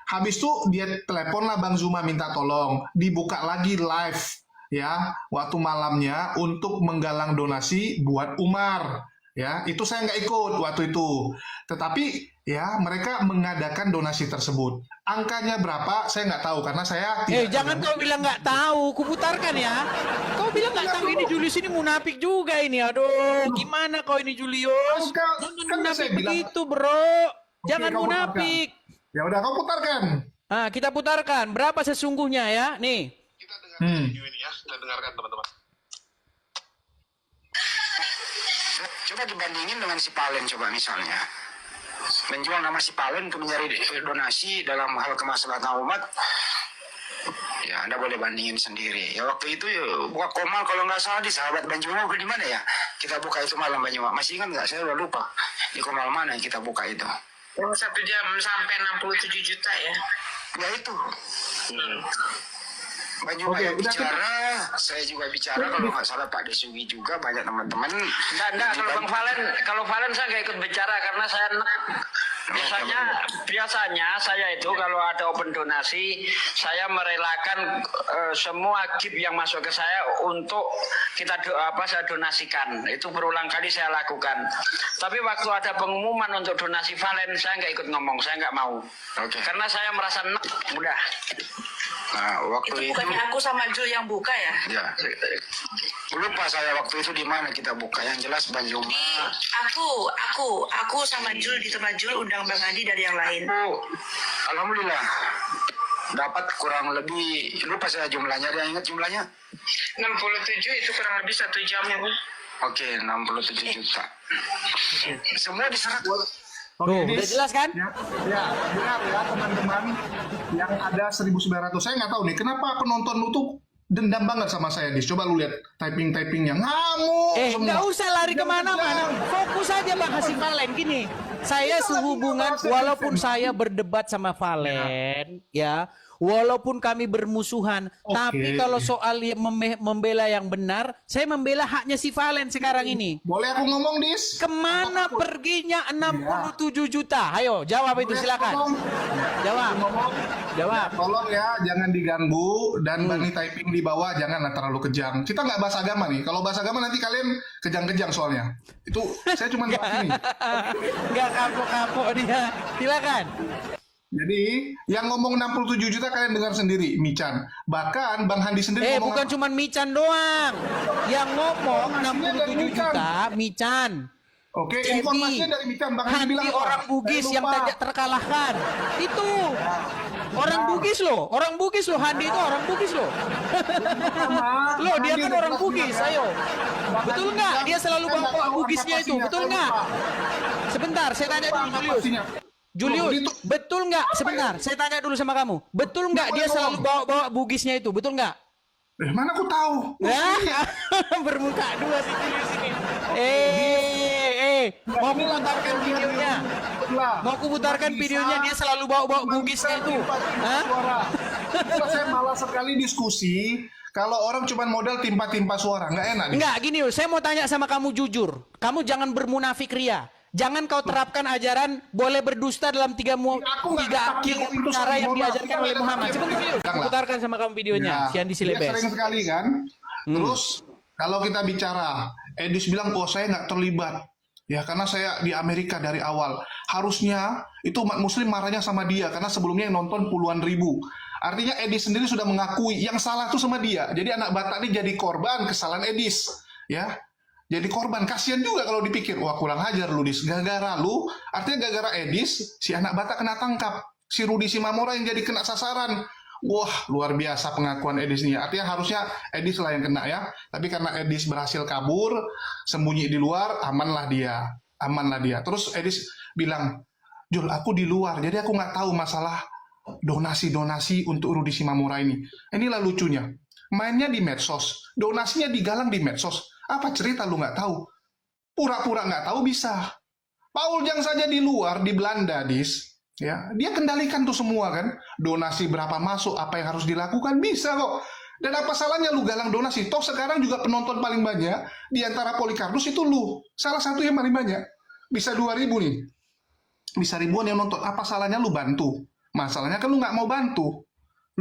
Habis itu dia teleponlah Bang Zuma minta tolong, dibuka lagi live ya waktu malamnya untuk menggalang donasi buat Umar. Ya, itu saya nggak ikut waktu itu. Tetapi ya mereka mengadakan donasi tersebut. Angkanya berapa saya nggak tahu karena saya tidak. Jangan kau bilang nggak tahu, kuputarkan ya. Kau bilang nggak tahu, ini Julius ini munafik juga ini. Aduh, gimana kau ini Julius? Kan munafik saya bilang begitu, bro. Jangan kau munafik. Ya udah kau putarkan. Kita putarkan. Berapa sesungguhnya ya? Nih. Kita dengarkan video ini ya. Kita dengarkan teman-teman. Coba dibandingin dengan si Palen coba misalnya. Menjual nama si Palen untuk mencari donasi dalam hal kemaslahatan umat. Ya, Anda boleh bandingin sendiri. Ya waktu itu ya, buka Komal kalau nggak salah di Sahabat Banjuma di mana ya? Kita buka itu malam Banjuma. Masih ingat nggak? Saya udah lupa. Di Komal mana yang kita buka itu? Yang 1 jam sampai 67 juta ya? Ya itu. Banjuma yang bicara, saya juga bicara, kalau nggak salah Pak Desugi juga, banyak teman-teman. Enggak, kalau Valen saya nggak ikut bicara karena saya biasanya saya itu kalau ada open donasi, saya merelakan semua gift yang masuk ke saya untuk saya donasikan. Itu berulang kali saya lakukan. Tapi waktu ada pengumuman untuk donasi Valen, saya nggak ikut ngomong, saya nggak mau. Karena saya merasa udah. Nah, waktu itu bukannya aku sama Jul yang buka ya? Ya, lupa saya waktu itu di mana kita buka. Yang jelas Banjuma. Aku sama Jul di tempat Jul undang Bang Andi dari yang lain. Alhamdulillah dapat kurang lebih, lupa saya jumlahnya. Ada yang ingat jumlahnya? 67 itu kurang lebih 1 jam ya Bu. Oke, 67 juta. Semua diserap. Tuh, udah jelas kan? Ya, benar ya teman-teman yang ada 1.900. Saya nggak tahu nih kenapa penonton lu tuh dendam banget sama saya, Dis. Coba lu lihat typing-typingnya. Ngamuk semua. Nggak usah lari kemana-mana. Fokus aja bahas si Valen. Gini, saya sehubungan, walaupun saya berdebat sama Valen, ya, walaupun kami bermusuhan, tapi kalau soal membela yang benar, saya membela haknya si Valen sekarang ini. Boleh aku ngomong, Dis? Kemana perginya 67 juta? Ayo, jawab itu, silakan. Jawab. Jawab. Tolong ya, jangan diganggu dan Bani typing di bawah janganlah terlalu kejam. Kita nggak bahas agama nih. Kalau bahas agama nanti kalian kejang-kejang soalnya. Itu saya cuma bahas ini. Nggak kapok-kapok dia. Silakan. Jadi yang ngomong 67 juta kalian dengar sendiri, Mican. Bahkan Bang Handi sendiri ngomong Bukan cuma Mican doang. Yang ngomong 67 juta Mican. Oke, Cepi. informasinya dari Mican. Bang Handi bilang orang Bugis yang tidak terkalahkan. Itu. Orang Bugis loh. Orang Bugis loh. Handi itu orang Bugis loh. Loh, dia kan orang Bugis. Ayo. Betul nggak? Dia selalu bawa Bugisnya itu. Betul nggak? Sebentar, saya tanya dulu Julius, betul nggak? Sebentar, saya tanya dulu sama kamu. Betul nggak dia selalu bawa Bugisnya itu? Betul nggak? Mana aku tahu? Bermuka dua si Julius ini. Mau aku putarkan videonya. Mau aku putarkan videonya, dia selalu bawa Bugisnya itu. Saya malah sekali diskusi. Kalau orang cuma modal timpa-timpa suara, nggak enak. Nggak, gini loh, saya mau tanya sama kamu jujur. Kamu jangan bermunafik ria. Jangan kau terapkan ajaran boleh berdusta dalam tiga cara yang diajarkan oleh Muhammad. Sebentar yuk, putarkan sama kamu videonya. Si Andi Silebes. Dia sering sekali kan. Terus kalau kita bicara, Edis bilang, oh saya nggak terlibat. Ya karena saya di Amerika dari awal. Harusnya itu umat muslim marahnya sama dia. Karena sebelumnya yang nonton puluhan ribu. Artinya Edis sendiri sudah mengakui yang salah itu sama dia. Jadi anak Batak ini jadi korban kesalahan Edis. Ya. Jadi korban, kasihan juga kalau dipikir, wah kurang ajar lu Dis, gara-gara lu, artinya gara-gara Edis, si anak Batak kena tangkap, si Rudi Simamora yang jadi kena sasaran. Wah, luar biasa pengakuan Edis ini. Artinya harusnya Edis lah yang kena ya, tapi karena Edis berhasil kabur, sembunyi di luar, amanlah dia. Terus Edis bilang, Jul, aku di luar, jadi aku nggak tahu masalah donasi-donasi untuk Rudi Simamora ini. Inilah lucunya, mainnya di medsos, donasinya digalang di medsos. Apa cerita lu nggak tahu? Pura-pura nggak tahu bisa. Paul Jang saja di luar, di Belanda, Dis. Ya, dia kendalikan tuh semua kan. Donasi berapa masuk, apa yang harus dilakukan, bisa kok. Dan apa salahnya lu galang donasi? Toh sekarang juga penonton paling banyak, di antara Polikarpus itu lu. Salah satu yang paling banyak. Bisa 2.000 nih. Bisa ribuan yang nonton. Apa salahnya lu bantu? Masalahnya kan lu nggak mau bantu.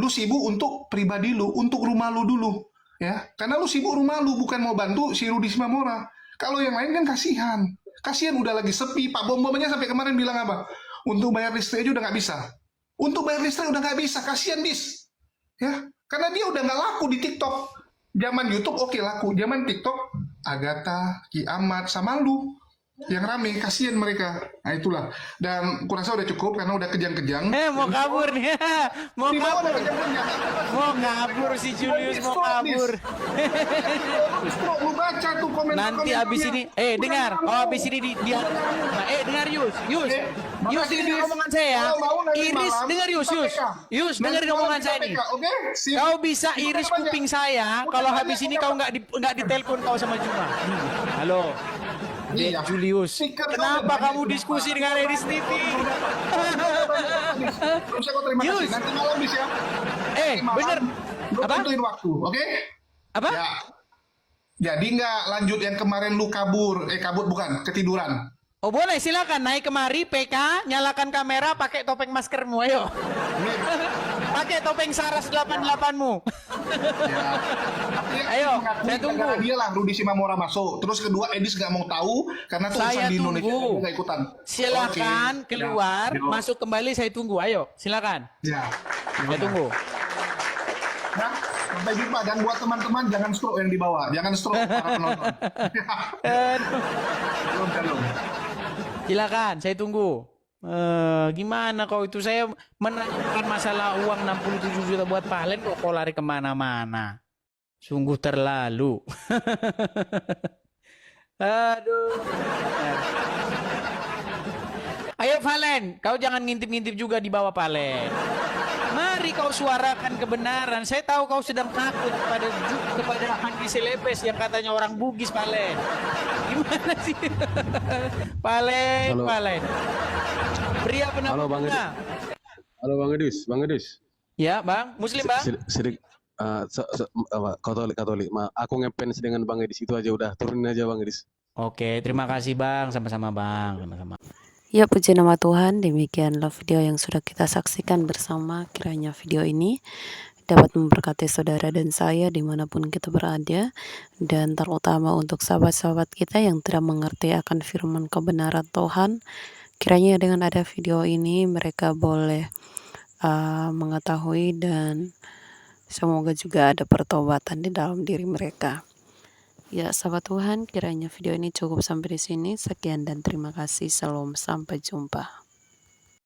Lu sibuk untuk pribadi lu, untuk rumah lu dulu. Ya, karena lu sibuk rumah lu, bukan mau bantu si Rudi Simamora. Kalau yang lain kan kasihan. Kasihan udah lagi sepi. Pak Bom-bomnya sampai kemarin bilang apa? Untuk bayar listrik aja udah nggak bisa. Untuk bayar listrik udah nggak bisa. Kasihan Dis. Ya, karena dia udah nggak laku di TikTok. Zaman YouTube oke laku. Zaman TikTok, Agatha, Ki Ahmad, sama lu. Yang rame, kasihan mereka. Nah itulah. Dan kurasa udah cukup karena udah kejang-kejang. Mau kabur nih. Mau kabur. Mau kabur si Julius, mau kabur. Lu baca tuh komen. Nanti abis ini, dengar. Oh abis ini dia. Dengar Yus. Yus dengar omongan saya. Iris, dengar Yus dengar omongan saya nih. Kau bisa iris kuping saya kalau habis ini kau nggak ditelepon kau sama Juma. Halo. Dek Julius, kenapa kamu diskusi dengan Edis TV? Yus, nanti malam bis ya. Bener. Apa? Tentuin waktu, oke? Apa? Ya. Jadi nggak lanjut yang kemarin lu kabur, bukan, ketiduran. Oh boleh, silakan naik kemari, PK, nyalakan kamera, pakai topeng maskermu, ayo. Pakai topeng Saras 88-mu. Ayo, saya tunggu. Dia lah Rudi Simamora masuk. Terus kedua Edis nggak mau tahu karena tulisan di Indonesia dia nggak ikutan. Silakan keluar, masuk kembali, saya tunggu. Ayo, silakan. Ya. Saya tunggu. Nah, sampai jumpa dan buat teman-teman jangan stroke yang di bawah, jangan stroke para penonton. Belum. Silakan, saya tunggu. Gimana kau itu, saya menanyakan masalah uang 67 juta buat Palen kok kau lari kemana-mana. Sungguh terlalu. Aduh. Ayo Valen, kau jangan ngintip-ngintip juga di bawah Palen. Mari kau suarakan kebenaran. Saya tahu kau sedang takut kepada Andi Silebes yang katanya orang Bugis, Palen. Gimana sih? Palen. Pria penampilan. Halo Bang Edis. Ya Bang, Muslim Bang. Katolik. Aku ngefans dengan Bang Edis itu aja udah, turunin aja Bang Edis. Oke, terima kasih Bang, sama-sama Bang, sama-sama. Ya, puji nama Tuhan, demikianlah video yang sudah kita saksikan bersama. Kiranya video ini dapat memberkati saudara dan saya dimanapun kita berada, dan terutama untuk sahabat-sahabat kita yang tidak mengerti akan firman kebenaran Tuhan. Kiranya dengan ada video ini mereka boleh mengetahui, dan semoga juga ada pertobatan di dalam diri mereka. Ya, sahabat Tuhan, kiranya video ini cukup sampai di sini. Sekian dan terima kasih. Salam, sampai jumpa.